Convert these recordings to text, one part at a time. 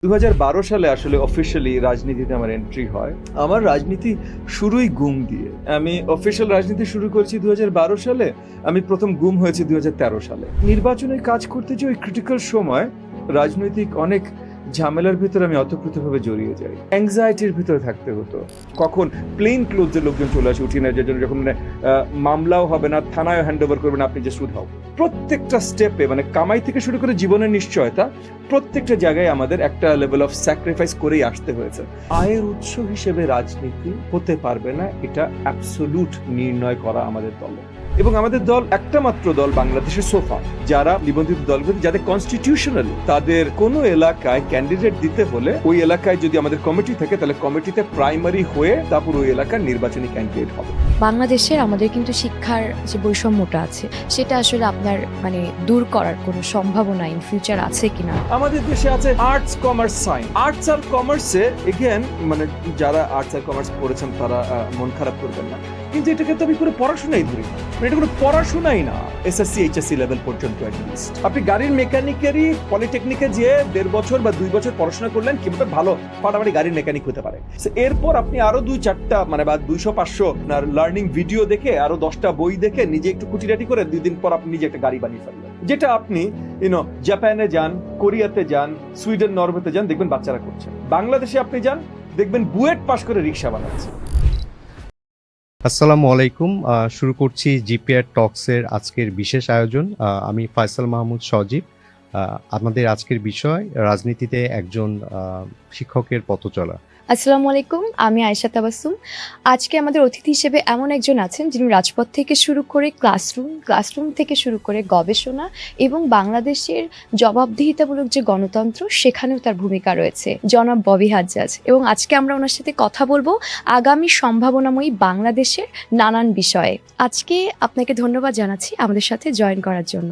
2012 সালে আসলে অফিসিয়ালি রাজনীতিতে আমার এন্ট্রি হয়। আমার রাজনীতি শুরুই গুম দিয়ে। আমি অফিসিয়াল রাজনীতি শুরু করেছি 2012 সালে। আমি প্রথম গুম হয়েছি 2013 সালে। নির্বাচনে কাজ করতে যে ওই ক্রিটিক্যাল সময় রাজনৈতিক অনেক ঝামেলার ভিতরে আমি অতপ্রতভাবে জড়িয়ে যাই। অ্যাংজাইটির ভিতরে থাকতে হতো। কখন প্লেন ক্লোজের লোকজন চলে আসে উঠিয়ে নেওয়ার জন্য, যখন মামলাও হবে না, থানায় হ্যান্ড ওভার করবেন, আপনি যে সুদ হও। প্রত্যেকটা স্টেপে কামাই থেকে শুরু করে জীবনের নিশ্চয়তা, প্রত্যেকটা জায়গায় আমাদের একটা লেভেল অফ স্যাক্রিফাইস করেই আসতে হয়েছে। আয়ের উৎস হিসেবে রাজনীতি হতে পারবে না, এটা অ্যাবসোলুট নির্ণয় করা আমাদের দলে। এবং আমাদের দল একটা মাত্র দল বাংলাদেশের সোফা যারা নিবন্ধিত দলগুলো, যাদের কনস্টিটিউশনালি তাদের কোনো এলাকায় ক্যান্ডিডেট দিতে হলে ওই এলাকায় যদি আমাদের কমিটি থাকে, তাহলে কমিটিতে প্রাইমারি হয়ে তারপর ওই এলাকার নির্বাচনী ক্যান্ডিডেট হবে। বাংলাদেশে আমাদের কিন্তু শিক্ষার যে বৈষম্যটা আছে সেটা আসলে আপনার দূর করার কোনো সম্ভাবনা ইন ফিউচার আছে কিনা? আমাদের দেশে আছে আর্টস, কমার্স, সায়েন্স। আর্টস আর কমার্সে এগেন যারা আর্টস আর কমার্স পড়েছেন তারা মন খারাপ করবেন না, কিন্তু এটাকে তো আমি পুরো পড়াশোনাই ধরি না। এটা কোনো পড়াশোনাই না। এসএসসি এইচএসসি লেভেল পর্যন্ত অ্যাটলিস্ট আপনি গাড়ির মেকানিকেরই পলিটেকনিকে যে 1.5 বছর বা 2 বছর পড়াশোনা করলেন, কিভাবে ভালো ফাটাফাটি গাড়ির মেকানিক হতে পারে। এরপর আপনি আরো 2-4টা বা 200-500 লার্নিং ভিডিও দেখে, আরো 10টা বই দেখে নিজে একটু কুটিরাটি করে 2 দিন পর আপনি নিজে একটা গাড়ি বানিয়ে ফেললেন, যেটা আপনি জাপানে যান, কোরিয়াতে যান, সুইডেন, নরওয়েতে যান, দেখবেন বাচ্চারা করছে। বাংলাদেশে আপনি যান, দেখবেন বুয়েট পাশ করে রিক্সা বানাচ্ছে। আসসালামু আলাইকুম। শুরু করছি জিপিআর টক্সের আজকের বিশেষ আয়োজন। আমি ফয়সাল মাহমুদ সজীব। আমাদের আজকের বিষয় রাজনীতিতে একজন শিক্ষকের পথচলা। আসসালামু আলাইকুম, আমি আয়েশা তাবাসসুম। আজকে আমাদের অতিথি হিসেবে এমন একজন আছেন যিনি রাজপথ থেকে শুরু করে ক্লাসরুম থেকে শুরু করে গবেষণা এবং বাংলাদেশের জবাবদিহিতামূলক যে গণতন্ত্র সেখানেও তার ভূমিকা রয়েছে, জনাব ববি হাজ্জাজ। এবং আজকে আমরা ওনার সাথে কথা বলবো আগামী সম্ভাবনাময়ী বাংলাদেশের নানান বিষয়ে। আজকে আপনাকে ধন্যবাদ জানাচ্ছি আমাদের সাথে জয়েন করার জন্য।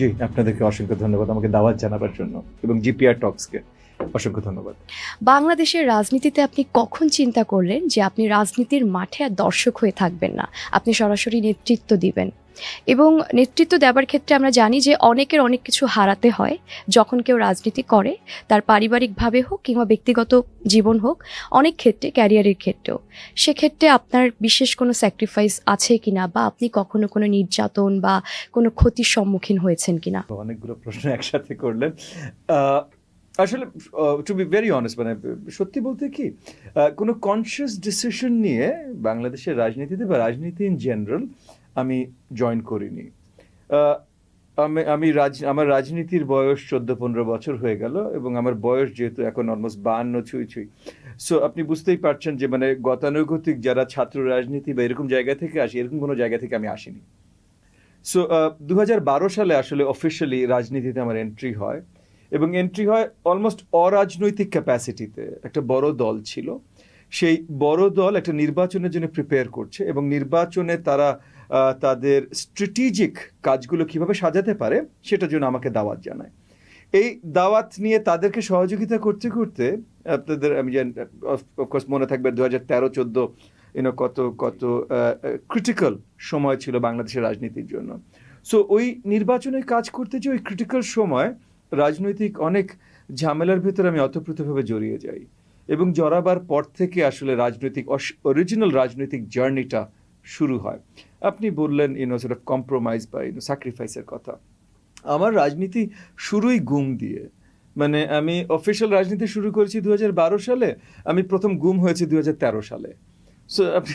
জি, আপনাদেরকে অসংখ্য ধন্যবাদ আমাকে দাওয়াত জানাবার জন্য, এবং জিপিআর টক্সকে অসংখ্য ধন্যবাদ। বাংলাদেশের রাজনীতিতে আপনি কখন চিন্তা করলেন যে আপনি রাজনীতির মাঠে আর দর্শক হয়ে থাকবেন না, আপনি সরাসরি নেতৃত্ব দিবেন? এবং নেতৃত্ব দেওয়ার ক্ষেত্রে আমরা জানি যে অনেকের অনেক কিছু হারাতে হয় যখন কেউ রাজনীতি করে, তার পারিবারিকভাবে হোক কিংবা ব্যক্তিগত জীবন হোক, অনেক ক্ষেত্রে ক্যারিয়ারের ক্ষেত্রেও। সেক্ষেত্রে আপনার বিশেষ কোনো স্যাক্রিফাইস আছে কিনা, বা আপনি কখনো কোনো নির্যাতন বা কোনো ক্ষতির সম্মুখীন হয়েছেন কিনা? অনেকগুলো প্রশ্ন একসাথে করলেন। আসলে টু বি ভেরি অনেস্ট, সত্যি বলতে কি, কোনো কনসিয়াস ডিসিশন নিয়ে বাংলাদেশের রাজনীতিতে বা রাজনীতি ইন জেনারেল আমি জয়েন করিনি। আমার রাজনীতির বয়স 14-15 বছর হয়ে গেল, এবং আমার বয়স যেহেতু এখন অলমোস্ট 52 ছুঁই, সো আপনি বুঝতেই পারছেন যে গতানুগতিক যারা ছাত্র রাজনীতি বা এরকম জায়গা থেকে আসি, এরকম কোনো জায়গা থেকে আমি আসিনি। সো 2012 সালে আসলে অফিসিয়ালি রাজনীতিতে আমার এন্ট্রি হয়, এবং এন্ট্রি হয় অলমোস্ট অরাজনৈতিক ক্যাপাসিটিতে। একটা বড় দল ছিল, সেই বড় দল একটা নির্বাচনের জন্য প্রিপেয়ার করছে, এবং নির্বাচনে তারা তাদের স্ট্র্যাটেজিক কাজগুলো কিভাবে সাজাতে পারে সেটার জন্য আমাকে দাওয়াত জানায়। এই দাওয়াত নিয়ে তাদেরকে সহযোগিতা করতে করতে আপনাদের আমি অফকোর্স মনে থাকবে 2013-14 কত ক্রিটিক্যাল সময় ছিল বাংলাদেশের রাজনীতির জন্য। সো ওই নির্বাচনে কাজ করতে যে ওই ক্রিটিক্যাল সময় রাজনৈতিক অনেক ঝামেলার ভিতরে আমি অতপ্রতভাবে জড়িয়ে যাই, এবং জড়াবার পর থেকে আসলে অরিজিনাল রাজনৈতিক জার্নিটা শুরু হয়। আপনি বললেন সর্ট অফ কম্প্রোমাইজ বা স্যাক্রিফাইসের কথা। আমার রাজনীতি শুরুই গুম দিয়ে। আমি অফিসিয়াল রাজনীতি শুরু করেছি 2012 সালে। আমি প্রথম গুম হয়েছি 2013 সালে। সো আপনি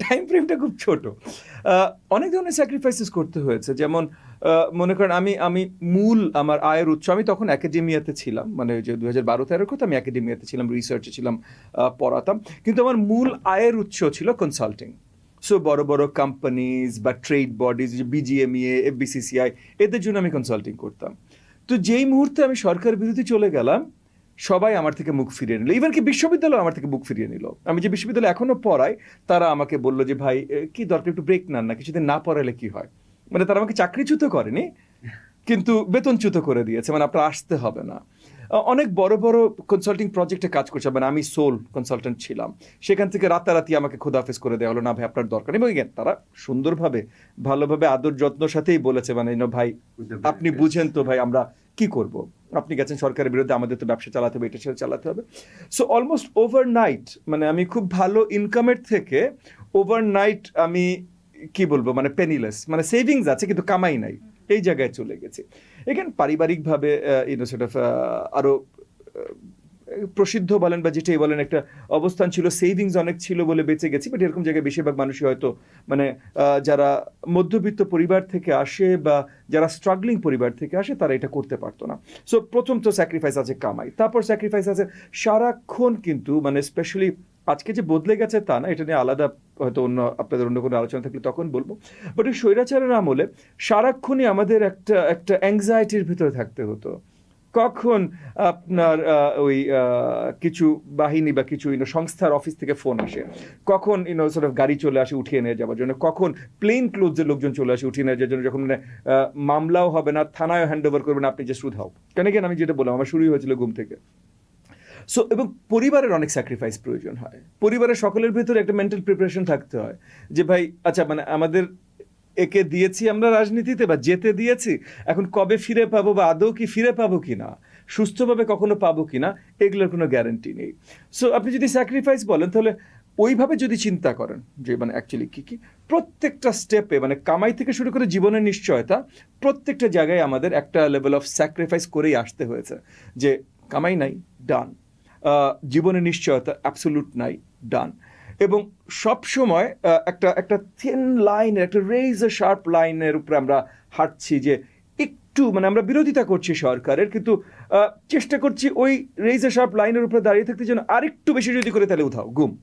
টাইম ফ্রেমটা খুব ছোট। অনেক ধরনের স্যাক্রিফাইসেস করতে হয়েছে, যেমন মনে করেন আমি মূল আমার আয়ের উৎস, আমি তখন একাডেমিয়াতে ছিলাম, যে 2012-13 কথা আমি একাডেমিয়াতে ছিলাম, রিসার্চে ছিলাম, পড়াতাম, কিন্তু আমার মূল আয়ের উৎস ছিল কনসাল্টিং। সো বড় বড় কোম্পানিজ বা ট্রেড বডিজ, বিজিএমইএ, এফবিসিসিআই, এদের জন্য আমি কনসাল্টিং করতাম। তো যেই মুহূর্তে আমি সরকার বিরোধী চলে গেলাম, সবাই আমার থেকে মুখ ফিরিয়ে নিল, ইভেন কি বিশ্ববিদ্যালয় আমার থেকে মুখ ফিরিয়ে নিল। আমি যে বিশ্ববিদ্যালয়ে এখনো পড়াই, তারা আমাকে বললো যে ভাই কি দরকার, একটু ব্রেক নেন না, কিছুদিন না পড়ালে কি হয়। তারা আমাকে চাকরিচ্যুত করেনি, কিন্তু বেতনচ্যুত করে দিয়েছে, আপনার আসতে হবে না। অনেক বড় বড় কনসাল্টিং প্রজেক্টে কাজ করছে, আমি সোল কনসালটেন্ট ছিলাম। সেখান থেকে রাতারাতি আমাকে খোদাফেজ করে দেওয়া হলো, না ভাই আপনার দরকার নেই। এবং তারা সুন্দরভাবে ভালোভাবে আদর যত্ন সাথেই বলেছে, ভাই আপনি বুঝেন তো ভাই আমরা কি করব। আপনি গেছেন সরকারের বিরুদ্ধে, আমাদের তো ব্যবসা চালাতে হবে, এটা সেটা চালাতে হবে। সো অলমোস্ট ওভারনাইট মানে আমি খুব ভালো ইনকামের থেকে ওভারনাইট আমি কি বলবো মানে পেনিলেস, মানে সেভিংস আছে কিন্তু কামাই নাই, এই জায়গায় চলে গেছে। এখানে পারিবারিকভাবে সেট অফ আরো প্রসিদ্ধ বলেন বা যেটাই বলেন একটা অবস্থান ছিল, সেভিংস অনেক ছিল বলে বেঁচে গেছি। বাট এরকম জায়গায় বেশিরভাগ মানুষই হয়তো মানে যারা মধ্যবিত্ত পরিবার থেকে আসে বা যারা স্ট্রাগলিং পরিবার থেকে আসে তারা এটা করতে পারতো না। সো প্রথম তো স্যাক্রিফাইস আছে কামাই, তারপর স্যাক্রিফাইস আছে সারাক্ষণ কিন্তু মানে স্পেশালি আজকে যে বদলে গেছে তা না, এটা নিয়ে আলাদা হয়তো অন্য আপনাদের অন্য কোনো আলোচনা থাকলে তখন বলবো। বাট ওই স্বৈরাচারের আমলে সারাক্ষণই আমাদের একটা অ্যাংজাইটির ভিতরে থাকতে হতো। কখন আপনার ওই কিছু বাহিনী বা কিছু সংস্থার অফিস থেকে ফোন আসে, কখন সর্ট অফ গাড়ি চলে আসে উঠিয়ে নিয়ে যাওয়ার জন্য, কখন প্লেন ক্লোজের লোকজন চলে আসে উঠিয়ে নিয়ে যাওয়ার জন্য, যখন মানে মামলাও হবে না, থানায় হ্যান্ড ওভার করবেন, আপনি যে শুধু হোক কেন আমি যেটা বললাম আমার শুরুই হয়েছিল ঘুম থেকে। সো এবং পরিবারের অনেক স্যাক্রিফাইস প্রয়োজন হয়, পরিবারের সকলের ভিতরে একটা মেন্টাল প্রিপারেশন থাকতে হয় যে ভাই আচ্ছা মানে আমাদের একে দিয়েছি আমরা রাজনীতিতে বা যেতে দিয়েছি, এখন কবে ফিরে পাবো বা আদৌ কি ফিরে পাবো কিনা, সুস্থভাবে কখনো পাবো কিনা, এগুলোর কোনো গ্যারান্টি নেই। সো আপনি যদি স্যাক্রিফাইস বলেন তাহলে ওইভাবে যদি চিন্তা করেন যে মানে অ্যাকচুয়ালি কী কী প্রত্যেকটা স্টেপে মানে কামাই থেকে শুরু করে জীবনের নিশ্চয়তা প্রত্যেকটা জায়গায় আমাদের একটা লেভেল অফ স্যাক্রিফাইস করেই আসতে হয়েছে। যে কামাই নাই, ডান। জীবনের নিশ্চয়তা অ্যাবসোলুট নাই, ডান। এবং সবসময় একটা থিন লাইনের একটা রেজার শার্প লাইনের উপরে আমরা হাঁটছি, যে একটু মানে আমরা বিরোধিতা করছি সরকারের কিন্তু চেষ্টা করছি ওই রেজার শার্প লাইনের উপরে দাঁড়িয়ে থাকতে যেন আরেকটু বেশি যদি করে তাহলে উঠাও গুম।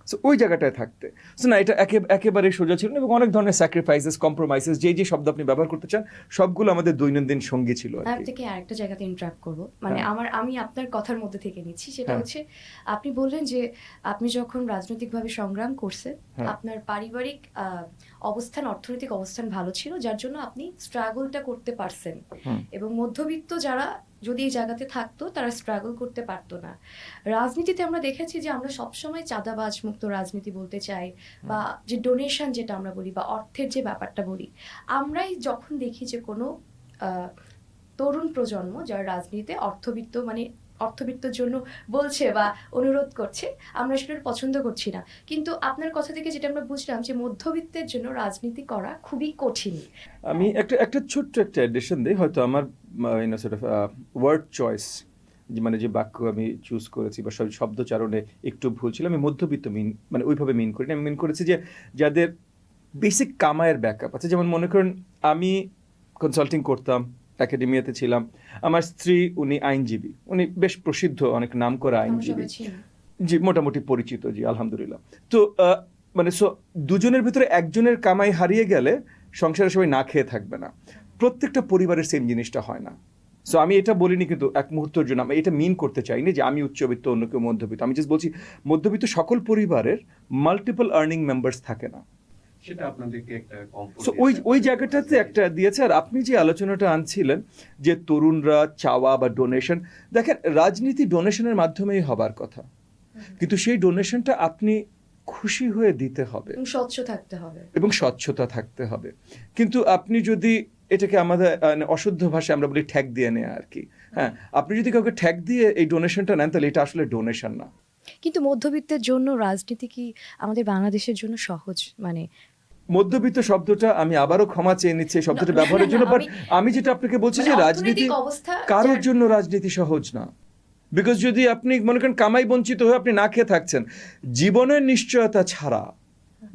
সো ওই জায়গাটায় থাকতে সো না এটা একেবারে সোজা ছিল না, এবং অনেক ধরনের স্যাক্রিফাইসেস কম্প্রোমাইসেস যে শব্দ আপনি ব্যবহার করতে চান সবগুলো আমাদের দৈনন্দিন সঙ্গী ছিল। আপনাকে আরেকটা জায়গাতে ইন্টারাপ্ট করবো, মানে আমি আপনার কথার মধ্যে থেকে নিচ্ছি, সেটা হ্যাঁ। হচ্ছে আপনি বললেন যে আপনি যখন রাজনৈতিকভাবে সংগ্রাম করছেন হ্যাঁ। আপনার পারিবারিক অবস্থান, অর্থনৈতিক অবস্থান ভালো ছিল যার জন্য আপনি স্ট্রাগলটা করতে পারছেন, হুম। এবং মধ্যবিত্ত যারা যদি এই জায়গাতে থাকতো তারা স্ট্রাগল করতে পারতো না। রাজনীতিতে আমরা দেখেছি যে আমরা সবসময় চাঁদাবাজ মুক্ত রাজনীতি বলতে চাই, বা যে ডোনেশন যেটা আমরা বলি বা অর্থের যে ব্যাপারটা বলি, আমরাই যখন দেখি যে কোনো তরুণ প্রজন্ম যারা রাজনীতিতে অর্থবিত্তর জন্য বলছে বা অনুরোধ করছে, আমরা সেটা পছন্দ করছি না। কিন্তু আপনার কথা থেকে যেটা আমরা বুঝলাম যে মধ্যবিত্তের জন্য রাজনীতি করা খুবই কঠিন। আমি একটা ছোট্ট একটা অ্যাডিশন দিই, হয়তো আমার সর্ট অফ ওয়ার্ড চয়েস মানে যে বাক্য আমি চুজ করেছি বা শব্দচারণে একটু ভুল ছিল। আমি মধ্যবিত্ত মানে ওইভাবে মিন করিনি, আমি মিন করেছি যে যাদের বেসিক কামায়ের ব্যাকআপ আছে। যেমন মনে করেন আমি কনসাল্টিং করতাম, একাডেমিয়াতে ছিলাম, আমার স্ত্রী উনি আইনজীবী, উনি বেশ প্রসিদ্ধ অনেক নাম করা আইনজীবী, জি মোটামুটি পরিচিত, জি আলহামদুলিল্লাহ। তো মানে দুজনের ভিতরে একজনের কামাই হারিয়ে গেলে সংসারে সবাই না খেয়ে থাকবে না, প্রত্যেকটা পরিবারের সেম জিনিসটা হয় না। সো আমি এটা বলিনি কিন্তু এক মুহূর্তের জন্য আমি এটা মিন করতে চাইনি যে আমি উচ্চবিত্ত অন্য কেউ মধ্যবিত্ত, আমি জাস্ট বলছি মধ্যবিত্ত সকল পরিবারের মাল্টিপল আর্নিং মেম্বার্স থাকে না। সেটা আপনাদেরকে একটা সো ওই জায়গাটাতে একটা দিয়েছে। আর আপনি যে আলোচনাটা আনছিলেন যে তরুণরা চাওয়া বা ডোনেশন, দেখেন রাজনীতি ডোনেশনের মাধ্যমেই হবার কথা, কিন্তু সেই ডোনেশনটা আপনি খুশি হয়ে দিতে হবে স্বচ্ছ থাকতে হবে এবং স্বচ্ছতা থাকতে হবে। কিন্তু আপনি যদি এটাকে আমাদের অশুদ্ধ ভাষায় আমরা বলি ঠ্যাক দিয়ে নেয়া আর কি, হ্যাঁ, আপনি যদি কাউকে ঠ্যাক দিয়ে এই ডোনেশনটা নেন তাহলে এটা আসলে ডোনেশন না। কিন্তু মধ্যবিত্তের জন্য রাজনীতি কি আমাদের বাংলাদেশের জন্য সহজ? মানে মধ্যবিত্ত শব্দটা আমি আবারও ক্ষমা চেয়ে নিচ্ছি এই শব্দটা ব্যবহারের জন্য, বাট আমি যেটা আপনাকে বলছি যে রাজনীতি কারোর জন্য রাজনীতি সহজ না। বিকজ যদি আপনি মনে করেন কামাই বঞ্চিত হয়ে আপনি না খেয়ে থাকছেন, জীবনের নিশ্চয়তা ছাড়া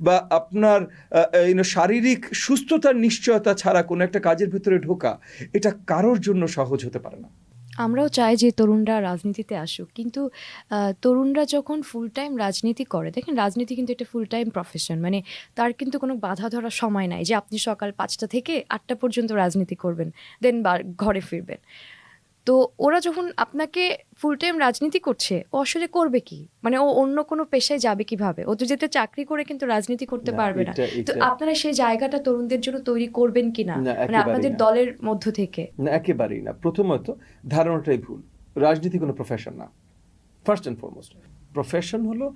বা আপনার শারীরিক সুস্থতার নিশ্চয়তা ছাড়া কোনো একটা কাজের ভিতরে ঢোকা, এটা কারোর জন্য সহজ হতে পারে না। আমরাও চাই যে তরুণরা রাজনীতিতে আসুক, কিন্তু তরুণরা যখন ফুল টাইম রাজনীতি করে, দেখেন রাজনীতি কিন্তু একটা ফুল টাইম প্রফেশন, মানে তার কিন্তু কোনো বাধা ধরার সময় নাই যে আপনি সকাল 5টা থেকে 8টা পর্যন্ত রাজনীতি করবেন, দেন ঘরে ফিরবেন। তো ওরা যখন আপনাকে ফুল টাইম রাজনীতি করছে, ও আসলে করবে কি? মানে ও অন্য কোনো পেশায় যাবে কিভাবে? ও তো যেতে চাকরি করে কিন্তু রাজনীতি করতে পারবে না। তো আপনারা সেই জায়গাটা তরুণদের জন্য তৈরি করবেন কিনা, মানে আপনাদের দলের মধ্য থেকে? না, একেবারেই না। প্রথমত ধারণাটাই ভুল, রাজনীতি কোনো প্রফেশন না। ফার্স্ট অ্যান্ড ফরমোস্ট প্রফেশন হলো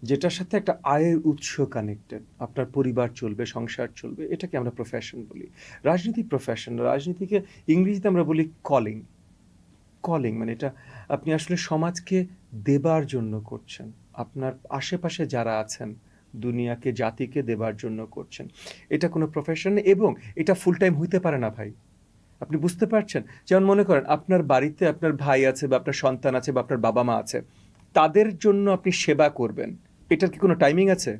যেটার সাথে একটা আয়ের উৎস কানেক্টেড, আপনার পরিবার চলবে, সংসার চলবে, এটাকে আমরা প্রফেশন বলি। রাজনীতি প্রফেশন, রাজনীতিকে ইংরেজিতে আমরা বলি কলিং। কলিং, মানে এটা আপনি আসলে সমাজকে দেবার জন্য করছেন, আপনার আশেপাশে যারা আছেন দুনিয়াকে জাতিকে দেবার জন্য করছেন। এটা কোনো প্রফেশন এবং এটা ফুল টাইম হইতে পারে না ভাই। আপনি বুঝতে পারছেন? যেমন মনে করেন আপনার বাড়িতে আপনার ভাই আছে বা আপনার সন্তান আছে বা আপনার বাবা মা আছে, তাদের জন্য আপনি সেবা করবেন, এটার কি কোনো টাইমিং আছে?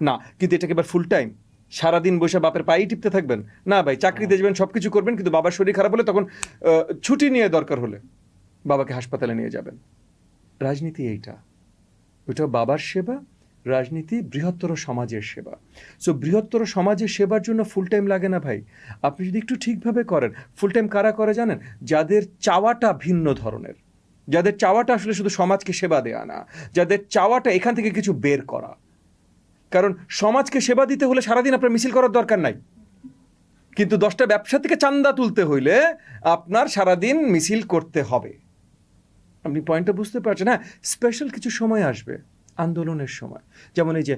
না। কিন্তু এটাকে এবার ফুল টাইম সারাদিন বসে বাপের পায়েই টিপতে থাকবেন? না ভাই, চাকরিতে যাবেন, সব কিছু করবেন, কিন্তু বাবার শরীর খারাপ হলে তখন ছুটি নিয়ে দরকার হলে বাবাকে হাসপাতালে নিয়ে যাবেন। রাজনীতি এইটা, ওইটা বাবার সেবা, রাজনীতি বৃহত্তর সমাজের সেবা। সো বৃহত্তর সমাজের সেবার জন্য ফুল টাইম লাগে না ভাই। আপনি যদি একটু ঠিকভাবে করেন, ফুল টাইম কারা করে জানেন? যাদের চাওয়াটা ভিন্ন ধরনের, যাদের চাওয়াটা আসলে শুধু সমাজকে সেবা দেয়া না, যাদের চাওয়াটা এখান থেকে কিছু বের করা। কারণ সমাজকে সেবা দিতে হলে সারাদিন আপনার মিছিল করার দরকার নাই, কিন্তু 10টা ব্যবসা থেকে চান্দা তুলতে হইলে আপনার সারাদিন মিছিল করতে হবে। আপনি পয়েন্টটা বুঝতে পারছেন? হ্যাঁ, স্পেশাল কিছু সময় আসবে, আন্দোলনের সময়, যেমন এই যে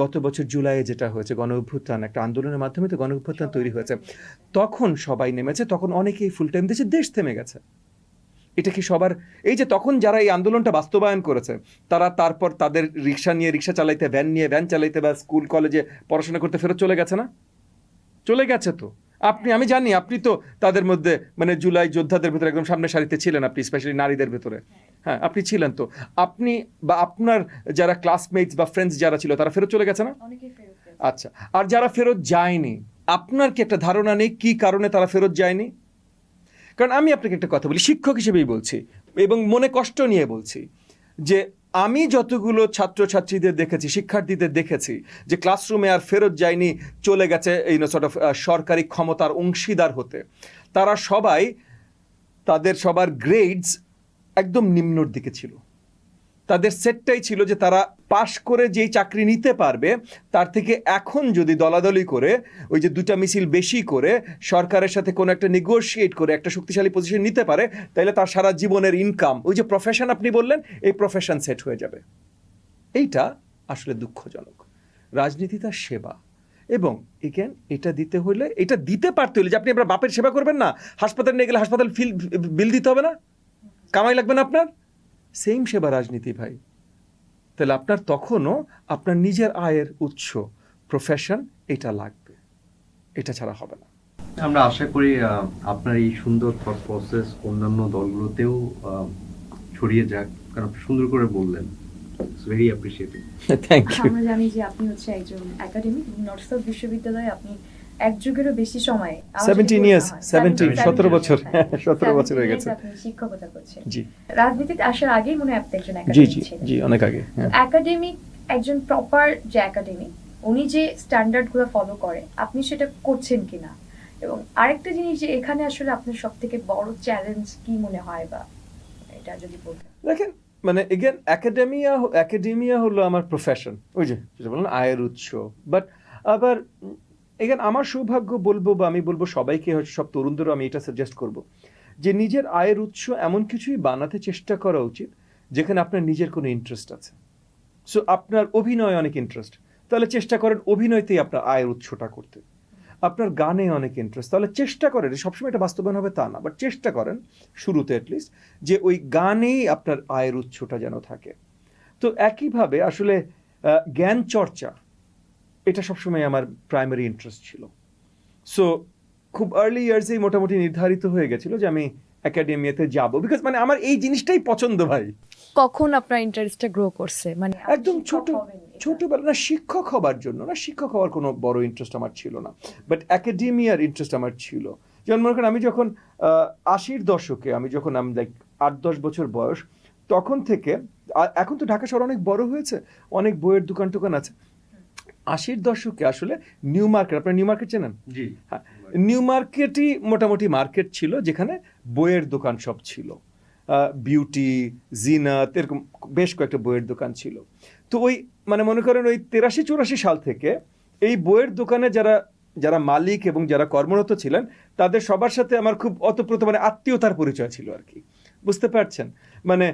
গত বছর জুলাইয়ে যেটা হয়েছে গণ অভ্যুত্থান, একটা আন্দোলনের মাধ্যমে তো গণ অভ্যুত্থান তৈরি হয়েছে, তখন সবাই নেমেছে, তখন অনেকেই ফুল টাইম দিয়েছে, দেশ থেমে গেছে। এটা কি সবার, এই যে তখন যারা এই আন্দোলনটা বাস্তবায়ন করেছে তারা তারপর তাদের রিক্সা নিয়ে রিক্সা চালাইতে, ভ্যান নিয়ে ভ্যান চালাইতে, বা স্কুল কলেজে পড়াশোনা করতে ফেরত চলে গেছে না? চলে গেছে তো। আমি জানি আপনি তো তাদের মধ্যে, মানে জুলাই যোদ্ধাদের ভেতরে একদম সামনে সারিতে ছিলেন আপনি, স্পেশালি নারীদের ভেতরে। হ্যাঁ, আপনি ছিলেন তো। আপনি বা আপনার যারা ক্লাসমেটস বা ফ্রেন্ডস যারা ছিল তারা ফেরত চলে গেছে না? আচ্ছা, আর যারা ফেরত যায়নি, আপনার কি একটা ধারণা নেই কি কারণে তারা ফেরত যায়নি? কারণ আমি আপনাকে একটা কথা বলি, শিক্ষক হিসেবেই বলছি এবং মনে কষ্ট নিয়ে বলছি, যে আমি যতগুলো ছাত্রছাত্রীদের দেখেছি, শিক্ষার্থীদের দেখেছি যে ক্লাসরুমে আর ফেরত যায়নি, চলে গেছে এই সর্ট অফ সরকারি ক্ষমতার অংশীদার হতে, তারা সবাই, তাদের সবার গ্রেডস একদম নিম্নর দিকে ছিল। তাদের সেটটাই ছিল যে তারা পাশ করে যেই চাকরি নিতে পারবে তার থেকে এখন যদি দলাদলি করে ওই যে 2টা মিছিল বেশি করে সরকারের সাথে কোনো একটা নেগোশিয়েট করে একটা শক্তিশালী পজিশন নিতে পারে, তাহলে তার সারা জীবনের ইনকাম, ওই যে প্রফেশন আপনি বললেন, এই প্রফেশন সেট হয়ে যাবে। এইটা আসলে দুঃখজনক। রাজনীতি তার সেবা, এবং এগেন এটা দিতে হলে, এটা দিতে পারতে হলে, যে আপনি আপনার বাপের সেবা করবেন না, হাসপাতালে নিয়ে গেলে হাসপাতাল বিল দিতে হবে না, কামাই লাগবে না আপনার, সেম সেবা রাজনীতি ভাই। তাহলে আপনার তখনও আপনার নিজের আয়ের উৎস, প্রফেশন, এটা লাগবে, এটা ছাড়া হবে না। আমরা আশা করি আপনার এই সুন্দর থট প্রসেস অন্যান্য দলগুলোতেও ছড়িয়ে যাক, কারণ সুন্দর করে বললেন। It's very appreciated. Thank you. আমরা জানি যে আপনি হচ্ছে একজন একাডেমিক, নর্থ সাউথ বিশ্ববিদ্যালয়ে আপনি এক যুগেরও বেশি সময়, 17 years, 17 বছর, 17 বছর হয়ে গেছে। আপনি শিক্ষকতা করছেন। জি রাজনীতিতে আসার আগেই মনে হয় আপনি একজন জি একাডেমিক জি ছিলেন। জি, অনেক আগে। হ্যাঁ, একাডেমিক, একজন প্রপার যে একাডেমিক, উনি যে স্ট্যান্ডার্ডগুলো ফলো করে, আপনি সেটা করছেন কিনা? এবং আরেকটা জিনিস, যে এখানে আসলে আপনার সবথেকে বড় চ্যালেঞ্জ কি মনে হয়, বা এটা যদি বলতেন। দেখেন, মানে এগেন একাডেমিয়া হলো আমার প্রফেশন, ওই যে যেটা বললাম আয়ের উৎস। বাট আবার এগেন আমার সৌভাগ্য বলবো, বা আমি বলবো সবাইকে, হয়তো সব তরুণদেরও আমি এটা সাজেস্ট করব, যে নিজের আয়ের উৎস এমন কিছুই বানাতে চেষ্টা করা উচিত যেখানে আপনার নিজের কোনো ইন্টারেস্ট আছে। সো আপনার অভিনয়ে অনেক ইন্টারেস্ট, তাহলে চেষ্টা করেন অভিনয়তেই আপনার আয়ের উৎসটা করতে। আপনার গানে অনেক ইন্টারেস্ট, তাহলে চেষ্টা করেন, সবসময় এটা বাস্তবায়ন হবে তা না, বাট চেষ্টা করেন শুরুতে অ্যাটলিস্ট যে ওই গানেই আপনার আয়ের উৎসটা যেন থাকে। তো একইভাবে আসলে জ্ঞান চর্চা, এটা সবসময় আমার প্রাইমারি ইন্টারেস্ট ছিল। সো খুব আর্লি ইয়ার্সেই মোটামুটি নির্ধারিত হয়ে গেছিল যে আমি একাডেমিয়াতে যাব, বিকজ মানে আমার এই জিনিসটাই পছন্দ ভাই। কখন আপনার ইন্টারেস্টটা গ্রো করছে? মানে একদম ছোটবেলা, না শিক্ষক হবার জন্য না, শিক্ষক হওয়ার কোনো বড় ইন্টারেস্ট আমার ছিল না, বাট একাডেমিয়ার ইন্টারেস্ট আমার ছিল। যেমন মনে করেন আমি যখন 80-র দশকে, আমি যখন লাইক 8-10 বছর বয়স, তখন থেকে এখন তো ঢাকা শহর অনেক বড় হয়েছে, অনেক বইয়ের দোকান টোকান আছে। 80-র দশকে আসলে নিউ মার্কেট, আপনার নিউ মার্কেট চেনেন? জি, হ্যাঁ, নিউ মার্কেটই মোটামুটি মার্কেট ছিল, যেখানে বইয়ের দোকান সব ছিল, বিউটি, জিনাত, এরকম বেশ কয়েকটা বইয়ের দোকান ছিল। তো ওই মানে মনে করেন ওই 83-84 সাল থেকে এই বইয়ের দোকানে যারা মালিক এবং যারা কর্মরত ছিলেন, তাদের সবার সাথে আমার খুব অতপ্রত মানে আত্মীয়তার পরিচয় ছিল আর কি, বুঝতে পারছেন? মানে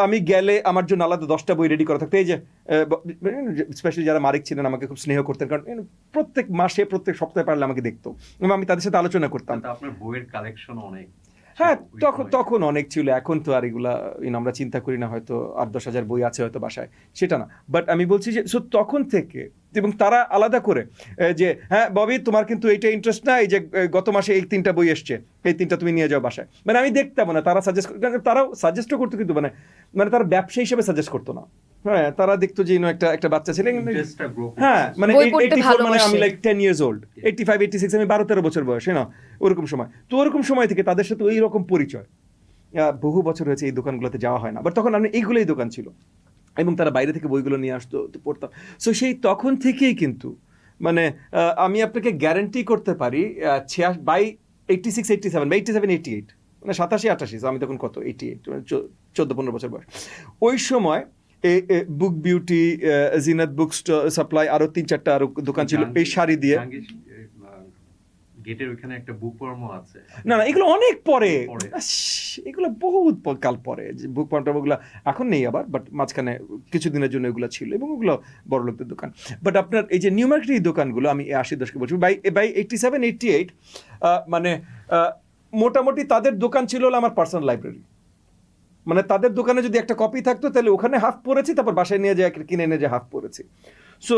আমি গেলে আমার জন্য আলাদা 10টা বই রেডি করা থাকতো। এই যে স্পেশালি যারা মালিক ছিলেন আমাকে খুব স্নেহ করতেন, কারণ প্রত্যেক মাসে প্রত্যেক সপ্তাহে পারলে আমাকে দেখতো এবং আমি তাদের সাথে আলোচনা করতাম। আপনার বইয়ের কালেকশন অনেক। হ্যাঁ, ওই তখন সময়? তখন অনেক ছিল, এখন তো আর এগুলা আমরা চিন্তা করি না, হয়তো 8-10 হাজার বই আছে হয়তো বাসায়, সেটা না। বাট আমি বলছি যে সো তখন থেকে, এবং তারা আলাদা করে যে হ্যাঁ ববি তোমার কিন্তু এইটা ইন্টারেস্ট না, এই যে গত মাসে এই 3টা বই এসছে, এই 3টা তুমি নিয়ে যাও বাসায়, মানে আমি দেখতাম না, তারা সাজেস্ট, তারাও সাজেস্টও করতো, কিন্তু মানে তারা ব্যবসা হিসেবে সাজেস্ট করতো না। হ্যাঁ, তারা দেখতো যে একটা বাচ্চা ছেলে, ইন্টারেস্টটা গ্রো করছে। হ্যাঁ মানে বই পড়তে 84 মানে ভালোবাসে। আমি লাইক 10 ইয়ার্স ওল্ড, 85-86 আমি 12-13 বছর বয়স, না ওরকম সময়। তো ওরকম সময় থেকে তাদের সাথে ওই রকম পরিচয়, বহু বছর হয়েছে এই দোকানগুলোতে যাওয়া হয় না, বাট তখন আমি এইগুলোই দোকান ছিল, এবং তারা বাইরে থেকে বইগুলো নিয়ে আসতো, তো পড়তাম। সো সেই তখন থেকেই কিন্তু মানে আমি আপনাকে গ্যারান্টি করতে পারি বাই 86-87 বা 87-88 মানে 87-88, আমি তখন কত 88 মানে 14-15 বছর বয়স। ওই সময় বুক বিউটি, জিনাত বুক সাপ্লাই, আরো 3-4টা আরো দোকান ছিল এই শাড়ি দিয়ে। গেটের ওখানে একটা বুক ফর্মও আছে। না এগুলো অনেক পরে, পরে। এগুলো বহুত কাল পরে, যে বুক পয়েন্টগুলো এখন নেই আবার, বাট মাঝখানে কিছুদিনের জন্য এগুলো ছিল, এবং ওগুলো বড় লোকদের দোকান। বাট আপনার এই যে নিউ মার্কেটের দোকানগুলো আমি 80 দশকে বলছি, বাই 87-88 মানে মোটামুটি তাদের দোকান ছিল হলো আমার পার্সোনাল লাইব্রেরি। মানে তাদের দোকানে যদি একটা কপি থাকতো, তাহলে ওখানে হাফ পড়েছি, তারপর বাসায় নিয়ে যায় কিনে এনে যে হাফ পড়েছি। সো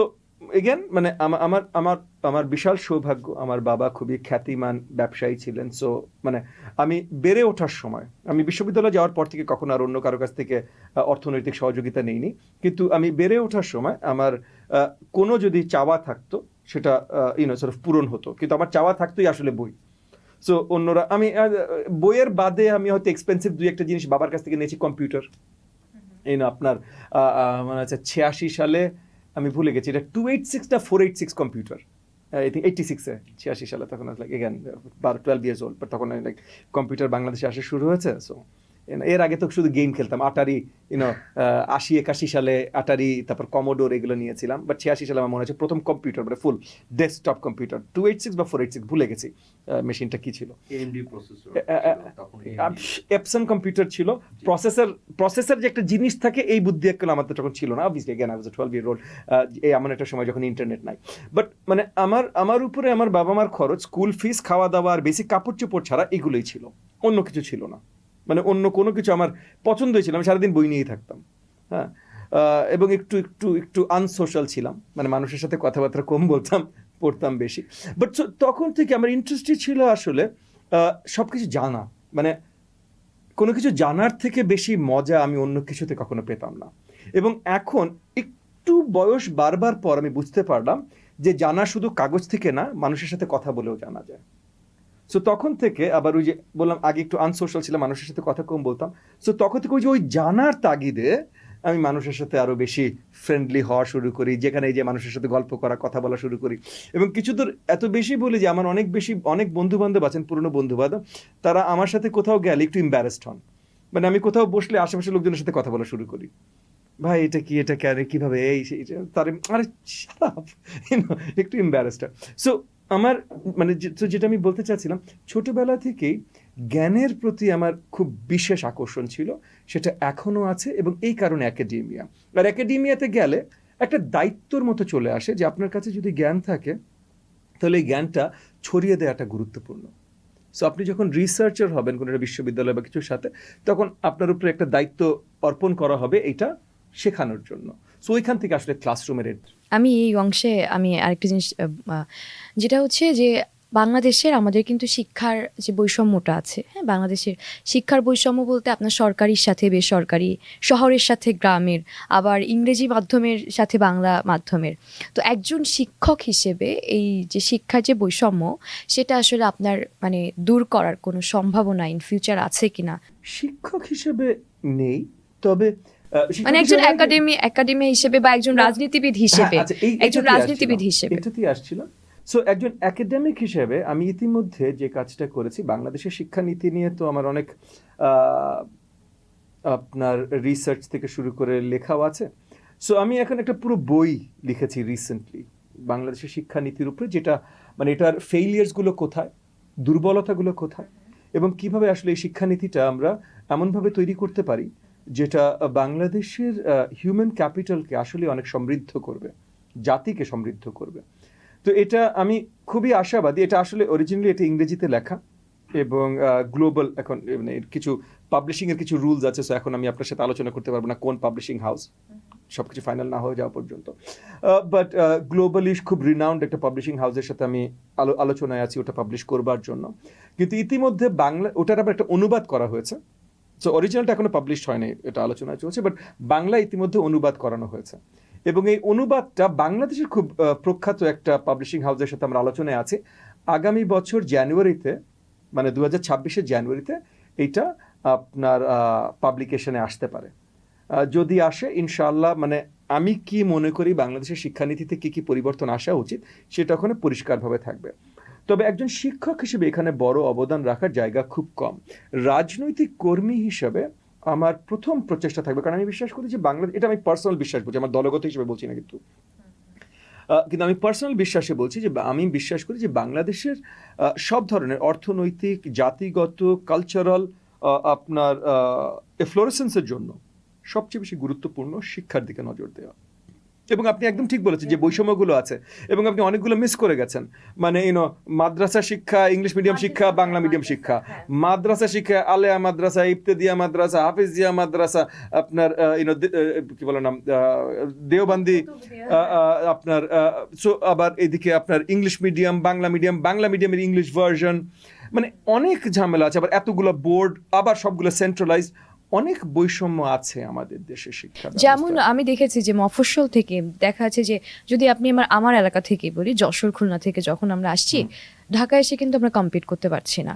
এগেন মানে আমার আমার আমার বিশাল সৌভাগ্য, আমার বাবা খুবই খ্যাতিমান ব্যবসায়ী ছিলেন। সো মানে আমি বেড়ে ওঠার সময়, আমি বিশ্ববিদ্যালয়ে যাওয়ার পর থেকে কখনো আর অন্য কারো কাছ থেকে অর্থনৈতিক সহযোগিতা নেইনি, কিন্তু আমি বেড়ে ওঠার সময় আমার কোনো যদি চাওয়া থাকতো সেটা পূরণ হতো, কিন্তু আমার চাওয়া থাকতোই আসলে বই। সো অন্যরা, আমি বইয়ের বাদে আমি হয়তো এক্সপেন্সিভ 2-1টা জিনিস বাবার কাছ থেকে নিয়েছি, কম্পিউটার। আপনার মানে হচ্ছে 86 সালে, আমি ভুলে গেছি এটা 286 না 486 কম্পিউটার, আই থিঙ্ক 86-এ, 86 সালে, তখন like again 12 years old, but তখন লাইক কম্পিউটার বাংলাদেশে আসা শুরু হয়েছে। সো এর আগে তো শুধু গেম খেলতাম, আটারি 80-81 সালে আটারি, তারপর কমোডোর, এগুলো নিয়েছিলাম। বাট 86 সালে আমার মনে হচ্ছে প্রথম কম্পিউটার, মানে ফুল ডেস্কটপ কম্পিউটার, 286 বা 486 ভুলে গেছি মেশিনটা কি ছিল। এএমডি প্রসেসর তখন, এপসন কম্পিউটার ছিল। প্রসেসর যে একটা জিনিস থাকে, এই বুদ্ধি একদম আমার তো তখন ছিল না। Obviously again I was 12 year old, এই এমন একটা সময় যখন ইন্টারনেট নাই। বাট মানে আমার উপরে আমার বাবা মার খরচ, স্কুল ফিস, খাওয়া দাওয়া আর বেসিক কাপড় চোপড় ছাড়া এগুলোই ছিল, অন্য কিছু ছিল না। মানে অন্য কোনো কিছু আমার পছন্দই ছিল, আমি সারাদিন বই নিয়েই থাকতাম। হ্যাঁ, এবং একটু একটু একটু আনসোশ্যাল ছিলাম, মানে মানুষের সাথে কথাবার্তা কম বলতাম, পড়তাম বেশি। বাট তখন থেকে আমার ইন্টারেস্টই ছিল আসলে সব কিছু জানা, মানে কোনো কিছু জানার থেকে বেশি মজা আমি অন্য কিছুতে কখনো পেতাম না। এবং এখন একটু বয়স বাড়বার পর আমি বুঝতে পারলাম যে জানা শুধু কাগজ থেকে না, মানুষের সাথে কথা বলেও জানা যায়। সো তখন থেকে আবার ওই যে বললাম আগে একটু আনসোশ্যাল ছিলাম, মানুষের সাথে কথা কম বলতাম। সো তখন থেকে ওই জানার তাগিদে আমি মানুষের সাথে আরো বেশি ফ্রেন্ডলি হওয়া শুরু করি, যেখানে এই যে মানুষের সাথে গল্প করা, কথা বলা শুরু করি। এবং কিছু দূর এত বেশি বলি যে আমার অনেক বন্ধু বান্ধব আছেন, পুরনো বন্ধু বান্ধব, তারা আমার সাথে কোথাও গেলে একটু এম্বারেসড হন। মানে আমি কোথাও বসলে আশেপাশের লোকজনের সাথে কথা বলা শুরু করি, ভাই এটা কি, এটা কেন, কিভাবে, এই সেই, তার আরে একটু এম্বারেসড। সো আমার মানে যেটা আমি বলতে চাচ্ছিলাম, ছোটবেলা থেকেই জ্ঞানের প্রতি আমার খুব বিশেষ আকর্ষণ ছিল, সেটা এখনো আছে। এবং এই কারণে একাডেমিয়াতে গেলে একটা দায়িত্বর মতো চলে আসে যে আপনার কাছে যদি জ্ঞান থাকে, তাহলে এই জ্ঞানটা ছড়িয়ে দেওয়াটা গুরুত্বপূর্ণ। সো আপনি যখন রিসার্চার হবেন কোনো একটা বিশ্ববিদ্যালয় বা কিছুর সাথে, তখন আপনার উপরে একটা দায়িত্ব অর্পণ করা হবে এটা শেখানোর জন্য। সো ওইখান থেকে আসলে ক্লাসরুমের আমি এই অংশে আমি আরেকটা জিনিস যেটা হচ্ছে যে বাংলাদেশের আমাদের কিন্তু শিক্ষার যে বৈষম্যটা আছে, হ্যাঁ, বাংলাদেশের শিক্ষার বৈষম্য বলতে আপনার সরকারির সাথে বেসরকারি, শহরের সাথে গ্রামের, আবার ইংরেজি মাধ্যমের সাথে বাংলা মাধ্যমের। তো একজন শিক্ষক হিসেবে এই যে শিক্ষার যে বৈষম্য, সেটা আসলে আপনার মানে দূর করার কোনো সম্ভাবনা ইন ফিউচার আছে কিনা? শিক্ষক হিসেবে নেই, তবে মানে একজন একাডেমি হিসেবে বা একজন রাজনীতিবিদ হিসেবে, একজন রাজনীতিবিদ হিসেবে এটাতেই আসছিল। সো একজন একাডেমিক হিসেবে আমি ইতিমধ্যে যে কাজটা করেছি, বাংলাদেশের শিক্ষানীতি নিয়ে তো আমার অনেক আপনার রিসার্চ থেকে শুরু করে লেখাও আছে। সো আমি এখন একটা পুরো বই লিখেছি রিসেন্টলি বাংলাদেশের শিক্ষানীতির উপরে, যেটা মানে এটার ফেইলিয়ার্সগুলো কোথায়, দুর্বলতাগুলো কোথায়, এবং কিভাবে আসলে এই শিক্ষানীতিটা আমরা এমনভাবে তৈরি করতে পারি যেটা বাংলাদেশের হিউম্যান ক্যাপিটালকে আসলে অনেক সমৃদ্ধ করবে, জাতিকে সমৃদ্ধ করবে। তো এটা আমি খুবই আশাবাদী। এটা আসলে অরিজিনালি এটা ইংরেজিতে লেখা, এবং গ্লোবাল এখন মানে কিছু পাবলিশিং এর কিছু রুলস আছে, সো এখন আমি আপনার সাথে আলোচনা করতে পারবো না কোন পাবলিশিং হাউস, সবকিছু ফাইনাল না হয়ে যাওয়া পর্যন্ত। বাট গ্লোবালি খুব রিনাউন্ড একটা পাবলিশিং হাউসের সাথে আমি আলোচনায় আছি ওটা পাবলিশ করবার জন্য। কিন্তু ইতিমধ্যে বাংলা ওটার আবার একটা অনুবাদ করা হয়েছে, সো অরিজিনালটা এখনো পাবলিশ হয়নি, এটা আলোচনায় চলছে, বাট বাংলা ইতিমধ্যে অনুবাদ করানো হয়েছে। এবং এই অনুবাদটা বাংলাদেশের খুব প্রখ্যাত একটা পাবলিশিং হাউসের সাথে আমরা আলোচনায় আছি। আগামী বছর জানুয়ারিতে, মানে 2026-এর জানুয়ারিতে এইটা আপনার পাবলিকেশনে আসতে পারে। যদি আসে ইনশাআল্লাহ, মানে আমি কি মনে করি বাংলাদেশের শিক্ষানীতিতে কি কি পরিবর্তন আসা উচিত সেটা ওখানে পরিষ্কারভাবে থাকবে। তবে একজন শিক্ষক হিসেবে এখানে বড় অবদান রাখার জায়গা খুব কম। রাজনৈতিক কর্মী হিসেবে আমার প্রথম প্রচেষ্টা থাকবে, কারণ আমি বিশ্বাস করি যে বাংলাদেশ, এটা আমি পার্সোনাল বিশ্বাস করছি, আমার দলগত হিসেবে বলছি না, কিন্তু আমি পার্সোনাল বিশ্বাসে বলছি যে আমি বিশ্বাস করি যে বাংলাদেশের সব ধরনের অর্থনৈতিক, জাতিগত, কালচারাল আপনার এফ্লোরেসেন্সের জন্য সবচেয়ে বেশি গুরুত্বপূর্ণ শিক্ষার দিকে নজর দেওয়া। এবং আপনি একদম ঠিক বলেছেন যে বৈষম্যগুলো আছে এবং আপনি অনেকগুলো মিস করে গেছেন। মানে মাদ্রাসা শিক্ষা, ইংলিশ মিডিয়াম শিক্ষা, বাংলা মিডিয়াম শিক্ষা, মাদ্রাসা শিক্ষা, আলেয়া মাদ্রাসা, ইবতেদিয়া মাদ্রাসা, হাফিজিয়া মাদ্রাসা, আপনার কি বলে নাম, দেওবন্দি, আপনার সো আবার এদিকে আপনার ইংলিশ মিডিয়াম, বাংলা মিডিয়ামের ইংলিশ ভার্সন, মানে অনেক ঝামেলা আছে। আবার এতগুলো বোর্ড, আবার সবগুলো সেন্ট্রালাইজ, অনেক বৈষম্য আছে আমাদের দেশে শিক্ষা। যেমন আমি দেখেছি যে মফস্বল থেকে দেখা যাচ্ছে যে, যদি আপনি আমার এলাকা থেকে বলি, যশোর খুলনা থেকে যখন আমরা আসছি ঢাকায় এসে কিন্তু আমরা কম্পিট করতে পারছি না,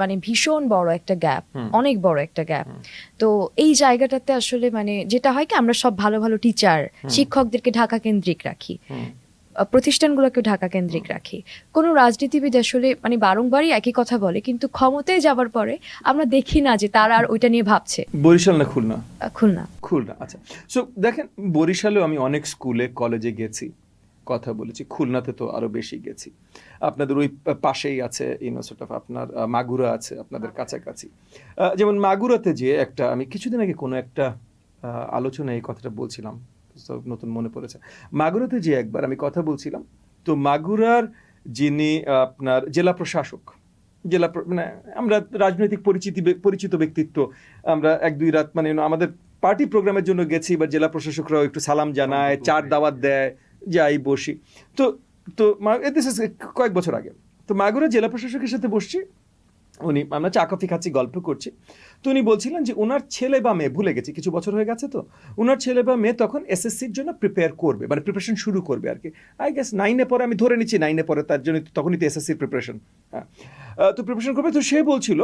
মানে ভীষণ বড় একটা গ্যাপ, অনেক বড় একটা গ্যাপ। তো এই জায়গাটাতে আসলে মানে যেটা হয় কি, আমরা সব ভালো ভালো টিচার, শিক্ষকদেরকে ঢাকা কেন্দ্রিক রাখি, প্রতিষ্ঠানগুলোকে ঢাকা কেন্দ্রিক রাখি। কোনো রাজনীতিবিদ আসলে মানে বারংবারই একই কথা বলে, কিন্তু ক্ষমতায় যাবার পরে আমরা দেখি না যে তারা আর ওইটা নিয়ে ভাবছে। বরিশাল না খুলনা? খুলনা। আচ্ছা, সো দেখেন, বরিশালেও আমি অনেক স্কুলে কলেজে গেছি, কথা বলেছি। খুলনাতে তো আরো বেশি গেছি। আপনাদের ওই পাশেই আছে আপনার মাগুরা আছে, আপনাদের কাছাকাছি। যেমন মাগুরাতে যে একটা, আমি কিছুদিন আগে কোনো একটা আলোচনায় এই কথাটা বলছিলাম, নতুন মনে পড়েছে। মাগুরাতে যে একবার আমি কথা বলছিলাম, তো মাগুরার যিনি আপনার জেলা প্রশাসক, মানে আমরা রাজনৈতিক পরিচিত ব্যক্তিত্ব, আমরা 1-2 রাত মানে আমাদের পার্টি প্রোগ্রামের জন্য গেছি, বা জেলা প্রশাসকরাও একটু সালাম জানায়, চার দাওয়াত দেয়, যাই বসি। তো কয়েক বছর আগে তো মাগুরা জেলা প্রশাসকের সাথে বসছি, আমরা চা কফি খাচ্ছি, গল্প করছি। তো উনি বলছিলেন যে ওনার ছেলে বা মেয়ে, ভুলে গেছি, কিছু বছর হয়ে গেছে, তো ওনার ছেলে বা মেয়ে তখন এসএসসির জন্য প্রিপেয়ার করবে, মানে প্রিপারেশন শুরু করবে আর কি। আই গেস 9-এ পরে, আমি ধরে নিচ্ছি 9-এ পরে, তার জন্য তখনই তো এসএসসির প্রিপারেশন। হ্যাঁ, তো প্রিপারেশন করবে। তো সে বলছিল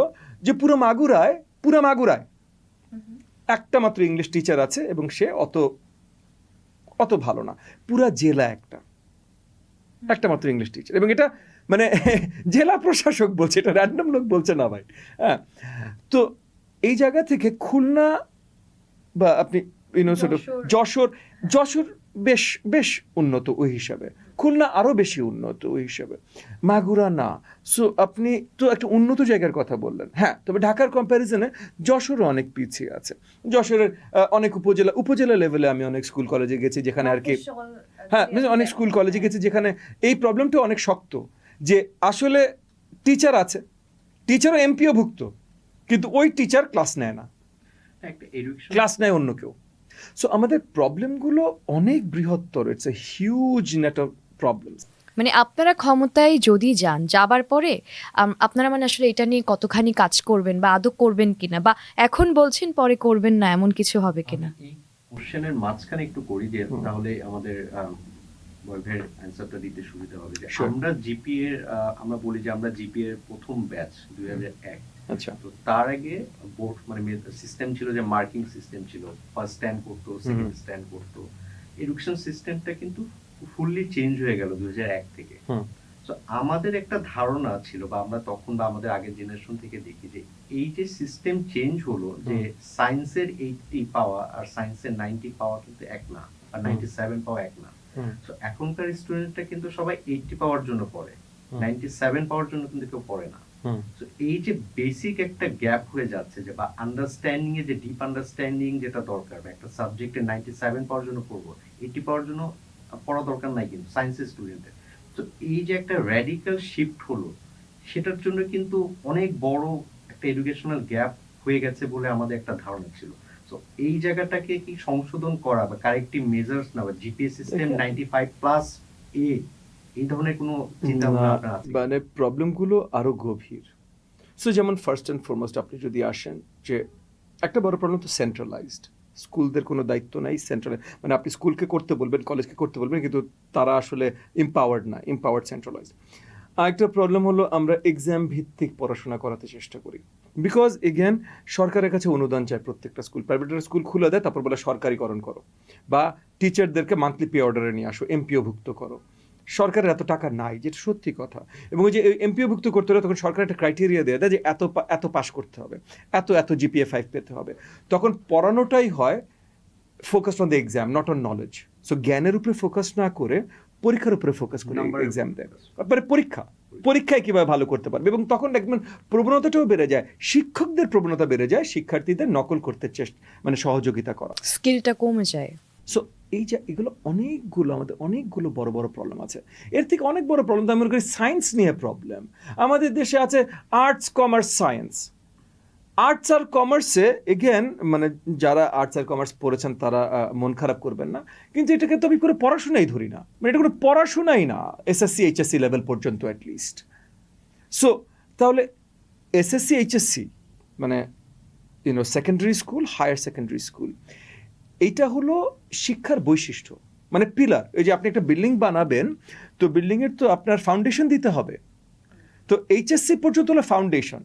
যে পুরো মাগুরায় একটা মাত্র ইংলিশ টিচার আছে, এবং সে অত ভালো না। পুরা জেলা একটা মাত্র ইংলিশ টিচার, এবং এটা মানে জেলা প্রশাসক বলছে, এটা র্যান্ডম লোক বলছে না ভাই। হ্যাঁ, তো এই জায়গা থেকে খুলনা বা আপনি যশোর বেশ উন্নত ওই হিসাবে, খুলনা আরো বেশি উন্নত ওই হিসাবে, মাগুরা না। সো আপনি তো একটা উন্নত জায়গার কথা বললেন। হ্যাঁ, তবে ঢাকার কম্প্যারিজনে যশোরও অনেক পিছিয়ে আছে। যশোরের অনেক উপজেলা লেভেলে আমি অনেক স্কুল কলেজে গেছি, যেখানে আর কি, হ্যাঁ, অনেক স্কুল কলেজে গেছি যেখানে এই প্রবলেমটা অনেক শক্ত, যে আসলে টিচার আছে, টিচারও এমপিও ভুক্ত, কিন্তু ওই টিচার ক্লাস নেয় না, ক্লাস নেয় অন্য কেউ। সো আমাদের প্রবলেমগুলো অনেক বৃহত্তর, it's a huge net off problems. মানে আপনারা ক্ষমতায় যদি যাবার পরে আপনারা মানে আসলে এটা নিয়ে কতখানি কাজ করবেন, বা আদৌ করবেন কিনা, বা এখন বলছেন পরে করবেন না, এমন কিছু হবে কিনা? এই কোশ্চেনের মাঝখানে একটু করি, যে তাহলে আমাদের বয়ভের অ্যানসারটা দিতে সুবিধা হবে। যে আমরা জিপিএ আমরা বলি যে আমরা জিপিএ প্রথম ব্যাচ 2001। আচ্ছা, তো তার আগে বোর্ড মানে সিস্টেম ছিল যে মার্কিং সিস্টেম ছিল, ফার্স্ট স্ট্যান্ড করতো, সেকেন্ড স্ট্যান্ড করতো। এডুকেশন সিস্টেমটা কিন্তু ফুললি চেঞ্জ হয়ে গেল 2001 থেকে। তো আমাদের একটা ধারণা ছিল, বা আমরা তখন বা আমাদের আগের জেনারেশন থেকে দেখি, যে এই যে সিস্টেম চেঞ্জ হলো, যে সায়েন্সের 80 পাওয়া আর সায়েন্সের 90 পাওয়া কিন্তু এক না, আর 97 পাওয়া এক না। তো এখনকার স্টুডেন্টরা কিন্তু সবাই 80 পাওয়ার জন্য পড়ে, 97 পাওয়ার জন্য কিন্তু কেউ পড়ে না। তো এই যে বেসিক একটা গ্যাপ হয়ে যাচ্ছে, যে বা আন্ডারস্ট্যান্ডিং এ যে ডিপ আন্ডারস্ট্যান্ডিং যেটা দরকার, বা একটা সাবজেক্টে 97 পাওয়ার জন্য পড়বো, 80 পাওয়ার জন্য পড়া দরকার নাই কিন্তু সায়েন্সের স্টুডেন্টের। তো এই যে একটা র্যাডিক্যাল শিফট হলো, সেটার জন্য কিন্তু অনেক বড় একটা এডুকেশনাল গ্যাপ হয়ে গেছে বলে আমাদের একটা ধারণা ছিল। তো এই জায়গাটাকে কি সংশোধন করা বা কারেক্টিভ মেজার্স না বা জিপিএস সিস্টেম 95+ এ এই ধরনের কোনো চিন্তা ভাবনা আপনার আছে? মানে প্রবলেমগুলো আরো গভীর। সো যেমন ফার্স্ট অ্যান্ড ফরমোস্ট আপনি যদি আসেন যে একটা বড় প্রবলেম তো সেন্ট্রালাইজড, স্কুলদের কোনো দায়িত্ব নাই সেন্ট্রাল, মানে আপনি স্কুলকে করতে বলবেন, কলেজকে করতে বলবেন, কিন্তু তারা আসলে এম্পাওয়ার্ড না, এম্পাওয়ার্ড সেন্ট্রালাইজড। আরেকটা প্রবলেম হলো আমরা এক্সাম ভিত্তিক পড়াশোনা করাতে চেষ্টা করি, বিকজ এগেন সরকারের কাছে অনুদান চায় প্রত্যেকটা স্কুল, প্রাইভেট স্কুল খুলে দেয় তারপর বলে সরকারিকরণ করো, বা টিচারদেরকে মান্থলি পে অর্ডারে নিয়ে আসো, এমপিওভুক্ত করো। সরকারের এত টাকা নাই, যেটা সত্যি কথা। এবং ওই যে এমপিওভুক্ত করতে হলে তখন সরকার একটা ক্রাইটেরিয়া দেয় যে এত পাস করতে হবে, এত জিপিএ 5 পেতে হবে। তখন পড়ানোটাই হয় focused on the exam, not on knowledge. So জ্ঞানের উপরে ফোকাস না করে পরীক্ষার উপরে ফোকাস করে Number- এক্সাম দেয়, তারপরে পরীক্ষায় কিভাবে ভালো করতে পারবে। এবং তখন দেখবেন প্রবণতাটাও বেড়ে যায়, শিক্ষকদের প্রবণতা বেড়ে যায় শিক্ষার্থীদের নকল করতে মানে সহযোগিতা করা। স্কিলটা কমে যায়। সো এই যে এগুলো আমাদের অনেকগুলো বড় বড় প্রবলেম আছে। এর থেকে অনেক বড় প্রবলেম তো আমি মনে করি সায়েন্স নিয়ে প্রবলেম। আমাদের দেশে আছে আর্টস, কমার্স, সায়েন্স। আর্টস আর কমার্সে এগেন মানে যারা আর্টস আর কমার্স পড়েছেন তারা মন খারাপ করবেন না, কিন্তু এটাকে তো আমি কোনো পড়াশোনাই ধরি না, মানে এটা কোনো পড়াশোনাই না এসএসসি এইচএসসি লেভেল পর্যন্ত অ্যাটলিস্ট। সো তাহলে এসএসসি এইচএসসি মানে secondary school, higher secondary school, এইটা হলো শিক্ষার বৈশিষ্ট্য, মানে পিলার। এই যে আপনি একটা বিল্ডিং বানাবেন, তো বিল্ডিংয়ের তো আপনার ফাউন্ডেশন দিতে হবে। তো এইচএসসি পর্যন্ত হলো ফাউন্ডেশন।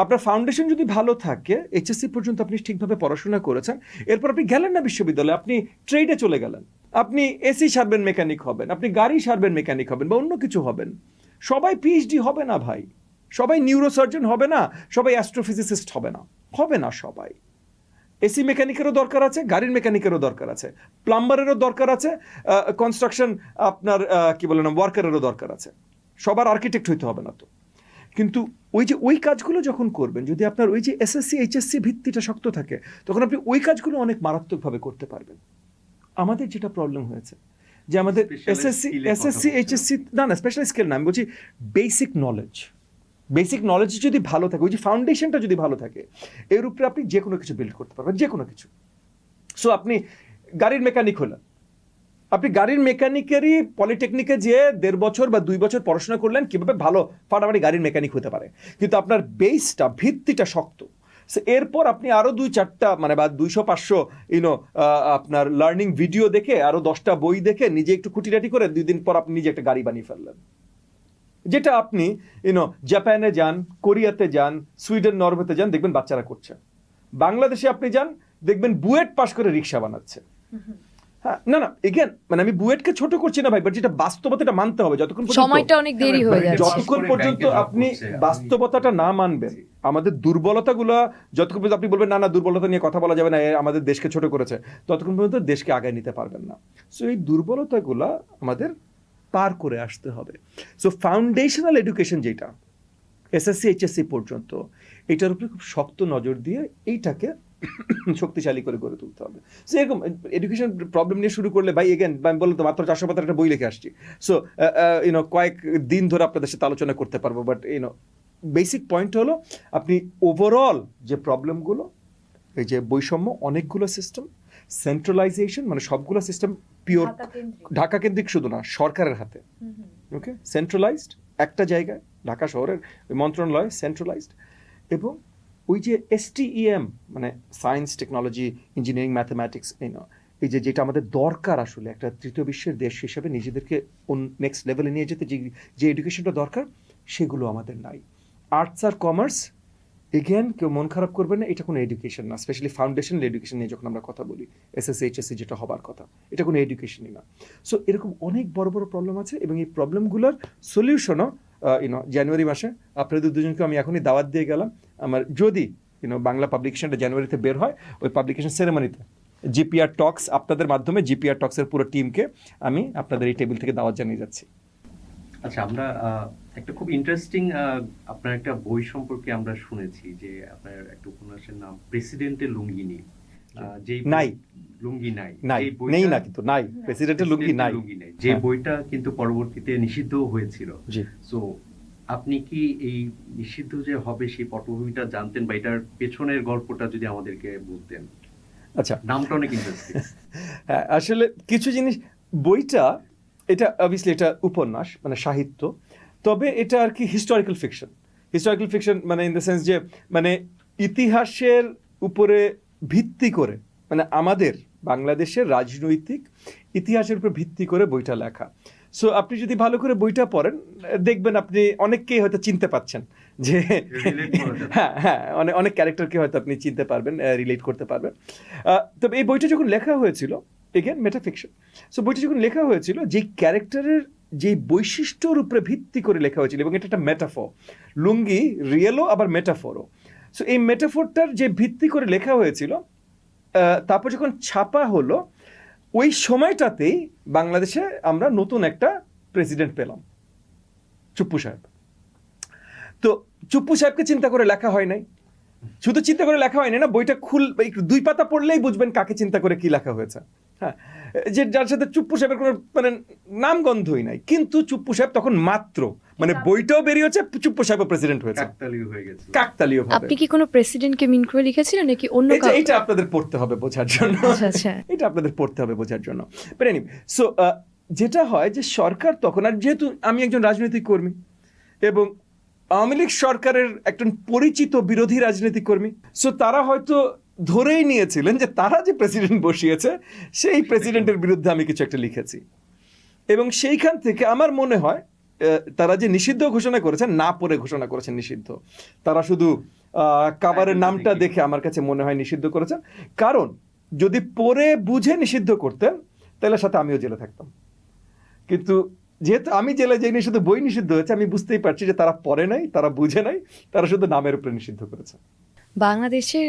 আপনার ফাউন্ডেশন যদি ভালো থাকে, এইচএসসি পর্যন্ত আপনি ঠিকভাবে পড়াশোনা করেছেন, এরপর আপনি গেলেন না বিশ্ববিদ্যালয়ে, আপনি ট্রেডে চলে গেলেন, আপনি এসি সারবেন মেকানিক হবেন, আপনি গাড়ি সারবেন মেকানিক হবেন, বা অন্য কিছু হবেন। সবাই পিএইচডি হবে না ভাই, সবাই নিউরোসার্জন হবে না, সবাই অ্যাস্ট্রোফিজিসিস্ট হবে না সবাই। এসি মেকানিকেরও দরকার আছে, গাড়ির মেকানিকেরও দরকার আছে, প্লাম্বারেরও দরকার আছে, কনস্ট্রাকশন আপনার কি বলে না ওয়ার্কারেরও দরকার আছে। সবার আর্কিটেক্ট হইতে হবে না তো। কিন্তু ওই কাজগুলো যখন করবেন, যদি আপনার ওই যে এসএসসি এইচএসসি ভিত্তিটা শক্ত থাকে, তখন আপনি ওই কাজগুলো অনেক মারাত্মকভাবে করতে পারবেন। আমাদের যেটা প্রবলেম হয়েছে যে আমাদের Specialized skill এর কথা এসএসসি বলছেন। এইচএসসি না স্পেশাল স্কিল না, আমি বলছি বেসিক নলেজ যদি ভালো থাকে, ওই যে ফাউন্ডেশনটা যদি ভালো থাকে, এর উপরে আপনি যে কোনো কিছু বিল্ড করতে পারবেন, যে কোনো কিছু। সো আপনি গাড়ির মেকানিক হলেন, আপনি গাড়ির মেকানিকেরই পলিটেকনিকে যেয়ে 1.5 বছর বা 2 বছর পড়াশোনা করলেন কিভাবে ভালো ফাটাফাটি গাড়ির মেকানিক হতে পারে, কিন্তু আপনার বেসটা ভিত্তিটা শক্ত। সো এরপর আপনি আরো 2-4টা মানে বা 200-500 আপনার লার্নিং ভিডিও দেখে, আরো 10টা বই দেখে, নিজে একটু খুঁটিনাটি করে 2 দিন পর আপনি নিজে একটা গাড়ি বানিয়ে ফেললেন, যেটা আপনি জাপানে যান, কোরিয়াতে যান, সুইডেন, নরওয়েতে যান, দেখবেন বাচ্চারা করছে। বাংলাদেশে আপনি যান, দেখবেন বুয়েট পাশ করে রিক্সা বানাচ্ছে। হ্যাঁ, না এগেন মানে আমি বুয়েটকে ছোট করছি না ভাই, বাট যেটা বাস্তবতা মানতে হবে। যতক্ষণ পর্যন্ত সময়টা অনেক দেরি হয়ে যাচ্ছে। যতক্ষণ পর্যন্ত আপনি বাস্তবতাটা না মানবেন, আমাদের দুর্বলতাগুলো যতক্ষণ পর্যন্ত আপনি বলবেন না দুর্বলতা নিয়ে কথা বলা যাবে না, আমাদের দেশকে ছোট করেছে, ততক্ষণ পর্যন্ত দেশকে আগায় নিতে পারবেন না। সো এই দুর্বলতাগুলো আমাদের পার করে আসতে হবে। সো ফাউন্ডেশনাল এডুকেশন যেটা এসএসসি এইচএসসি পর্যন্ত, এটার উপরে খুব শক্ত নজর দিয়ে এইটাকে শক্তিশালী করে গড়ে তুলতে হবে। সো এরকম এডুকেশন প্রবলেম নিয়ে শুরু করলে ভাই এগেন আমি বলতো মাত্র 400 পাতার একটা বই লিখে আসছি। সো কয়েক দিন ধরে আপনাদের সাথে আলোচনা করতে পারবো, বাট বেসিক পয়েন্ট হলো আপনি ওভারঅল যে প্রবলেমগুলো, এই যে বৈষম্য, অনেকগুলো সিস্টেম, সেন্ট্রালাইজেশন মানে সবগুলো সিস্টেম পিওর ঢাকা কেন্দ্রিক শুধু না, সরকারের হাতে। ওকে, সেন্ট্রালাইজড একটা জায়গায়, ঢাকা শহরের মন্ত্রণালয় সেন্ট্রালাইজড, এবং ওই যে STEM মানে সায়েন্স, টেকনোলজি, ইঞ্জিনিয়ারিং, ম্যাথমেটিক্স, এই যেটা আমাদের দরকার আসলে একটা তৃতীয় বিশ্বের দেশ হিসেবে নিজেদেরকে নেক্সট লেভেলে নিয়ে যেতে যে এডুকেশনটা দরকার, সেগুলো আমাদের নাই। আর্টস আর কমার্স এগেন কেউ মন খারাপ করবে না, এটা কোনো এডুকেশন না। স্পেশালি ফাউন্ডেশনাল এডুকেশন নিয়ে যখন আমরা কথা বলি, এসএসসি এইচএসসি যেটা হবার কথা, এটা কোনো এডুকেশনই না। সো এরকম অনেক বড় বড় প্রবলেম আছে, এবং এই প্রবলেমগুলোর সলিউশনও জানুয়ারি মাসে আপনাদের দুজনকে আমি এখনই দাওয়াত দিয়ে গেলাম। আমার যদি বাংলা পাবলিকেশনটা জানুয়ারিতে বের হয়, ওই পাবলিকেশন সেরেমনিতে জিপিআর টক্স, আপনাদের মাধ্যমে জিপিআর টক্সের পুরো টিমকে আমি আপনাদের এই টেবিল থেকে দাওয়াত জানিয়ে যাচ্ছি। আচ্ছা, আমরা একটা খুব ইন্টারেস্টিং আপনার একটা বই সম্পর্কে আমরা শুনেছি যে আপনার একটা উপন্যাসের নাম প্রেসিডেন্টের লুঙ্গি নেই। নাই, লুঙ্গি নাই, নেই না, কিন্তু নাই, প্রেসিডেন্টের লুঙ্গি নাই। যে বইটা কিন্তু পরবর্তীতে নিষিদ্ধ হয়েছিল। জি। সো আপনি কি এই নিষিদ্ধ যে হবে সেই পটভূমিটা জানতেন, বা এটার পেছনের গল্পটা যদি আমাদেরকে বলতেন? আচ্ছা, নামটা অনেক ইন্টারেস্টিং। হ্যাঁ, আসলে কিছু জিনিস, বইটা এটা অবভিয়াসলি এটা উপন্যাস মানে সাহিত্য, তবে এটা আর কি হিস্টোরিক্যাল ফিকশন। হিস্টোরিক্যাল ফিকশন মানে ইন দ্য সেন্স যে মানে ইতিহাসের উপরে ভিত্তি করে, মানে আমাদের বাংলাদেশের রাজনৈতিক ইতিহাসের উপর ভিত্তি করে বইটা লেখা। সো আপনি যদি ভালো করে বইটা পড়েন, দেখবেন আপনি অনেককেই হয়তো চিনতে পাচ্ছেন যে Relate করা যাবে। হ্যাঁ হ্যাঁ, অনেক ক্যারেক্টারকে হয়তো আপনি চিনতে পারবেন, রিলেট করতে পারবেন। তবে এই বইটা যখন লেখা হয়েছিল, এগেন মেটাফিকশন, সো বইটা যখন লেখা হয়েছিল যে ক্যারেক্টারের যে বৈশিষ্ট্যর উপরে ভিত্তি করে লেখা হয়েছিল, এবং এটা একটা মেটাফর, লুঙ্গি রিয়েলও আবার মেটাফরও। সো এই মেটাফরটার যে ভিত্তি করে লেখা হয়েছিল, তারপর যখন ছাপা হলো, ওই সময়টাতেই বাংলাদেশে আমরা নতুন একটা প্রেসিডেন্ট পেলাম, চুপ্পু সাহেব। তো চুপ্পু সাহেবকে চিন্তা করে লেখা হয় নাই, শুধু চিন্তা করে লেখা হয়নি না, বইটা একটু 2 পাতা পড়লেই বুঝবেন কাকে চিন্তা করে কি লেখা হয়েছে। হ্যাঁ, যে যার সাথে চুপ্পু সাহেবের কোনো মানে নামগন্ধই নাই, কিন্তু চুপ্পু সাহেব তখন মাত্র মানে বইটাও বেরিয়েছে, চুপ্পু সাহেব প্রেসিডেন্ট হয়েছে কাকতালীয় হয়ে গেছে। কাকতালীয় ভাবে। আপনি কি কোনো প্রেসিডেন্টকে মিন করে লিখেছিলেন নাকি অন্য কাউকে? এটা আপনাদের পড়তে হবে বোঝার জন্য। আচ্ছা আচ্ছা। এটা আপনাদের পড়তে হবে বোঝার জন্য। বাট এনিওয়ে, সো যেটা হয় যে সরকার তখন, আর যেহেতু আমি একজন রাজনৈতিক কর্মী এবং আওয়ামী লীগ সরকারের একজন পরিচিত বিরোধী রাজনৈতিক কর্মী, সো তারা হয়তো ধরেই নিয়েছিলেন যে তারা যে প্রেসিডেন্ট বসিয়েছে সেই প্রেসিডেন্টের বিরুদ্ধে আমি কিছু একটা লিখেছি। এবং সেইখান থেকে আমার মনে হয় তারা যে নিষিদ্ধ ঘোষণা করেছেন, না পড়ে ঘোষণা করেছেন নিষিদ্ধ, তারা শুধু কাভারের নামটা দেখে আমার কাছে মনে হয় নিষিদ্ধ করেছেন। কারণ যদি পড়ে বুঝে নিষিদ্ধ করতেন তাহলে সাথে আমিও জেলে থাকতাম, কিন্তু যেহেতু আমি জেলে যাইনি, শুধু বই নিষিদ্ধ হয়েছে, আমি বুঝতেই পারছি যে তারা পড়ে নাই, তারা বুঝে নাই, তারা শুধু নামের উপরে নিষিদ্ধ করেছে। বাংলাদেশের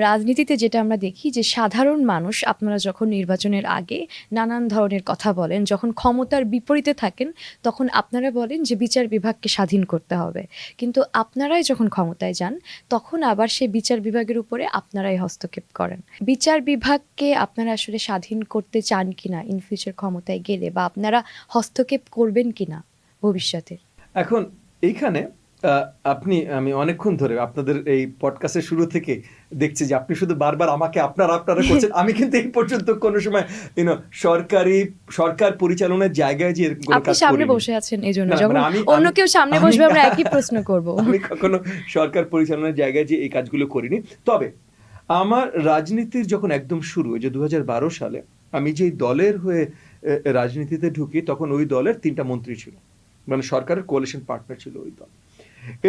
রাজনীতিতে যেটা আমরা দেখি যে সাধারণ মানুষ, আপনারা যখন নির্বাচনের আগে নানান ধরনের কথা বলেন, যখন ক্ষমতার বিপরীতে থাকেন তখন আপনারা বলেন যে বিচার বিভাগকে স্বাধীন করতে হবে, কিন্তু আপনারাই যখন ক্ষমতায় যান তখন আবার সেই বিচার বিভাগের উপরে আপনারাই হস্তক্ষেপ করেন। বিচার বিভাগকে আপনারা আসলে স্বাধীন করতে চান কিনা ইন ফিউচার ক্ষমতায় গেলে, বা আপনারা হস্তক্ষেপ করবেন কিনা ভবিষ্যতে? এখন এইখানে আমি অনেকক্ষণ ধরে আপনাদের এই পডকাস্টের শুরু থেকে দেখছি যে আপনি শুধু বারবার আমাকে আপনারা করছেন। আমি কিন্তু এই পর্যন্ত কোনো সময় সরকার পরিচালনার জায়গায় যে এরকম কোনো আপনি কাজ সামনে করিনি। বসে আছেন, এই জন্য না, যখন মানে অন্য কেউ সামনে বসবে আমরা একই প্রশ্ন করব। আমি কখনো সরকার পরিচালনার জায়গায় যে এই কাজগুলো করিনি। তবে আমার রাজনীতির যখন একদম শুরু, যে 2012 সালে আমি যেই দলের হয়ে রাজনীতিতে ঢুকি, তখন ওই দলের 3টা মন্ত্রী ছিল, মানে সরকারের কোয়ালিশন পার্টনার ছিল ওই দল।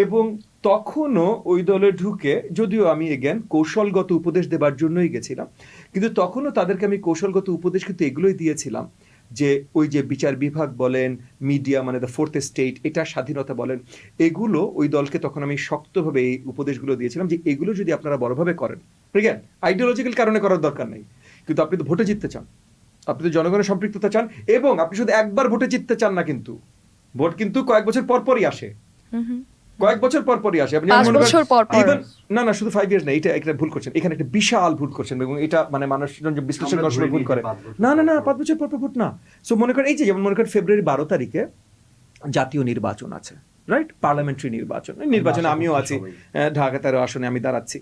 এবং তখনও ওই দলে ঢুকে, যদিও আমি এগেন কৌশলগত উপদেশ দেবার জন্যই গেছিলাম, কিন্তু তখনও তাদেরকে আমি কৌশলগত উপদেশ কিন্তু এগুলোই দিয়েছিলাম যে ওই যে বিচার বিভাগ বলেন, মিডিয়া মানে দ্য ফোর্থ স্টেট, এটা স্বাধীনতা বলেন, এগুলো ওই দলকে তখন আমি শক্তভাবে এই উপদেশগুলো দিয়েছিলাম যে এগুলো যদি আপনারা বড়ভাবে করেন, ঠিক আছে, আইডিওলজিক্যাল কারণে করার দরকার নেই, কিন্তু আপনি তো ভোটে জিততে চান, আপনি তো জনগণের সম্পৃক্ততা চান, এবং আপনি শুধু একবার ভোটে জিততে চান না, কিন্তু ভোট কিন্তু কয়েক বছর পর পরই আসে, কয়েক বছর পর পরই আসে। আপনি 5 বছর পর পর। না শুধু 5 ইয়ার্স না, এটা একটা ভুল করছেন, এখানে একটা বিশাল ভুল করছেন, এবং এটা মানে মানুষজন যে বিশ্লেষণ করার সময় ভুল করে। না 5 বছর পর ভোট না। সো মনে করেন এই যে যেমন মনে করেন ফেব্রুয়ারি 12 তারিখে জাতীয় নির্বাচন আছে, রাইট, পার্লামেন্টারি নির্বাচনে আমিও আছি, ঢাকা 13 আসনে আমি দাঁড়াচ্ছি,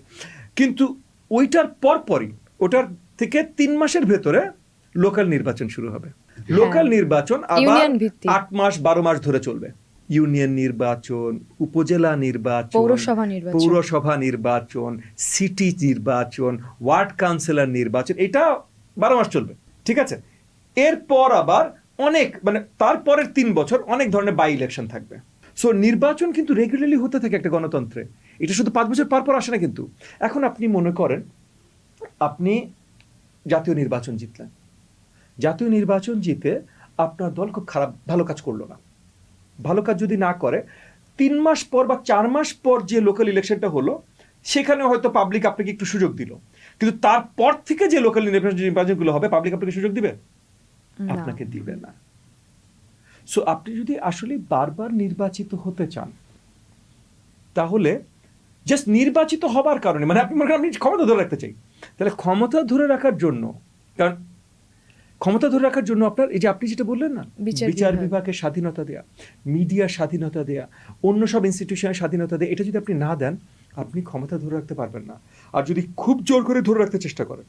কিন্তু ওইটার পরপরই, ওটার থেকে 3 মাসের ভেতরে লোকাল নির্বাচন শুরু হবে। লোকাল নির্বাচন আবার ইউনিয়ন ভিত্তিক 8 মাস 12 মাস ধরে চলবে। ইউনিয়ন নির্বাচন, উপজেলা নির্বাচন, পৌরসভা নির্বাচন, সিটি নির্বাচন, ওয়ার্ড কাউন্সিলর নির্বাচন, এটা 12 মাস চলবে, ঠিক আছে। এরপর আবার অনেক মানে তারপরের 3 বছর অনেক ধরনের বাই ইলেকশন থাকবে। সো নির্বাচন কিন্তু রেগুলারলি হতে থাকে একটা গণতন্ত্রে, এটা শুধু 5 বছর পর পর আসে না কিন্তু। এখন আপনি মনে করেন আপনি জাতীয় নির্বাচন জিতলেন, জাতীয় নির্বাচন জিতে আপনার দল খুব ভালো কাজ করলো না, ভালো কাজ যদি না করে 3 মাস পর বা 4 মাস পর যে লোকাল ইলেকশনটা হলো, সেখানে হয়তো পাবলিক আপনাকে একটু সুযোগ দিল, কিন্তু তারপর থেকে যে লোকাল নির্বাচনগুলো হবে পাবলিক আপনাকে সুযোগ দিবে? আপনাকে দিবে না। সো আপনি যদি আসলে বারবার নির্বাচিত হতে চান, তাহলে জাস্ট নির্বাচিত হবার কারণে, মানে আপনি মনে করেন আমি ক্ষমতা ধরে রাখতে চাই, তাহলে ক্ষমতা ধরে রাখার জন্য, কারণ ক্ষমতা ধরে রাখার জন্য আপনার এই যে আপনি যেটা বললেন না, বিচার বিচার বিভাগ। বিভাগের স্বাধীনতা দেয়া, মিডিয়ার স্বাধীনতা দেয়া, অন্য সব ইনস্টিটিউশনের স্বাধীনতা দেয়া, এটা যদি আপনি না দেন আপনি ক্ষমতা ধরে রাখতে পারবেন না। আর যদি খুব জোর করে ধরে রাখতে চেষ্টা করেন,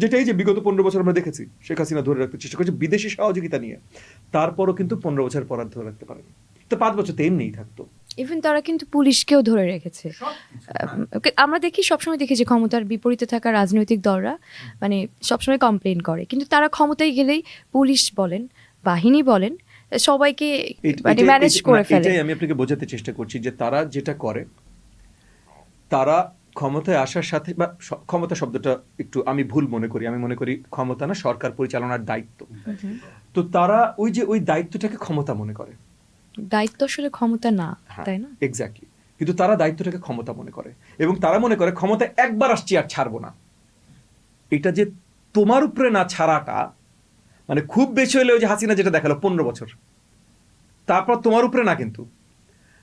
যেটা এই যে বিগত 15 বছর আমরা দেখেছি শেখ হাসিনা ধরে রাখতে চেষ্টা করেছে বিদেশি সহযোগিতা নিয়ে, তারপরও কিন্তু 15 বছর পর আর ধরে রাখতে পারেন, তো 5 বছর তো এমনিই থাকতো। ইভেন তারা কিন্তু পুলিশকেও ধরে রেখেছে। আমরা দেখি সবসময় দেখি যে ক্ষমতার বিপরীতে থাকা রাজনৈতিক দলরা মানে সবসময় কমপ্লেন করে, কিন্তু তারা ক্ষমতায় গেলেই পুলিশ বলেন, বাহিনী বলেন, সবাইকে মানে ম্যানেজ করে ফেলে। এটাই আমি আপনাকে বোঝাতে চেষ্টা করছি যে তারা যেটা করে, তারা ক্ষমতায় আসার সাথে বা ক্ষমতা শব্দটা একটু আমি ভুল মনে করি, আমি মনে করি ক্ষমতা না, সরকার পরিচালনার দায়িত্ব। তো তারা ওই যে ওই দায়িত্বটাকে ক্ষমতা মনে করে। দায়িত্ব আসলে ক্ষমতা না, তাই না? এক্স্যাক্টলি, কিন্তু তারা দায়িত্বটাকে ক্ষমতা মনে করে এবং তারা মনে করে ক্ষমতা একবার আসছি আর ছাড়বো না। এটা যে তোমার উপরে না ছাড়াটা মানে খুব বেশি হলে ওই যে হাসিনা যেটা দেখালো 15 বছর, তারপর তোমার উপরে না কিন্তু।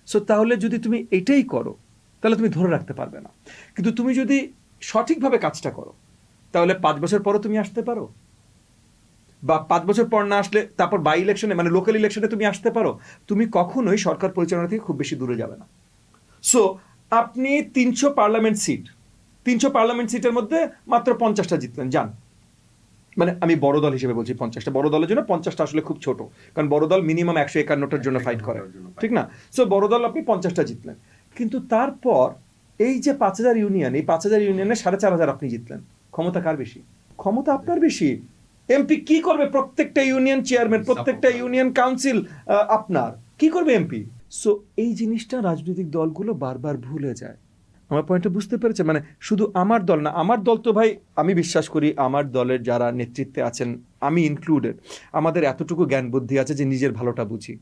সো তাহলে যদি তুমি এটাই করো তাহলে তুমি ধরে রাখতে পারবে না। কিন্তু তুমি যদি সঠিকভাবে কাজটা করো তাহলে 5 বছর পরও তুমি আসতে পারো, বা 5 বছর পর না আসলে তারপর বাই ইলেকশনে মানে লোকাল ইলেকশনে তুমি আসতে পারো। তুমি কখনোই সরকার পরিচালনা থেকে খুব বেশি দূরে যাবে না। সো আপনি 300 পার্লামেন্ট সিটের মধ্যে মাত্র 50টা জিতলেন, যান, মানে আমি বড় দল হিসেবে বলছি 50টা, বড় দলের জন্য 50টা আসলে খুব ছোট, কারণ বড় দল মিনিমাম 151টার জন্য ফাইট করে, ঠিক না? সো বড় দল আপনি 50টা জিতলেন, কিন্তু তারপর এই যে 5000 ইউনিয়ন, এই 5000 ইউনিয়নে 4500 আপনি জিতলেন। ক্ষমতা কার বেশি? ক্ষমতা আপনার বেশি। এমপি কি করবে? প্রত্যেকটা ইউনিয়ন চেয়ারম্যান, প্রত্যেকটা ইউনিয়ন কাউন্সিল আপনার কি করবে এমপি? সো এই জিনিসটা রাজনৈতিক দলগুলো বারবার ভুলে যায়। আমার পয়েন্টটা বুঝতে পেরেছে? মানে শুধু আমার দল না, আমার দল তো ভাই আমি বিশ্বাস করি আমার দলের যারা নেতৃত্বে আছেন, আমি ইনক্লুডেড, আমাদের এতটুকু জ্ঞান বুদ্ধি আছে যে নিজের ভালোটা বুঝি।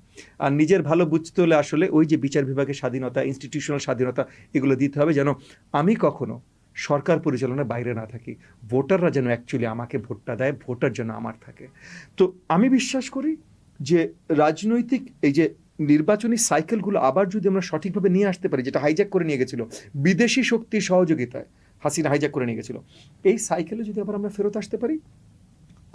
আর নিজের ভালো বুঝতে হলে আসলে ওই যে বিচার বিভাগের স্বাধীনতা, ইনস্টিটিউশনাল স্বাধীনতা, এগুলো দিতে হবে যেন আমি কখনো সরকার পরিচালনার বাইরে না থাকি। ভোটাররা যেন অ্যাকচুয়ালি আমাকে ভোটটা দেয়, ভোটার যেন আমার থাকে। তো আমি বিশ্বাস করি যে রাজনৈতিক এই যে নির্বাচনী সাইকেলগুলো আবার যদি আমরা সঠিকভাবে নিয়ে আসতে পারি, যেটা হাইজ্যাক করে নিয়ে গেছিল বিদেশি শক্তির সহযোগিতায়, হাসিনা হাইজ্যাক করে নিয়ে গেছিল, এই সাইকেলে যদি আবার আমরা ফেরত আসতে পারি,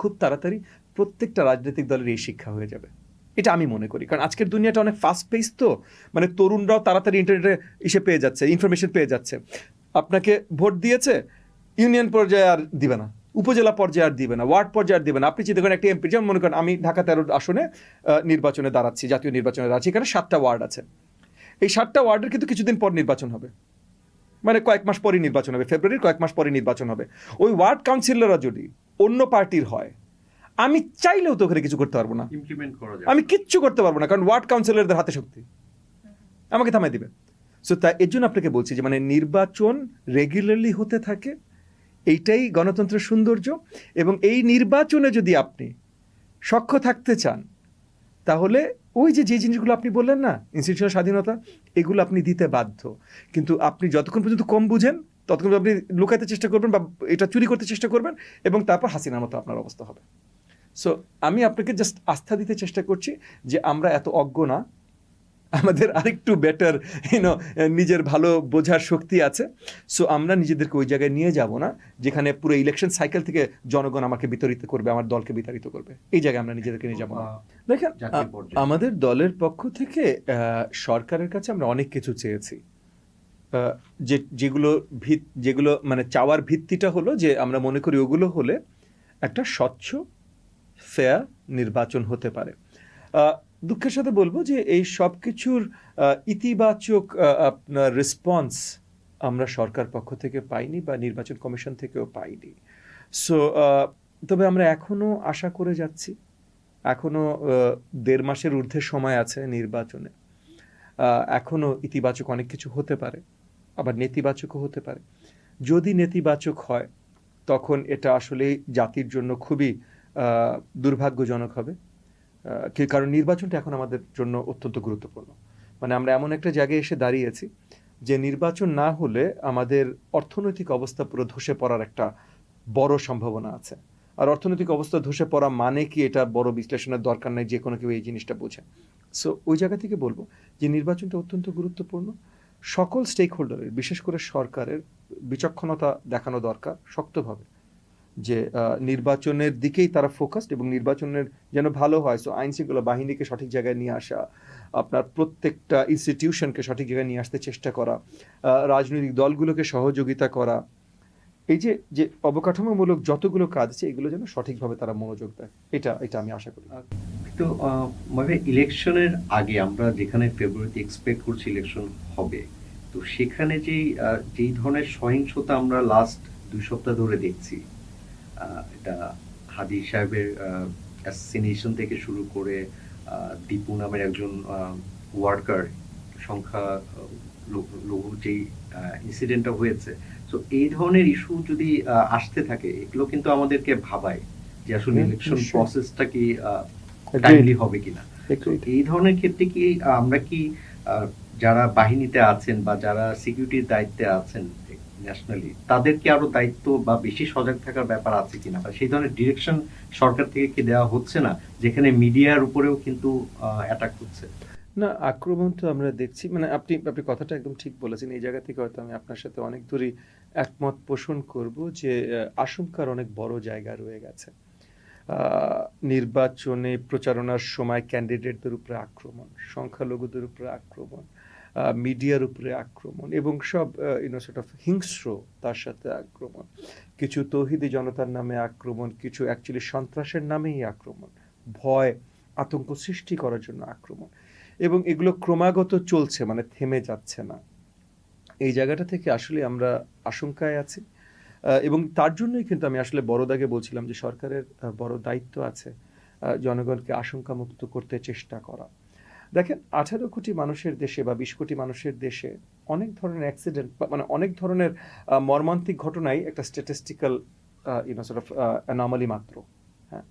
খুব তাড়াতাড়ি প্রত্যেকটা রাজনৈতিক দলের এই শিক্ষা হয়ে যাবে। এটা আমি মনে করি, কারণ আজকের দুনিয়াটা অনেক ফাস্ট পেস, তো মানে তরুণরাও তাড়াতাড়ি ইন্টারনেটে এসে পেয়ে যাচ্ছে, ইনফরমেশন পেয়ে যাচ্ছে। আপনাকে ভোট দিয়েছে, ইউনিয়ন পর্যায়ে আর দিবে না, উপজেলা পর্যায়ে আর দিবে না, ওয়ার্ড পর্যায়ে আর দিবে না। আপনি চিন্তা করেন একটা এমপি, যেমন মনে করেন আমি ঢাকা 13 আসনে নির্বাচনে দাঁড়াচ্ছি, জাতীয় নির্বাচনে দাঁড়াচ্ছি, এখানে 7টা ওয়ার্ড আছে। এই 7টা ওয়ার্ডের কিন্তু কিছুদিন পর নির্বাচন হবে, মানে কয়েক মাস পরই নির্বাচন হবে, ফেব্রুয়ারির কয়েক মাস পরে নির্বাচন হবে। ওই ওয়ার্ড কাউন্সিলররা যদি অন্য পার্টির হয়, আমি চাইলেও তো ওখানে কিছু করতে পারবো না, ইমপ্লিমেন্ট করা যায়, আমি কিচ্ছু করতে পারবো না, কারণ ওয়ার্ড কাউন্সিলরদের হাতে শক্তি, আমাকে থামাই দিবে। সো তাই এর জন্য আপনাকে বলছি যে মানে নির্বাচন রেগুলারলি হতে থাকে, এইটাই গণতন্ত্রের সৌন্দর্য। এবং এই নির্বাচনে যদি আপনি সখ্য থাকতে চান তাহলে ওই যে জিনিসগুলো আপনি বললেন না, ইনস্টিটিউশনাল স্বাধীনতা, এগুলো আপনি দিতে বাধ্য। কিন্তু আপনি যতক্ষণ পর্যন্ত কম বুঝেন ততক্ষণ আপনি লুকাতে চেষ্টা করবেন বা এটা চুরি করতে চেষ্টা করবেন, এবং তারপর হাসিনার মতো আপনার অবস্থা হবে। সো আমি আপনাকে জাস্ট আস্থা দিতে চেষ্টা করছি যে আমরা এত অজ্ঞ না, আমাদের আরেকটু বেটার নিজের ভালো বোঝার শক্তি আছে। সো আমরা নিজেদেরকে ওই জায়গায় নিয়ে যাব না যেখানে পুরো ইলেকশন সাইকেল থেকে জনগণ আমাকে বিতাড়িত করবে, আমার দলকে বিতাড়িত করবে। এই জায়গায় আমরা নিজেদেরকে নিয়ে যাব না। দেখেন, জাতীয় পর্যায়ে। আমাদের দলের পক্ষ থেকে সরকারের কাছে আমরা অনেক কিছু চেয়েছি, যেগুলো মানে চাওয়ার ভিত্তিটা হলো যে আমরা মনে করি ওগুলো হলে একটা স্বচ্ছ ফেয়ার নির্বাচন হতে পারে। দুঃখের সাথে বলবো যে এই সব কিছুর ইতিবাচক আপনার রেসপন্স আমরা সরকার পক্ষ থেকে পাইনি বা নির্বাচন কমিশন থেকেও পাইনি। সো তবে আমরা এখনও আশা করে যাচ্ছি, এখনও 1.5 মাসের ঊর্ধ্বে সময় আছে নির্বাচনে, এখনও ইতিবাচক অনেক কিছু হতে পারে, আবার নেতিবাচকও হতে পারে। যদি নেতিবাচক হয় তখন এটা আসলে জাতির জন্য খুবই দুর্ভাগ্যজনক হবে, কারণ নির্বাচনটা এখন আমাদের জন্য অত্যন্ত গুরুত্বপূর্ণ। মানে আমরা এমন একটা জায়গায় এসে দাঁড়িয়েছি যে নির্বাচন না হলে আমাদের অর্থনৈতিক অবস্থা পুরো ধসে পড়ার একটা বড় সম্ভাবনা আছে। আর অর্থনৈতিক অবস্থা ধসে পড়া মানে কি, এটা বড় বিশ্লেষণের দরকার নেই, যে কোনো কেউ এই জিনিসটা বোঝে। সো ওই জায়গা থেকে বলবো যে নির্বাচনটা অত্যন্ত গুরুত্বপূর্ণ। সকল স্টেক হোল্ডারের, বিশেষ করে সরকারের বিচক্ষণতা দেখানো দরকার শক্তভাবে, যে নির্বাচনের দিকেই তারা ফোকাসড এবং নির্বাচনের যেন ভালো হয়। সো আইন শৃঙ্খলা বাহিনীকে সঠিক জায়গায় নিয়ে আসা, আপনার প্রত্যেকটা ইনস্টিটিউশনকে সঠিক জায়গায় নিয়ে আসতে চেষ্টা করা, রাজনৈতিক দলগুলোকে সহযোগিতা করা, এই যে যে অবকাঠামোমূলক যতগুলো কাজ আছে এগুলো যেন সঠিকভাবে তারা মনোযোগ দেয়, এটা আমি আশা করি। তো মানে ইলেকশনের আগে আমরা যেখানে ফেব্রুয়ারিতে এক্সপেক্ট করছি ইলেকশন হবে, তো সেখানে যেই ধরনের সহিংসতা আমরা লাস্ট 2 সপ্তাহ ধরে দেখছি, এটা হাদি সাহেবের অ্যাসাসিনেশন থেকে শুরু করে দীপু নামের একজন ওয়ার্কার সংখ্যা লঘু যেই ইনসিডেন্টটা হয়েছে, তো এই ধরনের ইস্যু যদি আসতে থাকে, এগুলো কিন্তু আমাদেরকে ভাবায় যে আসলে ইলেকশন নিশ্চয়ই। প্রসেসটা কি টাইমলি হবে কিনা। তো Agreed. এই ধরনের ক্ষেত্রে কি আমরা কি যারা বাহিনীতে আছেন বা যারা সিকিউরিটির দায়িত্বে আছেন ন্যাশনালি, তাদের কি আরো দায়িত্ব বা বেশি সজাগ থাকার ব্যাপার আছে কিনা, বা সেই ধরনের ডিরেকশন সরকার থেকে কি দেওয়া হচ্ছে না, যেখানে মিডিয়ার উপরেও কিন্তু অ্যাটাক হচ্ছে? না, আক্রমণ তো আমরা দেখছি, মানে আপনি কথাটা একদম ঠিক বলেছেন। এই জায়গা থেকে হয়তো আমি আপনার সাথে অনেক দূরই একমত পোষণ করব যে আশঙ্কার অনেক বড় জায়গা রয়ে গেছে। নির্বাচনে প্রচারণার সময় ক্যান্ডিডেটদের উপরে আক্রমণ, সংখ্যালঘুদের উপরে আক্রমণ, মিডিয়ার উপরে আক্রমণ এবং সব সর্ট অফ হিংস্র তার সাথে আক্রমণ, কিছু তৌহিদি জনতার নামে আক্রমণ, কিছু অ্যাকচুয়ালি সন্ত্রাসের নামেই আক্রমণ, ভয় আতঙ্ক সৃষ্টি করার জন্য আক্রমণ, এবং এগুলো ক্রমাগত চলছে, মানে থেমে যাচ্ছে না। এই জায়গাটা থেকে আসলে আমরা আশঙ্কায় আছি, এবং তার জন্যই কিন্তু আমি আসলে বড় দাগে বলছিলাম যে সরকারের বড় দায়িত্ব আছে জনগণকে আশঙ্কামুক্ত করতে চেষ্টা করা। দেখেন, 18 কোটি মানুষের দেশে বা 20 কোটি মানুষের দেশে অনেক ধরনের অ্যাক্সিডেন্ট, মানে অনেক ধরনের মর্মান্তিক ঘটনাই একটা স্ট্যাটিস্টিক্যাল সর্ট অফ অ্যানমালি মাত্র। হ্যাঁ,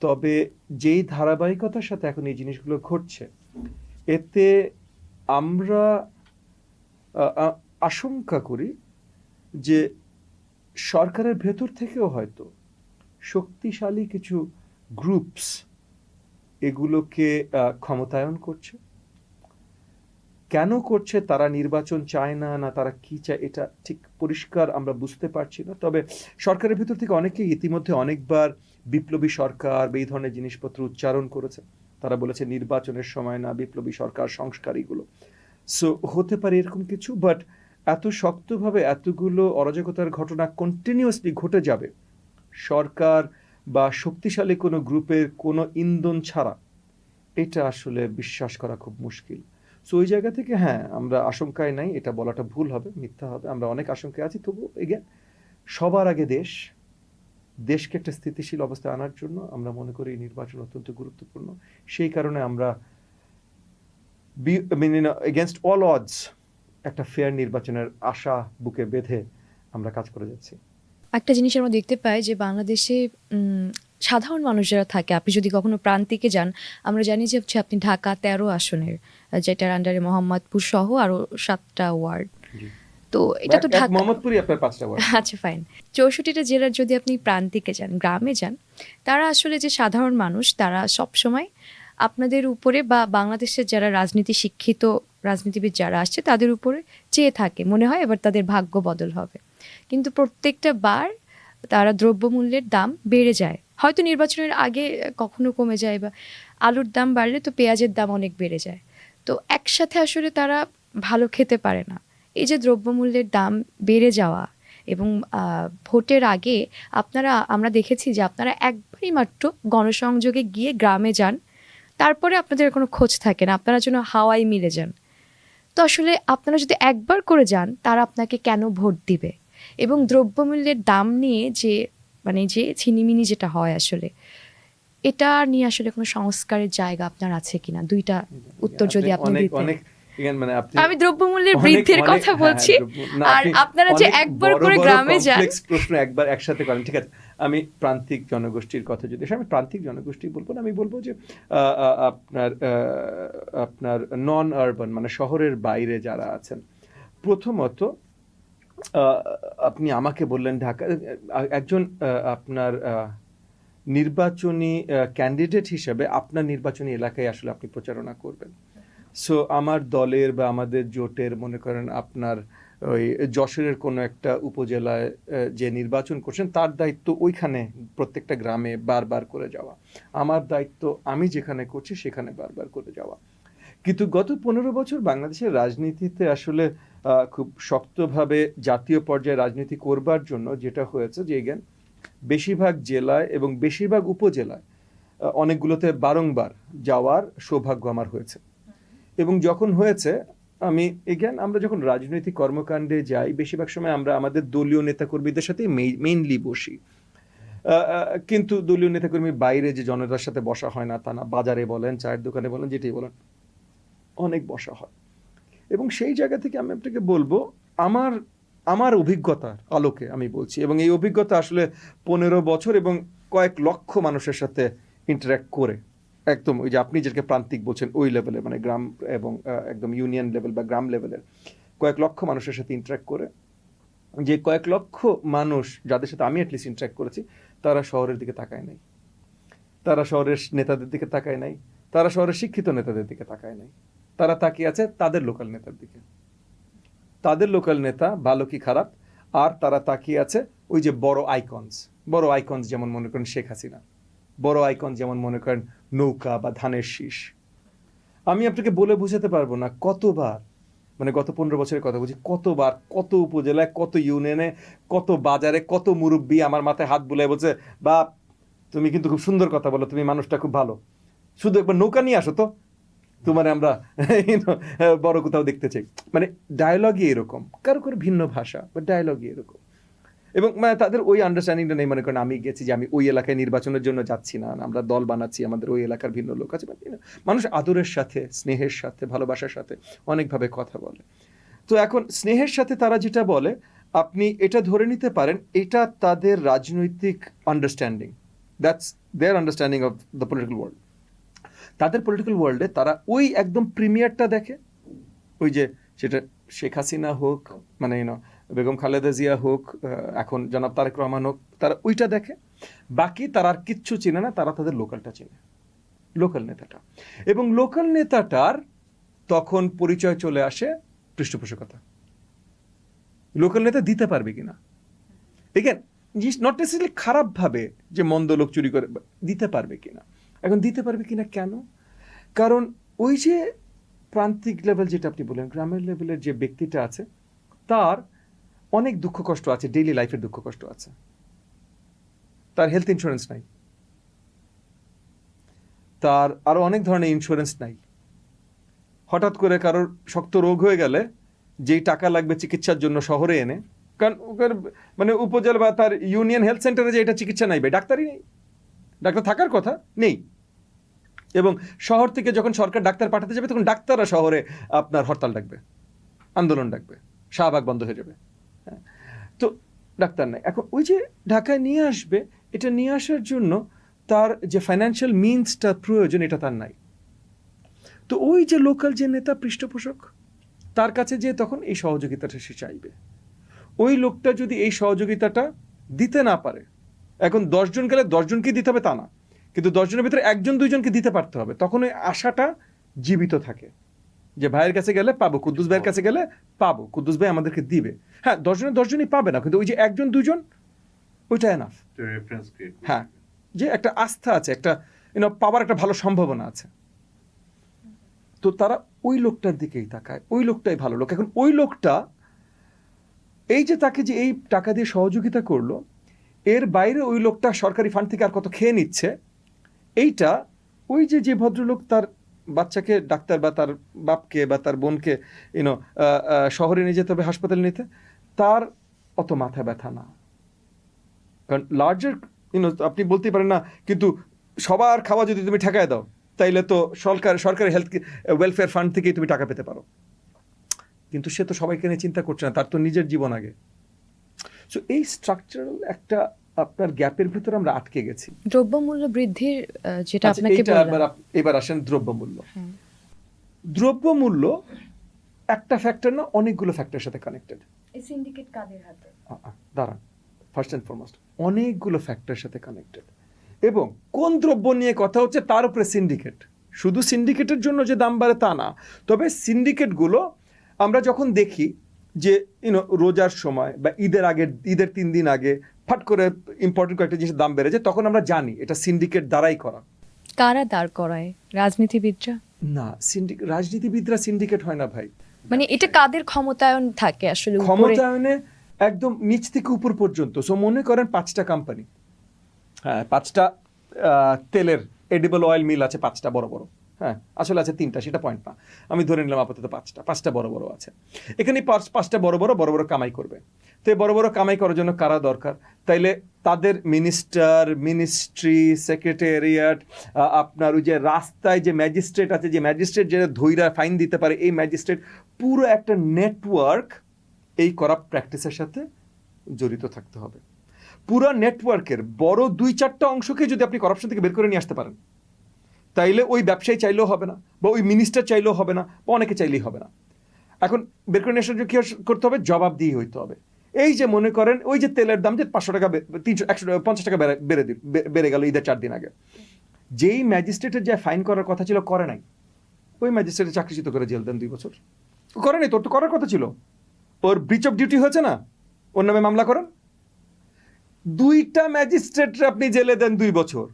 তবে যেই ধারাবাহিকতার সাথে এখন এই জিনিসগুলো ঘটছে, এতে আমরা আশঙ্কা করি যে সরকারের ভেতর থেকেও হয়তো শক্তিশালী কিছু গ্রুপস এগুলোকে ক্ষমতায়ন করছে। কেন করছে? তারা নির্বাচন চায় না, না তারা কি চায়, এটা ঠিক পরিষ্কার আমরা বুঝতে পারছি না। তবে সরকারের ভিতর থেকে অনেকেই ইতিমধ্যে অনেকবার বিপ্লবী সরকার বা এই ধরনের জিনিসপত্র উচ্চারণ করেছে। তারা বলেছে নির্বাচনের সময় না, বিপ্লবী সরকার, সংস্কার, এগুলো। সো হতে পারে এরকম কিছু, বাট এত শক্তভাবে এতগুলো অরাজকতার ঘটনা কন্টিনিউয়াসলি ঘটে যাবে সরকার বা শক্তিশালী কোনো গ্রুপের কোনো ইন্ধন ছাড়া, এটা আসলে বিশ্বাস করা খুব মুশকিল। সো ওই জায়গা থেকে হ্যাঁ, আমরা আশঙ্কায় নাই, এটা বলাটা ভুল হবে, মিথ্যা হবে। আমরা অনেক আশঙ্কায় আছি, তবু এগেন সবার আগে দেশকে একটা স্থিতিশীল অবস্থায় আনার জন্য আমরা মনে করি নির্বাচন অত্যন্ত গুরুত্বপূর্ণ। সেই কারণে আমরা এগেনস্ট অল অডস একটা ফেয়ার নির্বাচনের আশা বুকে বেঁধে আমরা কাজ করে যাচ্ছি। একটা জিনিস আমরা দেখতে পাই যে বাংলাদেশে সাধারণ মানুষ যারা থাকে, আপনি যদি কখনো প্রান্তিকে যান, আমরা জানি যে হচ্ছে আপনি ঢাকা 13 আসনের, যেটার আন্ডারে মোহাম্মদপুর সহ আরো 7টা ওয়ার্ড। তো এটা তো ঢাকা, মোহাম্মদপুরই আপনার 5টা ওয়ার্ড। আচ্ছা ফাইন। 64টা জেলার যদি আপনি প্রান্তিকে যান, গ্রামে যান, তারা আসলে যে সাধারণ মানুষ, তারা সবসময় আপনাদের উপরে বা বাংলাদেশের যারা রাজনীতি শিক্ষিত রাজনীতিবিদ যারা আসছে তাদের উপরে চেয়ে থাকে, মনে হয় এবার তাদের ভাগ্য বদল হবে। কিন্তু প্রত্যেকটা বার তারা দ্রব্যমূল্যের দাম বেড়ে যায়, হয়তো নির্বাচনের আগে কখনো কমে যায়, বা আলুর দাম বাড়লে তো পেঁয়াজের দাম অনেক বেড়ে যায়। তো একসাথে আসলে তারা ভালো খেতে পারে না। এই যে দ্রব্যমূল্যের দাম বেড়ে যাওয়া এবং ভোটের আগে আমরা দেখেছি যে আপনারা একবারই মাত্র গণসংযোগে গিয়ে গ্রামে যান, তারপরে আপনাদের কোনো খোঁজ থাকে না, আপনারা যেন হাওয়ায় মিলে যান। তো আসলে আপনারা যদি একবার করে যান, তারা আপনাকে কেন ভোট দিবে? এবং দ্রব্যমূল্যের দাম নিয়ে যে ছিনিমিনি যেটা হয়, আসলে এটা নিয়ে আসলে কোনো সংস্কারের জায়গা আপনার আছে কিনা? দুইটা উত্তর যদি আপনি দিতেন। আমি দ্রব্যমূল্যের বৃদ্ধির কথা বলছি, আর আপনারা যে একবার করে গ্রামে যান। প্রশ্ন একবার একসাথে করেন, ঠিক আছে। আমি প্রান্তিক জনগোষ্ঠীর কথা যদি, আমি প্রান্তিক জনগোষ্ঠী বলবো না, আমি বলবো যে আপনার নন আরবান, মানে শহরের বাইরে যারা আছেন, প্রথমত আপনি আমাকে বললেন ঢাকা একজন আপনার নির্বাচনী ক্যান্ডিডেট হিসেবে আপনার নির্বাচনী এলাকায় আসলে আপনি প্রচারণা করবেন। সো আমার দলের বা আমাদের জোটের মনে করেন আপনার ওই যশোরের কোনো একটা উপজেলায় যে নির্বাচন করছেন তার দায়িত্ব ওইখানে প্রত্যেকটা গ্রামে বারবার করে যাওয়া, আমার দায়িত্ব আমি যেখানে করছি সেখানে বারবার করে যাওয়া। কিন্তু গত 15 বছর বাংলাদেশের রাজনীতিতে আসলে খুব শক্তভাবে জাতীয় পর্যায়ে রাজনীতি করবার জন্য যেটা হয়েছে যে এগেন বেশিরভাগ জেলায় এবং বেশিরভাগ উপজেলায় অনেকগুলোতে বারংবার যাওয়ার সৌভাগ্য আমার হয়েছে। এবং যখন হয়েছে আমি এগেন আমরা যখন রাজনৈতিক কর্মকাণ্ডে যাই বেশিরভাগ সময় আমরা আমাদের দলীয় নেতাকর্মীদের সাথে মেইনলি বসি, কিন্তু দলীয় নেতাকর্মীর বাইরে যে জনতার সাথে বসা হয় না তা না, বাজারে বলেন চায়ের দোকানে বলেন যেটাই বলেন অনেক বসা হয়। এবং সেই জায়গা থেকে আমি আপনাকে বলবো আমার অভিজ্ঞতার আলোকে আমি বলছি, এবং এই অভিজ্ঞতা আসলে 15 বছর এবং কয়েক লক্ষ মানুষের সাথে ইন্টারাক্ট করে, একদম ওই যে আপনি যেটাকে প্রান্তিক বলছেন ওই লেভেলে মানে গ্রাম এবং একদম ইউনিয়ন লেভেল বা গ্রাম লেভেলের কয়েক লক্ষ মানুষের সাথে ইন্টারাক্ট করে, যে কয়েক লক্ষ মানুষ যাদের সাথে আমি অ্যাটলিস্ট ইন্টারাক্ট করেছি তারা শহরের দিকে তাকায় নাই, তারা শহরের নেতাদের দিকে তাকায় নাই, তারা শহরের শিক্ষিত নেতাদের দিকে তাকায় নাই, তারা তাকিয়ে আছে তাদের লোকাল নেতার দিকে, তাদের লোকাল নেতা ভালো কি খারাপ, আর তারা তাকিয়ে আছে ওই যে বড় আইকনস যেমন মনে করেন শেখ হাসিনা, বড় আইকন যেমন মনে করেন নৌকা বা ধানের শীষ। আমি আপনাকে বলে বোঝাতে পারবো না কতবার, মানে গত 15 বছরের কথা বলছি, কতবার কত উপজেলায় কত ইউনিয়নে কত বাজারে কত মুরব্বী আমার মাথায় হাত বুলাই বলছে বাপ তুমি কিন্তু খুব সুন্দর কথা বলো, তুমি মানুষটা খুব ভালো, শুধু একবার নৌকা নিয়ে আসো তো তোমার আমরা বড় কোথাও দেখতে চাই। মানে ডায়লগই এরকম, কারো কারো ভিন্ন ভাষা বা ডায়লগই এরকম, এবং মানে তাদের ওই আন্ডারস্ট্যান্ডিংটা নেই। মনে করেন আমি গেছি যে আমি ওই এলাকায় নির্বাচনের জন্য যাচ্ছি না, আমরা দল বানাচ্ছি, আমাদের ওই এলাকার ভিন্ন লোক আছে। মানুষ আদরের সাথে স্নেহের সাথে ভালোবাসার সাথে অনেকভাবে কথা বলে। তো এখন স্নেহের সাথে তারা যেটা বলে আপনি এটা ধরে নিতে পারেন এটা তাদের রাজনৈতিক understanding, that's their understanding of the political world. তাদের পলিটিক্যাল ওয়ার্ল্ডে তারা ওই একদম প্রিমিয়ারটা দেখে, ওই যে সেটা শেখ হাসিনা হোক, মানে বেগম খালেদা জিয়া হোক, এখন জনাব তারেক রহমান হোক, তারা ওইটা দেখে, বাকি তারা আর কিচ্ছু চিনে না, তারা তাদের লোকালটা চিনে, লোকাল নেতাটা। এবং লোকাল নেতাটার তখন পরিচয় চলে আসে পৃষ্ঠপোষকতা, লোকাল নেতা দিতে পারবে কিনা, এগেন নট নেসেসারিলি খারাপভাবে যে মন্দ লোক চুরি করে, দিতে পারবে কিনা। এখন দিতে পারবে কিনা কেন? কারণ ওই যে প্রান্তিক লেভেল যেটা আপনি বললেন, গ্রামের লেভেলের যে ব্যক্তিটা আছে তার অনেক দুঃখ কষ্ট আছে, ডেইলি লাইফের দুঃখ কষ্ট আছে, তার হেলথ ইন্স্যুরেন্স নাই, তার আরো অনেক ধরনের ইন্স্যুরেন্স নাই, হঠাৎ করে কারোর শক্ত রোগ হয়ে গেলে যেই টাকা লাগবে চিকিৎসার জন্য শহরে এনে, কারণ মানে উপজেলা বা তার ইউনিয়ন হেলথ সেন্টারে যে এটা চিকিৎসা নাই, ডাক্তারই নেই, ডাক্তার থাকার কথা নেই। এবং শহর থেকে যখন সরকার ডাক্তার পাঠাতে যাবে তখন ডাক্তাররা শহরে আপনার হরতাল ডাকবে, আন্দোলন ডাকবে, শাহবাগ বন্ধ হয়ে যাবে। হ্যাঁ, তো ডাক্তার নাই। এখন ওই যে ঢাকায় নিয়ে আসবে, এটা নিয়ে আসার জন্য তার যে ফাইন্যান্সিয়াল মিনসটা প্রয়োজন এটা তার নাই। তো ওই যে লোকাল যে নেতা পৃষ্ঠপোষক তার কাছে যে তখন এই সহযোগিতাটা সে চাইবে, ওই লোকটা যদি এই সহযোগিতাটা দিতে না পারে, এখন 10 জন গেলে 10 জনকে দিতে হবে তা না, কিন্তু 10 জনের ভিতরে 1জন 2জনকে দিতে পারতে হবে, তখন ওই আশাটা জীবিত থাকে যে ভাইয়ের কাছে গেলে পাবো, কুদ্দুস ভাইয়ের কাছে গেলে পাবো, কুদ্দুস ভাই আমাদেরকে দিবে। হ্যাঁ, 10 জনের 10 জনই পাবে না, কিন্তু ওই যে 1জন 2জন ওইটা এনাফ। হ্যাঁ, যে একটা আস্থা আছে, একটা পাওয়ার একটা ভালো সম্ভাবনা আছে, তো তারা ওই লোকটার দিকেই তাকায়, ওই লোকটাই ভালো লোক। এখন ওই লোকটা এই যে তাকে যে এই টাকা দিয়ে সহযোগিতা করলো, এর বাইরে ওই লোকটা সরকারি ফান্ড থেকে আর কত খেয়ে নিচ্ছে, এইটা ওই যে ভদ্রলোক তার বাচ্চাকে ডাক্তার বা তার বাপকে বা তার বোনকে শহরে নিয়ে যেতে হবে হাসপাতালে নিতে, তার অত মাথা ব্যথা না। কারণ লার্জার আপনি বলতেই পারেন না কিন্তু সবার খাওয়া যদি তুমি ঠেকায় দাও তাইলে তো সরকারি হেলথ ওয়েলফেয়ার ফান্ড থেকেই তুমি টাকা পেতে পারো, কিন্তু সে তো সবাইকে নিয়ে চিন্তা করছে না, তার তো নিজের জীবন আগে। সো এই স্ট্রাকচারাল একটা আপনার গ্যাপের ভিতরে আমরা আটকে গেছি। দ্রব্যমূল্য বৃদ্ধির যেটা আপনাকে বললাম, এবার আসেন দ্রব্যমূল্য। দ্রব্যমূল্য একটা ফ্যাক্টর না, অনেকগুলো ফ্যাক্টরের সাথে কানেক্টেড। এই সিন্ডিকেট কাদের হাতে? দাঁড়ান, ফার্স্ট অ্যান্ড ফরমোস্ট অনেকগুলো ফ্যাক্টরের সাথে কানেক্টেড, এবং কোন দ্রব্য নিয়ে কথা হচ্ছে তার উপরে সিন্ডিকেট। শুধু সিন্ডিকেটের জন্য যে দাম বাড়ে তা না, তবে সিন্ডিকেটগুলো আমরা যখন দেখি যে রোজার সময় বা ঈদের 3 দিন আগে ফাট করে ইম্পর্টেন্ট কয়েকটা জিনিসের দাম বেড়ে যায়, তখন আমরা জানি এটা সিন্ডিকেট দ্বারাই করা। কারা দাঁড় করায়? রাজনীতিবিদরা? না, রাজনীতিবিদরা সিন্ডিকেট হয় না ভাই। মানে এটা কাদের ক্ষমতায়ন থাকে আসলে উপরে? ক্ষমতায়নে একদম নিচ থেকে উপর পর্যন্ত। সো মনে করেন 5টা কোম্পানি, হ্যাঁ 5টা তেলের এডিবল অয়েল মিল আছে, 5টা বড় বড়, হ্যাঁ আসলে আছে 3টা, সেটা পয়েন্ট না, আমি ধরে নিলাম আপাতত 5টা বড় বড় আছে। এখানে 5টা বড় বড় কামাই করবে। তো এই বড় বড় কামাই করার জন্য কারা দরকার? তাইলে তাদের মিনিস্ট্রি, সেক্রেটারিয়েট, আপনার ওই যে রাস্তায় যে ম্যাজিস্ট্রেট আছে, যে ম্যাজিস্ট্রেট যে ধইরা ফাইন দিতে পারে, এই ম্যাজিস্ট্রেট, পুরো একটা নেটওয়ার্ক এই করাপ্ট প্র্যাকটিসের সাথে জড়িত থাকতে হবে। পুরো নেটওয়ার্কের বড় 2-4টা অংশকে যদি আপনি করাপশন থেকে বের করে নিয়ে আসতে পারেন, তাইলে ওই ব্যবসায়ী চাইলেও হবে না, বা ওই মিনিস্টার চাইলেও হবে না, বা অনেকে চাইলেই হবে না। এখন বের করে নিয়ে আসার জন্য কি করতে হবে? জবাবদিহি হইতে হবে। এই যে মনে করেন ওই যে তেলের দাম যে 500 টাকা 150 টাকা বেড়ে গেল ঈদের 4 দিন আগে, যেই ম্যাজিস্ট্রেটের যে ফাইন করার কথা ছিল করে নাই, ওই ম্যাজিস্ট্রেটের চাকরিচ্যুত করে জেল দেন 2 বছর। করে নাই, তোর তো করার কথা ছিল, ওর ব্রিচ অফ ডিউটি হয়েছে না, ওর নামে মামলা করেন। 2টা ম্যাজিস্ট্রেটরে আপনি জেলে দেন 2 বছর,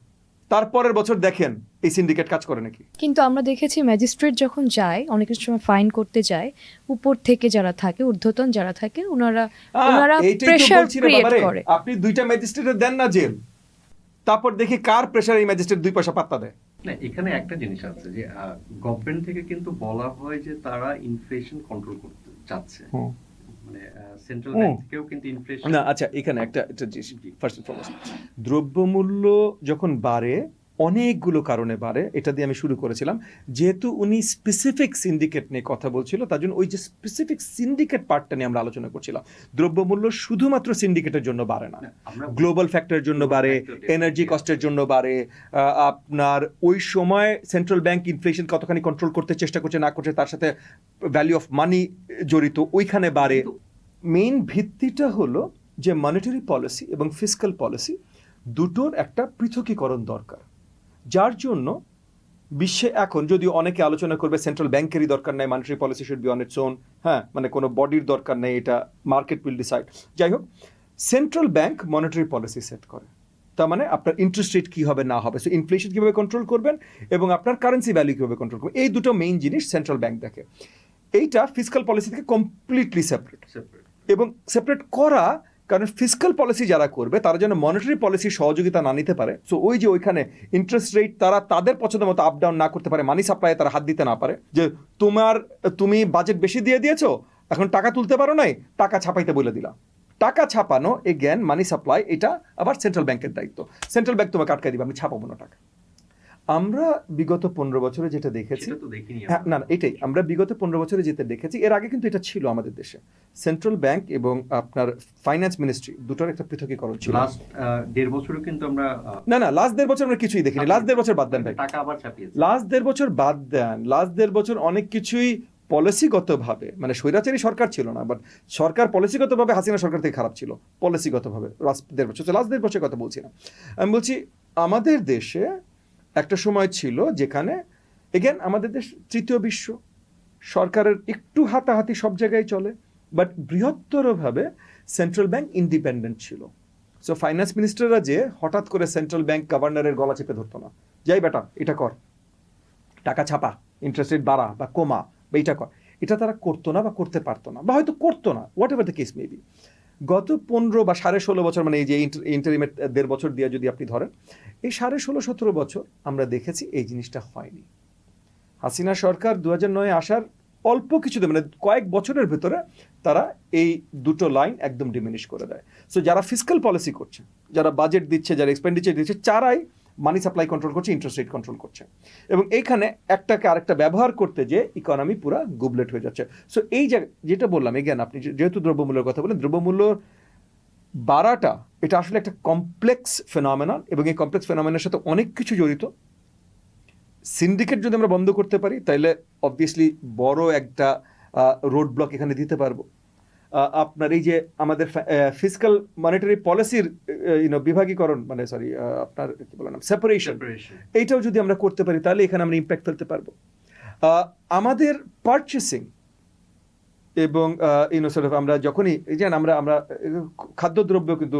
তারপরের বছর দেখেন এই সিন্ডিকেট কাজ করে নাকি। কিন্তু আমরা দেখেছি ম্যাজিস্ট্রেট যখন যায়, অনেক সময় ফাইন করতে যায়, উপর থেকে যারা থাকে, ঊর্ধ্বতন যারা থাকে, ওনারা এইটাই তো প্রেসার বলছি রে ক্রিয়েট বাবারে, করে। আপনি 2টা ম্যাজিস্ট্রেটের দেন না জেল, তারপর দেখি কার প্রেসার এই ম্যাজিস্ট্রেট 2 পয়সা পাত্তা দেয়। না, এখানে একটা জিনিস আছে যে গভর্নমেন্ট থেকে কিন্তু বলা হয় যে তারা ইনফ্লেশন কন্ট্রোল করতে চাচ্ছে, মানে সেন্ট্রাল ব্যাংক থেকেও কিন্তু ইনফ্লেশন। না আচ্ছা, এখানে একটা জিনিস, ফার্স্ট এন্ড ফরমোস্ট, দ্রব্যমূল্য যখন বাড়ে অনেকগুলো কারণে বাড়ে, এটা দিয়ে আমি শুরু করেছিলাম। যেহেতু উনি স্পেসিফিক সিন্ডিকেট নিয়ে কথা বলছিল, তার জন্য ওই যে স্পেসিফিক সিন্ডিকেট পার্টটা নিয়ে আমরা আলোচনা করছিলাম। দ্রব্যমূল্য শুধুমাত্র সিন্ডিকেটের জন্য বাড়ে না, গ্লোবাল ফ্যাক্টরের জন্য বাড়ে, এনার্জি কস্টের জন্য বাড়ে, আপনার ওই সময় সেন্ট্রাল ব্যাংক ইনফ্লেশন কতখানি কন্ট্রোল করতে চেষ্টা করছে না করছে, তার সাথে ভ্যালু অফ মানি জড়িত, ওইখানে বাড়ে। মেইন ভিত্তিটা হলো যে মনিটারি পলিসি এবং ফিসক্যাল পলিসি দুটোর একটা পৃথকীকরণ দরকার, যার জন্য বিশ্বে এখন যদিও অনেকে আলোচনা করবে সেন্ট্রাল ব্যাংকেরই দরকার নাই, monetary policy should be on its own, হ্যাঁ মানে কোনো বডির দরকার নেই, এটা মার্কেট উইল ডিসাইড। যাই হোক, central bank monetary policy set করে, তার মানে আপনার ইন্টারেস্ট রেট কী হবে না হবে, সো ইনফ্লেশন কীভাবে কন্ট্রোল করবেন এবং আপনার কারেন্সি ভ্যালু কীভাবে কন্ট্রোল করবেন, এই দুটো মেইন জিনিস সেন্ট্রাল ব্যাংক দেখে। এইটা ফিসক্যাল পলিসি থেকে কমপ্লিটলি সেপারেট এবং সেপারেট করা, কারণ ফিসক্যাল পলিসি যারা করবে তারা যেন মনিটারি পলিসির সহযোগিতা না নিতে পারে। সো ওই যে ওইখানে ইন্টারেস্ট রেট তারা তাদের পছন্দ মতো আপ ডাউন না করতে পারে, মানি সাপ্লাইয়ে তারা হাত দিতে না পারে, যে তুমি বাজেট বেশি দিয়ে দিয়েছো, এখন টাকা তুলতে পারো নাই, টাকা ছাপাইতে বলে দিলাম। টাকা ছাপানো এগেন মানি সাপ্লাই, এটা আবার সেন্ট্রাল ব্যাংকের দায়িত্ব। সেন্ট্রাল ব্যাংক তোমাকে আটকাই দিবে, আমি ছাপাবো না টাকা। আমরা বিগত 15 বছরে যেটা দেখেছি, হ্যাঁ না এটাই আমরা বিগত 15 বছরে যেটা দেখেছি, এর আগে কিন্তু এটা ছিল আমাদের দেশে, সেন্ট্রাল ব্যাংক এবং আপনার ফাইন্যান্স মিনিস্ট্রি দুটোর একটা পৃথকীকরণ ছিল। লাস্ট 1.5 বছরও কিন্তু আমরা না লাস্ট 1.5 বছর আমরা কিছুই দেখিনি। লাস্ট 1.5 বছর বাদ দেন ভাই, টাকা আবার ছাপিয়েছে। লাস্ট 1.5 বছর বাদ দেন, লাস্ট 1.5 বছর অনেক কিছুই পলিসিগতভাবে, মানে স্বৈরাচারী সরকার ছিল না, বাট সরকার পলিসিগতভাবে হাসিনা সরকার থেকে খারাপ ছিল, পলিসিগতভাবে লাস্ট 1.5 বছর। লাস্ট 1.5 বছরের কথা বলছি না, আমি বলছি আমাদের দেশে একটা সময় ছিল যেখানে এগেন আমাদের দেশ তৃতীয় বিশ্ব, সরকারের একটু হাতাহাতি সব জায়গায় চলে, বাট বৃহত্তরভাবে সেন্ট্রাল ব্যাংক ইন্ডিপেন্ডেন্ট ছিল। সো ফাইন্যান্স মিনিস্টাররা যে হঠাৎ করে সেন্ট্রাল ব্যাংক গভর্নরের গলা চেপে ধরতো না, যাই বেটা এটা কর, টাকা ছাপা, ইন্টারেস্ট রেট বাড়া বা কমা বা এইটা কর, এটা তারা করতো না বা করতে পারতো না, বা হয়তো করতো না, what ever the case may be. গত 15 বা 16.5 বছর, মানে এই যে ইন্টারিমের 1.5 বছর দিয়ে যদি আপনি ধরেন, এই 16.5-17 বছর আমরা দেখেছি এই জিনিসটা হয়নি। হাসিনা সরকার 2009 আসার অল্প কিছুতে, মানে কয়েক বছরের ভেতরে তারা এই দুটো লাইন একদম ডিমিনিশ করে দেয়। সো যারা ফিসক্যাল পলিসি করছে, যারা বাজেট দিচ্ছে, যারা এক্সপেন্ডিচার দিচ্ছে, তারাই মানি সাপ্লাই কন্ট্রোল করছে, ইন্টারেস্ট রেট কন্ট্রোল করছে, এবং এইখানে একটাকে আরেকটা ব্যবহার করতে যে ইকোনমি পুরো গুবলেট হয়ে যাচ্ছে। সো এই যেটা বললাম, এগেন আপনি যেহেতু দ্রব্যমূল্যের কথা বলেন, দ্রব্যমূল্য বাড়াটা এটা আসলে একটা কমপ্লেক্স ফেনোমেনন, এবং এই কমপ্লেক্স ফেনোমেননের সাথে অনেক কিছু জড়িত। সিন্ডিকেট যদি আমরা বন্ধ করতে পারি, তাইলে অবভিয়াসলি বড় একটা রোড ব্লক এখানে দিতে পারবো। আপনার এই যে আমাদের ফিসক্যাল মনিটারি পলিসির বিভাগীকরণ, মানে সরি আপনার কি বলেন সেপারেশন, এইটাও যদি আমরা করতে পারি, তাহলে এখানে আমরা ইম্প্যাক্ট ফেলতে পারবো। আমাদের পারচেসিং এবং আমরা যখনই এই যে আমরা আমরা খাদ্যদ্রব্য কিন্তু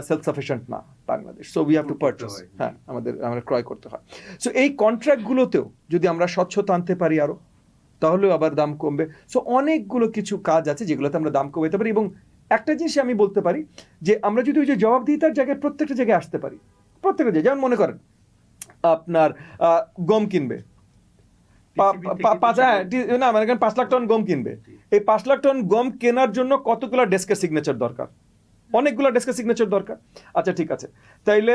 সেলফ সাফিসিয়েন্ট না Bangladesh, so we have to purchase, হ্যাঁ আমাদের ক্রয় করতে হয়। সো এই কন্ট্রাক্টগুলোতেও যদি আমরা স্বচ্ছতা আনতে পারি আরো, তাহলেও আবার দাম কমবে। সো অনেকগুলো কিছু কাজ আছে যেগুলোতে আমরা দাম কমাতে পারি। এবং একটা জিনিস আমি বলতে পারি যে আমরা যদি ওই যে জবাবদিহিতার জায়গায় প্রত্যেকটা জায়গায় আসতে পারি, প্রত্যেকটা জায়গায়, যেমন মনে করেন আপনার গম কিনবে, না মানে 5 লাখ টন গম কিনবে, এই 5 লাখ টন গম কেনার জন্য কতগুলো ডেস্কের সিগনেচার দরকার? অনেকগুলো ডেস্কের সিগনেচার দরকার। আচ্ছা ঠিক আছে, তাইলে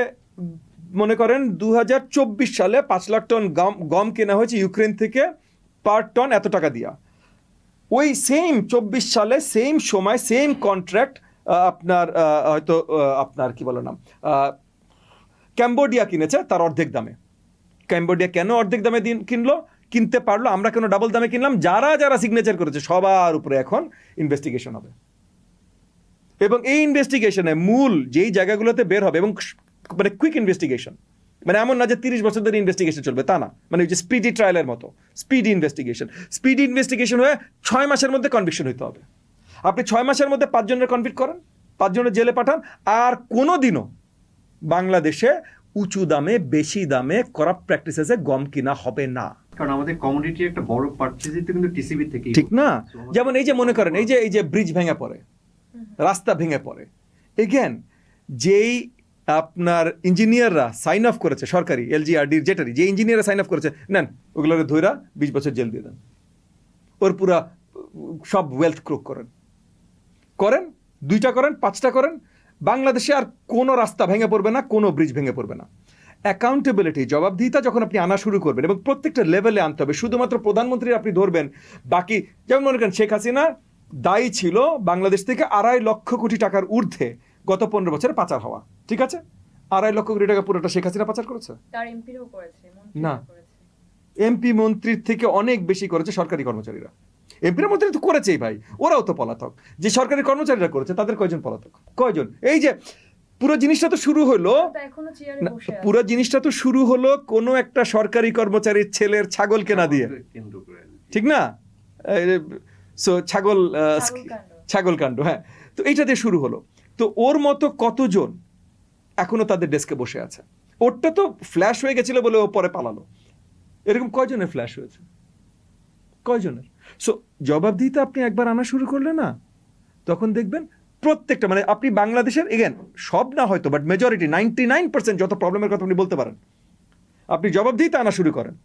মনে করেন 2024 সালে 5 লাখ টন গম কেনা হয়েছে ইউক্রেন থেকে পার টন এত টাকা দিয়া। ওই সেম 24 সালে সেম সময় সেম কন্ট্রাক্ট আপনার হয়তো আপনার কি বলো না ক্যাম্বোডিয়া কিনেছে তার অর্ধেক দামে। ক্যাম্বোডিয়া কেন অর্ধেক দামে কিনলো, কিনতে পারলো, আমরা কেন ডাবল দামে কিনলাম? যারা যারা সিগনেচার করেছে সবার উপরে এখন ইনভেস্টিগেশন হবে, এবং এই ইনভেস্টিগেশনে মূল যেই জায়গাগুলোতে বের হবে, এবং মানে কুইক ইনভেস্টিগেশন, মানে এমন না যে 30 বছর ধরে ইনভেস্টিগেশন চলবে, তা না, মানে ওই যে স্পিডি ট্রায়ালের মতো স্পিডি ইনভেস্টিগেশন হয়ে 6 মাসের মধ্যে কনভিকশন হইতে হবে। আপনি 6 মাসের মধ্যে 5 জনের কনভিক্ট করেন, 5 জনের জেলে পাঠান, আর কোনো দিনও বাংলাদেশে উঁচু দামে বেশি দামে করাপ্ট প্র্যাকটিসেসে গম কিনা হবে না। কারণ আমাদের কমোডিটি একটা বড় পারচেজই তো কিন্তু টিসিবি থেকেই, ঠিক না? যেমন এই যে মনে করেন এই যে ব্রিজ ভেঙে পড়ে, রাস্তা ভেঙে পড়ে, এগেন যেই আপনার ইঞ্জিনিয়াররা সাইন অফ করেছে, সরকারি এলজিআরডির যেটারই যে ইঞ্জিনিয়াররা সাইন অফ করেছে, নেন ওগুলোকে ধইরা 20 বছর জেল দিয়ে দেন, ওর পুরা সব ওয়েলথ ক্রোক করেন, 2টা করেন, 5টা করেন, বাংলাদেশে আর কোনো রাস্তা ভেঙে পড়বে না, কোনো ব্রিজ ভেঙে পড়বে না। অ্যাকাউন্টেবিলিটি, জবাবদিহিতা যখন আপনি আনা শুরু করবেন, এবং প্রত্যেকটা লেভেলে আনতে হবে, শুধুমাত্র প্রধানমন্ত্রী আপনি ধরবেন, বাকি যেমন মনে করেন শেখ হাসিনা দায়ী ছিল বাংলাদেশ থেকে 2.5 লক্ষ কোটি টাকার ঊর্ধ্বে গত 15 বছরে পাচার হওয়া, ঠিক আছে? 2.5 লক্ষ কোটি টাকা পুরোটা শেখ হাসিনা পাচার করেছে? তার এমপিরও করেছে, না, এমপি মন্ত্রীর থেকে অনেক বেশি করেছে সরকারি কর্মচারীরা। এমপির মন্ত্রী তো করেছেই ভাই, ওরাও তো পলাতক। যে সরকারি কর্মচারীরা করেছে তাদের কয়জন পলাতক? কয়জন? এই যে পুরো জিনিসটা তো শুরু হলো, পুরো জিনিসটা তো শুরু হলো কোনো একটা সরকারি কর্মচারীর ছেলের ছাগল কেনা দিয়ে, ঠিক না? সো ছাগল কাণ্ড, হ্যাঁ। তো এইটা দিয়ে শুরু হলো। তো ওর মতো কতজন এখনো তাদের ডেস্কে বসে আছে? ওরটা তো ফ্ল্যাশ হয়ে গেছিল বলে ও পরে পালালো। এরকম কয়জনের ফ্ল্যাশ হয়েছে? কয়জনের? সো জবাবদিহিতা আপনি একবার আনা শুরু করলে না, তখন দেখবেন প্রত্যেকটা, মানে আপনি বাংলাদেশের এগেন সব না হয়তো, বাট মেজরিটি 99% যত প্রবলেমের কথা আপনি বলতে পারেন, আপনি জবাবদিহিতা আনা শুরু করেন,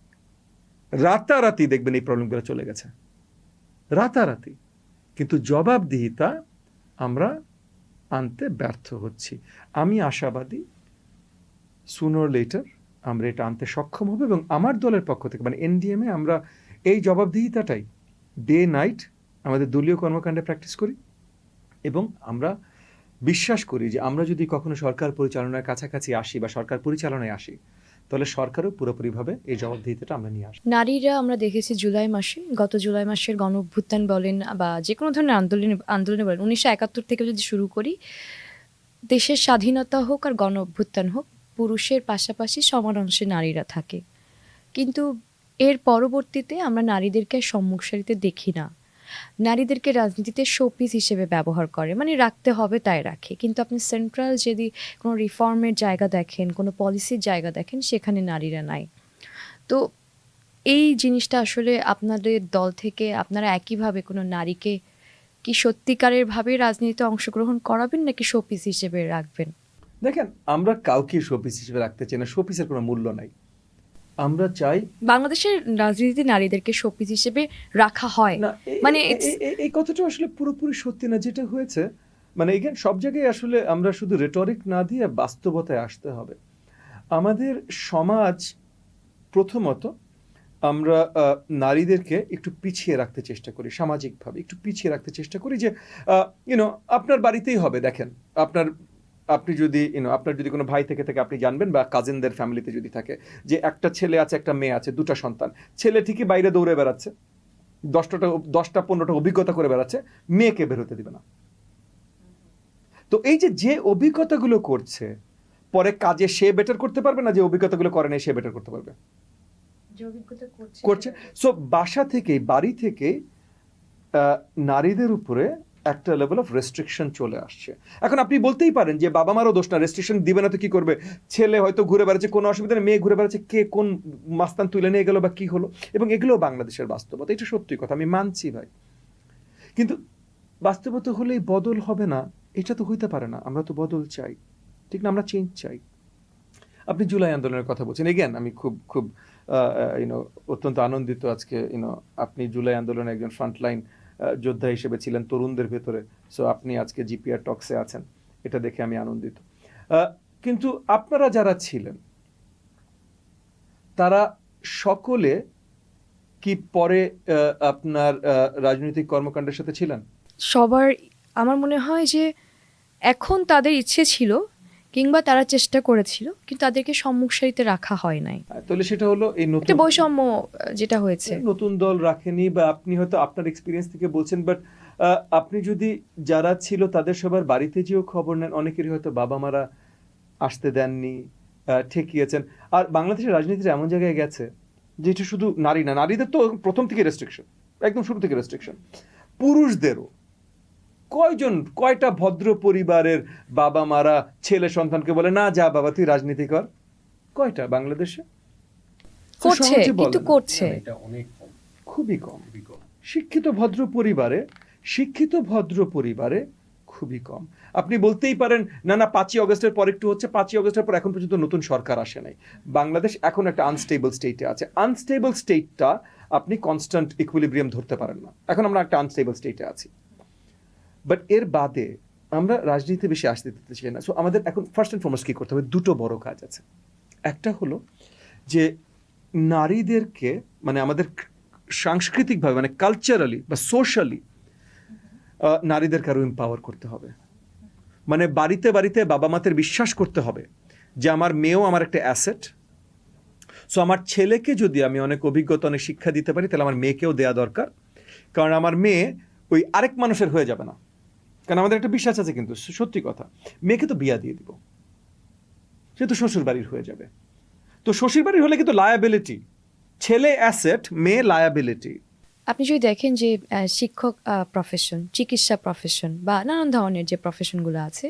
রাতারাতি দেখবেন এই প্রবলেমগুলো চলে গেছে, রাতারাতি। কিন্তু জবাবদিহিতা আমরা আনতে ব্যর্থ হচ্ছি। আমি আশাবাদী সুনার লেটার আমরা এটা আনতে সক্ষম হবে, এবং আমার দলের পক্ষ থেকে মানে এনডিএমে আমরা এই জবাবদিহিতাটাই ডে নাইট আমাদের দলীয় কর্মকাণ্ডে প্র্যাকটিস করি, এবং আমরা বিশ্বাস করি যে আমরা যদি কখনো সরকার পরিচালনার কাছাকাছি আসি বা সরকার পরিচালনায় আসি, তাহলে সরকারও পুরোপুরিভাবে এই জবাবদিহিতাটা আমরা নিয়ে আসি। নারীরা আমরা দেখেছি গত জুলাই মাসের গণ অভ্যুত্থান বলেন বা যে কোনো ধরনের আন্দোলনে বলেন, 1971 থেকে যদি শুরু করি, দেশের স্বাধীনতা হোক আর গণ অভ্যুত্থান হোক, পুরুষের পাশাপাশি সমান অংশে নারীরা থাকে। কিন্তু এর পরবর্তীতে আমরা নারীদেরকে সম্মুখ সারিতে দেখি না। নারীদেরকে রাজনীতিতে শোপিস হিসেবে ব্যবহার করে, মানে রাখতে হবে তাই রাখে। কিন্তু আপনি সেন্ট্রাল যদি কোনো রিফর্মের জায়গা দেখেন, কোনো পলিসির জায়গা দেখেন, সেখানে নারীরা নাই। তো এই জিনিসটা আসলে আপনাদের দল থেকে আপনারা একইভাবে কোনো নারীকে কি সত্যিকারের ভাবে রাজনীতিতে অংশগ্রহণ করাবেন নাকি শোপিস হিসেবে রাখবেন? দেখেন, আমরা কাউকে শোপিস হিসেবে রাখতে চাই না, শোপিসের কোনো মূল্য নাই। আমরা চাই বাংলাদেশের রাজনীতিতে নারীদেরকে শোপিস হিসেবে রাখা হয়, না, মানে এই কথাটা আসলে পুরোপুরি সত্যি না। যেটা হয়েছে মানে এখানে সব জায়গায় আসলে আমরা শুধু রেটরিক না দিয়ে বাস্তবতায় আসতে হবে। আমাদের সমাজ প্রথমত আমরা নারীদেরকে একটু পিছিয়ে রাখতে চেষ্টা করি, সামাজিকভাবে একটু পিছিয়ে রাখতে চেষ্টা করি, যে আপনার বাড়িতেই হবে। দেখেন, আপনি যদি আপনার যদি কোনো ভাই থেকে আপনি জানবেন, বা কাজিনদের ফ্যামিলিতে যদি থাকে যে একটা ছেলে আছে একটা মেয়ে আছে, 2টা সন্তান, ছেলে ঠিকই বাইরে দৌড়ে বেড়াচ্ছে, 10টা-15টা অভিজ্ঞতা করে বেড়াচ্ছে, মেয়েকে বের হতে দিবে না। তো এই যে অভিজ্ঞতাগুলো করছে, পরে কাজে সে বেটার করতে পারবে না, যে অভিজ্ঞতাগুলো করে নাই সে বেটার করতে পারবে, করছে। সো বাড়ি থেকে নারীদের উপরে একটা লেভেল অফ রেস্ট্রিকশন চলে আসছে। এখন আপনি বলতেই পারেন যে বাবা মারও দোষ না, রেস্ট্রিকশন দিবে না তো কি করবে, ছেলে হয়তো ঘুরে বেড়াচ্ছে কোনো অসুবিধা নেই, মেয়ে ঘুরে বেড়াচ্ছে, কে কোন মাস্তান তুলে নিয়ে গেল বা কি হলো, এবং এগুলো বাংলাদেশের বাস্তবতা, এটা সত্যি কথা, আমি মানছি ভাই। কিন্তু বাস্তবতা হলেই বদল হবে না, এটা তো হইতে পারে না। আমরা তো বদল চাই, ঠিক না? আমরা চেঞ্জ চাই। আপনি জুলাই আন্দোলনের কথা বলছেন, এগেন আমি খুব খুব অত্যন্ত আনন্দিত আজকে আপনি জুলাই আন্দোলনে একজন ফ্রন্টলাইন যোদ্ধা হিসেবে ছিলেন তরুণদের ভেতরে, সো আপনি আজকে জিপিআর টক্সে আছেন, এটা দেখে আমি আনন্দিত। কিন্তু আপনারা যারা ছিলেন তারা সকলে কি পরে আপনার রাজনৈতিক কর্মকাণ্ডের সাথে ছিলেন? সবার আমার মনে হয় যে এখন তাদের ইচ্ছে ছিল কিংবা তারা চেষ্টা করেছিল, কিন্তু তাদেরকে সম্মুখ সারিতে রাখা হয় নাই। তাহলে সেটা হলো এই একটা নতুন বৈষম্য যেটা হয়েছে। নতুন দল রাখেনি, বা আপনি হয়তো আপনার এক্সপিরিয়েন্স থেকে বলছেন, বাট আপনি যদি যারা ছিল তাদের সবার বাড়িতে যেও খবর নেন, অনেকেরই হয়তো বাবা মারা আসতে দেননি, ঠেকিয়েছেন। আর বাংলাদেশের রাজনীতিটা এমন জায়গায় গেছে যেটা শুধু নারী না, নারীদের তো প্রথম থেকে রেস্ট্রিকশন, একদম শুরু থেকে রেস্ট্রিকশন, পুরুষদেরও। কয়টা ভদ্র পরিবারের বাবা মারা ছেলে সন্তানকে বলে না যা বাবা তুই রাজনীতি কর? কয়টা বাংলাদেশে? করছে, সহজে বলে কিন্তু না। করছে। এটা অনেক কম, খুবই কম। খুবই কম। শিক্ষিত ভদ্র পরিবারে খুবই কম। আপনি বলতেই পারেন না না 5ই অগস্টের পর একটু হচ্ছে, 5ই অগস্টের পর এখন পর্যন্ত নতুন সরকার আসে নাই। বাংলাদেশ এখন একটা আনস্টেবল স্টেটে আছে। আনস্টেবল স্টেটটা আপনি কনস্ট্যান্ট ইকুইলিব্রিয়াম ধরতে পারেন না, এখন আমরা একটা আনস্টেবল স্টেটে আছি। বাট এর বাদে আমরা রাজনীতি বেশি আসতে দিতে চাই না। সো আমাদের এখন ফার্স্ট অ্যান্ড ফরমোস্ট কী করতে হবে, দুটো বড় কাজ আছে। একটা হলো যে নারীদেরকে মানে আমাদের সাংস্কৃতিকভাবে মানে কালচারালি বা সোশ্যালি নারীদেরকে আরো এম্পাওয়ার করতে হবে। মানে বাড়িতে বাড়িতে বাবা মাদের বিশ্বাস করতে হবে যে আমার মেয়েও আমার একটা অ্যাসেট। সো আমার ছেলেকে যদি আমি অনেক অভিজ্ঞতা অনেক শিক্ষা দিতে পারি, তাহলে আমার মেয়েকেও দেওয়া দরকার, কারণ আমার মেয়ে ওই আরেক মানুষের হয়ে যাবে না। কারণ আমাদের একটা বিশ্বাস আছে, কিন্তু সত্যি কথা, মেয়েকে তো বিয়া দিয়ে দিব, সে তো শ্বশুর বাড়ির হয়ে যাবে। তো শ্বশুর বাড়ির হলে কিন্তু লায়াবিলিটি, ছেলে অ্যাসেট, মেয়ে লায়াবিলিটি। আপনি যদি দেখেন যে শিক্ষক প্রফেশন, চিকিৎসা প্রফেশন বা নানান ধরনের যে প্রফেশনগুলো আছে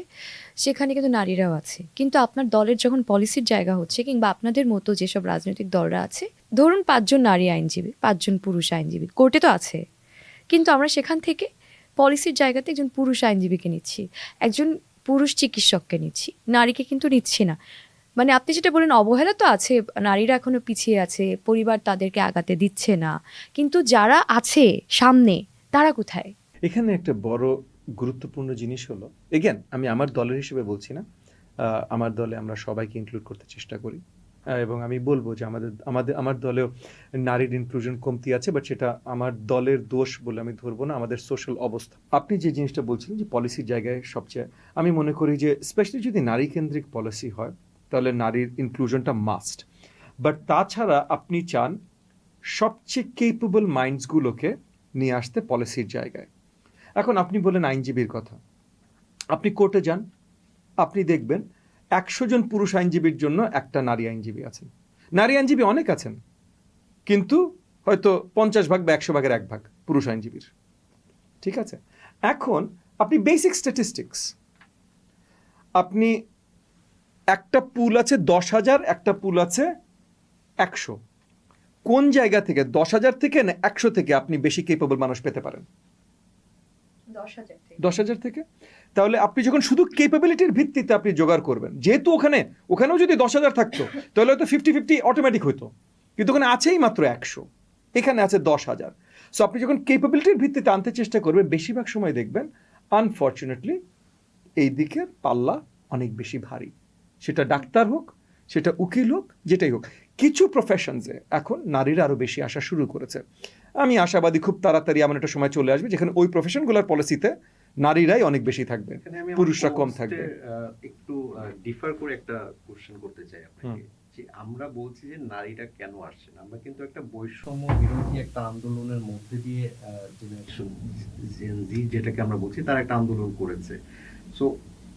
সেখানে কিন্তু নারীরাও আছে। কিন্তু আপনার দলের যখন পলিসির জায়গা হচ্ছে কিংবা আপনাদের মতো যেসব রাজনৈতিক দলরা আছে, ধরুন 5 জন নারী আইনজীবী, 5 জন পুরুষ আইনজীবী, কোর্টে তো আছে, কিন্তু আমরা সেখান থেকে পলিসির জায়গাতে একজন পুরুষ আইনজীবীকে নিচ্ছি, একজন পুরুষ চিকিৎসককে নিচ্ছি, নারীকে কিন্তু নিচ্ছি না। মানে আপনি যেটা বলেন অবহেলা তো আছে, নারীরা এখনো পিছিয়ে আছে, পরিবার তাদেরকে আগাতে দিচ্ছে না, কিন্তু যারা আছে সামনে তারা কোথায়? এখানে একটা বড় গুরুত্বপূর্ণ জিনিস হলো, এগেন আমি আমার দলের হিসেবে বলছি না, আমার দলে আমরা সবাইকে ইনক্লুড করতে চেষ্টা করি, এবং আমি বলবো যে আমার দলেও নারীর ইনক্লুশন কমতি আছে, বাট সেটা আমার দলের দোষ বলে আমি ধরবো না, আমাদের সোশ্যাল অবস্থা। আপনি যে জিনিসটা বলছিলেন যে পলিসির জায়গায় সবচেয়ে, আমি মনে করি যে স্পেশালি যদি নারী কেন্দ্রিক পলিসি হয় তাহলে নারীর ইনক্লুশনটা মাস্ট। বাট তাছাড়া আপনি চান সবচেয়ে কেপেবল মাইন্ডসগুলোকে নিয়ে আসতে পলিসির জায়গায়। এখন আপনি বলেন আইনজীবীর কথা, আপনি কোর্টে যান, আপনি দেখবেন 100 জন পুরুষ আইনজীবীর জন্য একটা নারী আইনজীবী আছেন। নারী আইনজীবী অনেক আছেন, কিন্তু হয়তো 50 ভাগ বা 100 ভাগের 1 ভাগ পুরুষ আইনজীবীর। ঠিক আছে, এখন আপনি বেসিক স্ট্যাটিস্টিক্স, আপনি একটা পুল আছে 10,000, একটা পুল আছে 100, কোন জায়গা থেকে 10,000 থেকে না 100 থেকে আপনি বেশি কেপেবল মানুষ পেতে পারেন? 10,000 থেকে। তাহলে আপনি যখন শুধু কেপেবিলিটির ভিত্তিতে আপনি জোগাড় করবেন, যেহেতু ওখানেও যদি 10,000 থাকতো তাহলে হয়তো 50-50 অটোমেটিক হতো, কিন্তু ওখানে আছেই মাত্র 100, এখানে আছে 10,000। সো আপনি যখন কেপেবিলিটির ভিত্তিতে আনতে চেষ্টা করবেন, বেশিরভাগ সময় দেখবেন আনফর্চুনেটলি এই দিকের পাল্লা অনেক বেশি ভারী, সেটা ডাক্তার হোক, সেটা উকিল হোক, যেটাই হোক। কিছু প্রফেশনসে এখন নারীরা আরও বেশি আসা শুরু করেছে। আমি আশাবাদী খুব তাড়াতাড়ি এমন একটা সময় চলে আসবে যেখানে ওই প্রফেশনগুলোর পলিসিতে নারীরাই অনেক বেশি থাকবে, পুরুষরা কম থাকবে। একটু ডিফার করে একটা কোশ্চেন করতে চাই আপনাকে, যে আমরা বলছি যে নারীরা কেন আসছে না, আমরা কিন্তু একটা বৈষম্য বিরোধী একটা আন্দোলনের মধ্যে দিয়ে জেনারেশন জি যেটাকে আমরা বলছি তার একটা আন্দোলন করেছে। সো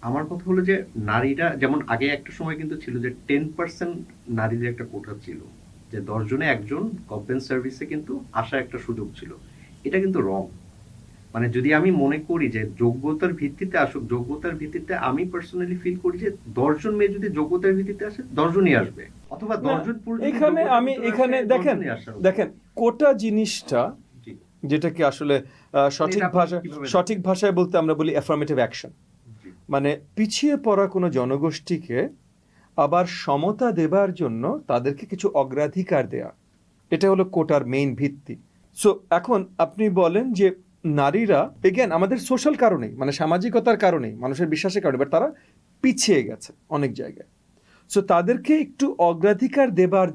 আমার কথা হলো যে নারীরা যেমন আগে একটা সময় কিন্তু ছিল যে 10% নারীদের একটা কোটা ছিল, যে 10 জনে একজন গভর্নমেন্ট সার্ভিসে কিন্তু আসার একটা সুযোগ ছিল। এটা কিন্তু রং, মানে যদি আমি মনে করি যে যোগ্যতার ভিত্তিতে আসুক, যোগ্যতার ভিত্তিতে আমি পার্সোনালি ফিল করি যে 10 জন মেয়ে যদি যোগ্যতার ভিত্তিতে আসে 10 জনই আসবে, অথবা 10 জন পুরুষ যদি এখানে যোগ্যতার আমি ভিত্তিতে এখানে আসে, 10 দেখেন জনই আসার। দেখেন কোটা জিনিসটা জি, যেটাকে আসলে সঠিক এটা আপনি ভাষা কিভাবে সঠিক ভাষায় বলতে আমরা বলি অ্যাফার্মেটিভ অ্যাকশন, জি। মানে পিছিয়ে পড়া কোনো জনগোষ্ঠীকে আবার সমতা দেবার জন্য তাদেরকে কিছু অগ্রাধিকার দেয়া, এটা হলো কোটার মেইন ভিত্তি। সো এখন আপনি বলেন যে নারীরা এগেন আমাদের সোশ্যাল কারণেই, মানে সামাজিকতার কারণেই, মানুষের বিশ্বাসের কারণে, বাট তারা পিছিয়ে গেছে অনেক জায়গায়। সো তাদেরকে একটু অগ্রাধিকার দেবার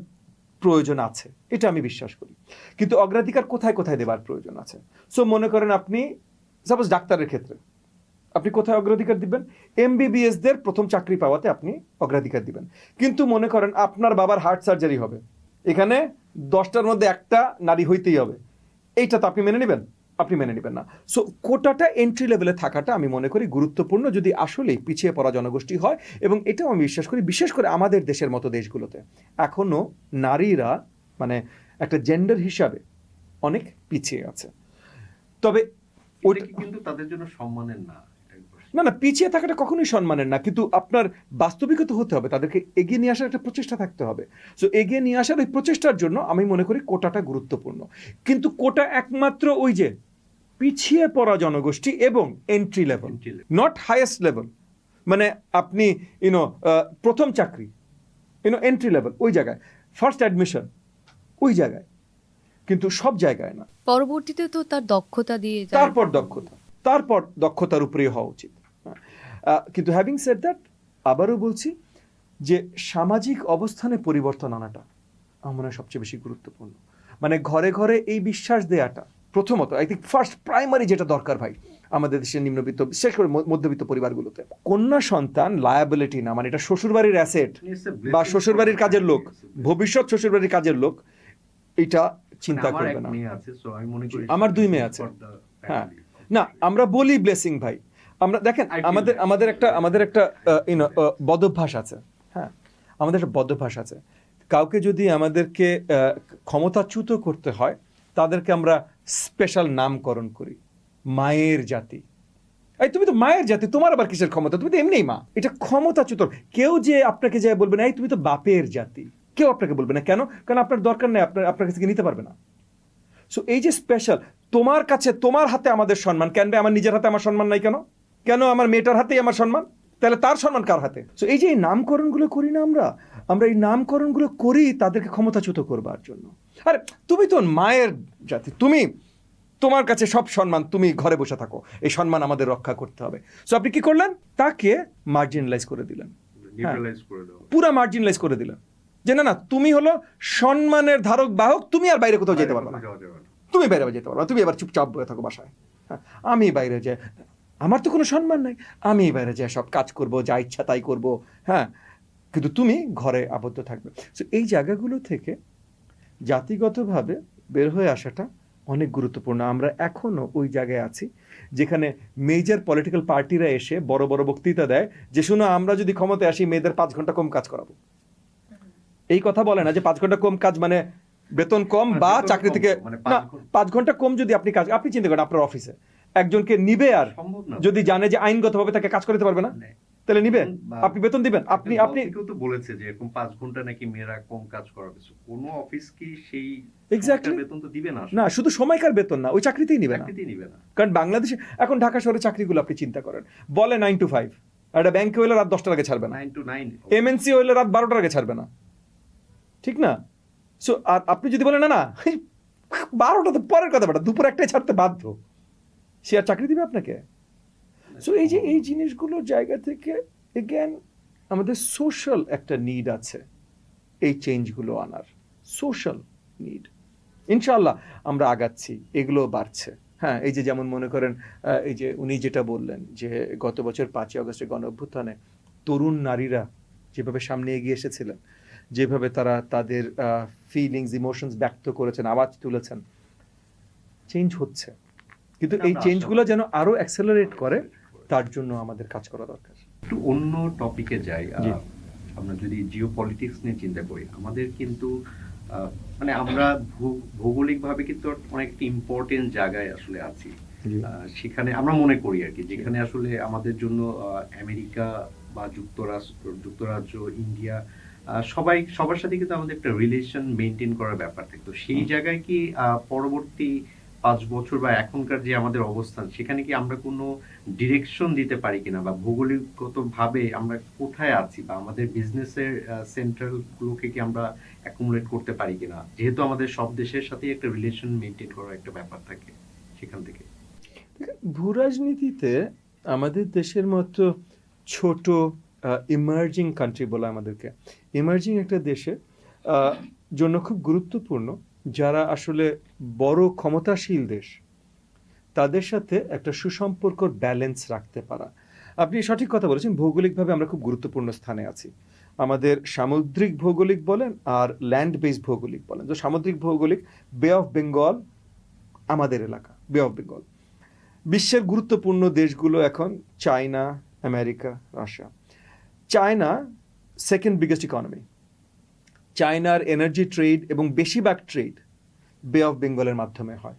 প্রয়োজন আছে, এটা আমি বিশ্বাস করি। কিন্তু অগ্রাধিকার কোথায় কোথায় দেবার প্রয়োজন আছে? সো মনে করেন আপনি সাপোজ ডাক্তারের ক্ষেত্রে আপনি কোথায় অগ্রাধিকার দিবেন? এমবিবিএসদের প্রথম চাকরি পাওয়াতে আপনি অগ্রাধিকার দিবেন। কিন্তু মনে করেন আপনার বাবার হার্ট সার্জারি হবে, এখানে 10টার মধ্যে একটা নারী হইতেই হবে, এইটা তো আপনি মেনে নেবেন? আপনি মেনে নেবেন না। সো কোটাটা এন্ট্রি লেভেলে থাকাটা আমি মনে করি গুরুত্বপূর্ণ যদি আসলেই পিছিয়ে পড়া জনগোষ্ঠী হয়, এবং এটাও আমি বিশ্বাস করি বিশেষ করে আমাদের দেশের মতো দেশগুলোতে এখনো নারীরা মানে একটা জেন্ডার হিসাবে অনেক পিছিয়ে আছে। তবে ওটা কিন্তু তাদের জন্য সম্মানের না, এটাই প্রশ্ন। না না, পিছিয়ে থাকাটা কখনোই সম্মানের না, কিন্তু আপনার বাস্তবিকতা হতে হবে, তাদেরকে এগিয়ে নিয়ে আসার একটা প্রচেষ্টা থাকতে হবে। সো এগিয়ে নিয়ে আসার ওই প্রচেষ্টার জন্য আমি মনে করি কোটাটা গুরুত্বপূর্ণ। কিন্তু কোটা একমাত্র ওই যে পিছিয়ে পড়া জনগোষ্ঠী এবং entry level, Entry level। Not highest level. মানে আপনি প্রথম চাকরি এন্ট্রি লেভেল ওই জায়গায়, ফার্স্ট অ্যাডমিশন ওই জায়গায়, কিন্তু সব জায়গায় না। পরবর্তীতে তো তার দক্ষতা দিয়ে তারপর দক্ষতার উপরেই হওয়া উচিত। কিন্তু হ্যাভিং সেড দ্যাট, আবারও বলছি যে সামাজিক অবস্থানে পরিবর্তন আনাটা আমার মনে হয় সবচেয়ে বেশি গুরুত্বপূর্ণ। মানে ঘরে ঘরে এই বিশ্বাস দেয়াটা প্রথমত, আই থিঙ্ক ফার্স্ট প্রাইমারি যেটা দরকার ভাই আমাদের দেশের নিম্নবিত্ত বিশেষ করে মধ্যবিত্ত পরিবারগুলোতে, কন্যা সন্তান লায়াবিলিটি না, মানে এটা শ্বশুরবাড়ির অ্যাসেট বা শ্বশুরবাড়ির কাজের লোক, ভবিষ্যৎ শ্বশুরবাড়ির কাজের লোক, এটা চিন্তা মানে আমার করবে এক না। মেয়ে আছে, so আমি মনে করি আমার 2 মেয়ে আছে। for the হ্যাঁ, family। না আমরা বলি ব্লেসিং ভাই, আমরা দেখেন I feel আমাদের একটা বদভ্যাস আছে। হ্যাঁ, আমাদের একটা বদভ্যাস আছে, কাউকে যদি আমাদেরকে ক্ষমতাচ্যুত করতে হয় তাদেরকে আমরা স্পেশাল নামকরণ করি, মায়ের জাতি। এই তুমি তো মায়ের জাতি, তোমার আবার কিসের ক্ষমতা, তুমি তো এমনিই মা। এটা ক্ষমতাচ্যুত। কেউ যে আপনাকে যায় বলবে না এই তুমি তো বাপের জাতি, কেউ আপনাকে বলবে না। কেন? কারণ আপনার দরকার নেই, আপনার কাছে নিতে পারবে না। সো এই যে স্পেশাল, তোমার কাছে তোমার হাতে আমাদের সম্মান, কেন রে আমার নিজের হাতে আমার সম্মান নাই? কেন কেন আমার মেয়েটার হাতেই আমার সম্মান, তাহলে তার সম্মান কার হাতে? সো এই যে এই নামকরণগুলো করি না আমরা এই নামকরণগুলো করি তাদেরকে ক্ষমতাচ্যুত করবার জন্য। আরে তুমি তো মায়ের জাতি, তোমার কাছে সব সম্মান, তুমি ঘরে বসে থাকো, এই সম্মান আমাদের রক্ষা করতে হবে। সো আপনি কি করলেন? তাকে মার্জিনালাইজ করে দিলেন, Neutralize করে দাও। পুরা মার্জিনালাইজ করে দিলেন, যে না তুমি হলো সম্মানের ধারক বাহক, তুমি আর বাইরে কোথাও যেতে পারবে না, যাওয়া যাবে না। তুমি বাইরে যেতে পারবে না, তুমি এবার চুপচাপ বসে থাকো বাসায়। হ্যাঁ, আমি বাইরে যাই, আমার তো কোনো সম্মান নাই, আমি বাইরে যাই সব কাজ করব, যা ইচ্ছা তাই করব। হ্যাঁ, কিন্তু তুমি ঘরে আবদ্ধ থাকবে। সো এই জায়গাগুলো থেকে জাতিগতভাবে বের হয়ে আসাটা অনেক গুরুত্বপূর্ণ। আমরা এখনো ওই জায়গায় আছি যেখানে মেজর পলিটিক্যাল পার্টিরা এসে বড় বড় বক্তৃতা দেয় যে শুনো আমরা যদি ক্ষমতায় আসি মেয়েদের 5 ঘন্টা কম কাজ করাবো। এই কথা বলে না যে 5 ঘন্টা কম কাজ মানে বেতন কম বা বেতন চাকরি কম, থেকে মানে না, 5 5 ঘন্টা কম যদি আপনি কাজ, আপনি চিন্তা করেন আপনার অফিসে একজনকে নিবে আর সম্ভব না। যদি জানে যে আইনগতভাবে তাকে কাজ করতে পারবে না, মানে তাহলে নিবে? বা- আপনি বেতন দিবেন? আপনি কেউ তো বলেছে যে এরকম 5 ঘন্টা নাকি মেয়েরা কম কাজ করাবে। So, কোনো অফিস কি সেই Exactly. সময়কার বেতন তো দিবে না আসলে। না, শুধু সময়কার বেতন না, ওই চাকরিতেই নিবে না। চাকরিতেই নিবে না। কারণ বাংলাদেশে এখন ঢাকা শহরে চাকরিগুলো আপনি চিন্তা করেন, বলে 9 to 5, আর একটা ব্যাংকে হইলে রাত 10টার আগে ছাড়বে না, 9 to 9 এমএনসি হইলে রাত 12টার আগে ছাড়বে না, ঠিক না? সো আর আপনি যদি বলেন না না 12টা তো পরের কথা, বেটা দুপুর 1টায় ছাড়তে বাধ্য, সে আর চাকরি দিবে আপনাকে? সো এই যে এই জিনিসগুলোর জায়গা থেকে এগেন আমাদের সোশ্যাল একটা নিড আছে এই চেঞ্জগুলো আনার, সোশ্যাল নিড। ইনশাআল্লাহ আমরা আগাচ্ছি, এগুলো বাড়ছে। হ্যাঁ, এই যে যেমন মনে করেন এই যে উনি যেটা বললেন যে গত বছর 5ই আগস্টের গণ অভ্যুত্থানে তরুণ নারীরা যেভাবে সামনে এগিয়ে এসেছিলেন, যেভাবে তারা তাদের ফিলিংস ইমোশনস ব্যক্ত করেছেন, আওয়াজ তুলেছেন, চেঞ্জ হচ্ছে। কিন্তু এই চেঞ্জগুলো যেন আরো অ্যাক্সেলারেট করে তার জন্য আমাদের কাজ করা দরকার। একটু অন্য টপিকে যাই। জি। আমরা যদি জিও পলিটিক্স নিয়ে চিন্তা করি, আমাদের কিন্তু মানে আমরা ভৌগোলিকভাবে কিন্তু অনেক ইম্পর্টেন্ট জায়গায় আসলে আছি। জি। সেখানে আমরা মনে করি আর কি, যেখানে আসলে আমাদের জন্য আমেরিকা বা যুক্তরাজ্য, ইন্ডিয়া, সবাই সবার সাথে কিন্তু আমাদের একটা রিলেশন মেনটেন করার ব্যাপার থাকে। তো সেই জায়গায় কি পরবর্তী 5 বছর বা এখনকার যে আমাদের অবস্থান, সেখানে কি আমরা কোনো ডিরেকশন দিতে পারি কিনা, বা ভৌগোলিকগতভাবে আমরা কোথায় আছি, বা আমাদের বিজনেসের সেন্ট্রাল গুলোকে কি আমরা অ্যাকুমুলেট করতে পারি কিনা, যেহেতু আমাদের সব দেশের সাথেই একটা রিলেশন মেনটেন করার একটা ব্যাপার থাকে সেখান থেকে। ভূরাজনীতিতে আমাদের দেশের মতো ছোট ইমার্জিং কান্ট্রি বলে আমাদেরকে, ইমার্জিং একটা দেশে জন্য খুব গুরুত্বপূর্ণ যারা আসলে বড় ক্ষমতাশীল দেশ, তাদের সাথে একটা সুসম্পর্ক ব্যালেন্স রাখতে পারা। আপনি সঠিক কথা বলেছেন, ভৌগোলিকভাবে আমরা খুব গুরুত্বপূর্ণ স্থানে আছি। আমাদের সামুদ্রিক ভৌগোলিক বলেন আর ল্যান্ড বেস ভৌগোলিক বলেন। তো সামুদ্রিক ভৌগোলিক, বে অফ বেঙ্গল আমাদের এলাকা, বে অফ বেঙ্গল। বিশ্বের গুরুত্বপূর্ণ দেশগুলো এখন China, America, Russia. China second biggest economy. চায়নার এনার্জি ট্রেড এবং বেশিরভাগ ট্রেড বে অফ বেঙ্গলের মাধ্যমে হয়।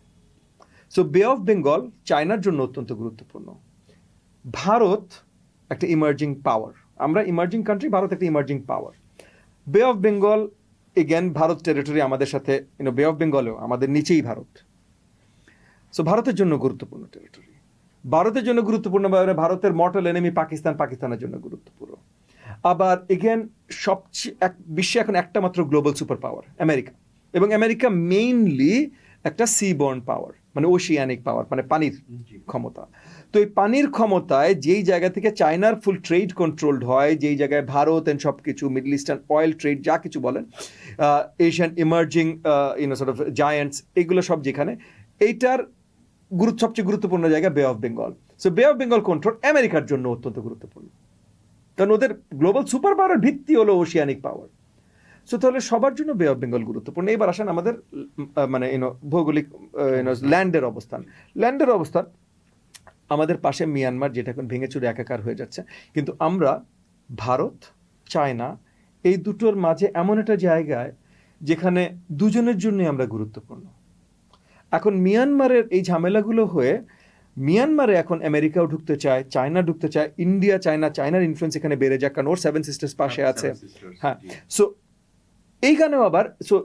সো বে অফ বেঙ্গল চায়নার জন্য অত্যন্ত গুরুত্বপূর্ণ। ভারত একটা ইমার্জিং পাওয়ার, আমরা ইমার্জিং কান্ট্রি, ভারত একটা ইমার্জিং পাওয়ার। বে of Bengal again Bharat territory আমাদের সাথে, বে অফ বেঙ্গলেও আমাদের নিচেই ভারত। সো ভারতের জন্য গুরুত্বপূর্ণ টেরিটরি। ভারতের জন্য গুরুত্বপূর্ণ, ভারতের মর্টাল এনিমি পাকিস্তান, পাকিস্তানের জন্য গুরুত্বপূর্ণ। আবার এগেন সবচেয়ে বিশ্বে এখন একটা মাত্র গ্লোবাল সুপার পাওয়ার আমেরিকা, এবং আমেরিকা মেইনলি একটা সি বর্ন পাওয়ার, মানে ওশিয়ানিক পাওয়ার, মানে পানির ক্ষমতা। তো এই পানির ক্ষমতায় যেই জায়গা থেকে চায়নার ফুল ট্রেড কন্ট্রোলড হয়, যেই জায়গায় ভারত এন্ড সব কিছু, মিডল ইস্টার্ন অয়েল ট্রেড যা কিছু বলেন, Asian emerging sort of giants, এগুলো সব যেখানে, এইটার সবচেয়ে গুরুত্বপূর্ণ জায়গা বে অফ বেঙ্গল। সো বে অফ বেঙ্গল কন্ট্রোল আমেরিকার জন্য অত্যন্ত গুরুত্বপূর্ণ, কারণ ওদের গ্লোবাল সুপার পাওয়ারের ভিত্তি হলো ওশিয়ানিক পাওয়ার। সো তাহলে সবার জন্য বে অফ বেঙ্গল গুরুত্বপূর্ণ। এবার আসেন আমাদের মানে ভৌগোলিক ল্যান্ডের অবস্থান। ল্যান্ডের অবস্থান আমাদের পাশে মিয়ানমার, যেটা এখন ভেঙে চুরে একাকার হয়ে যাচ্ছে, কিন্তু আমরা ভারত, চায়না, এই দুটোর মাঝে এমন একটা জায়গায় যেখানে দুজনের জন্যই আমরা গুরুত্বপূর্ণ। এখন মিয়ানমারের এই ঝামেলাগুলো হয়ে মিয়ানমারে এখন আমেরিকাও ঢুকতে চায়, চায়না ঢুকতে চায়, ইন্ডিয়া, চায়নার ইনফ্লুয়েন্স এখানে বেড়ে যাক, কারণ ওর 7 সিস্টার্স পাশে আছে। হ্যাঁ, সো এইখানেও আবার সো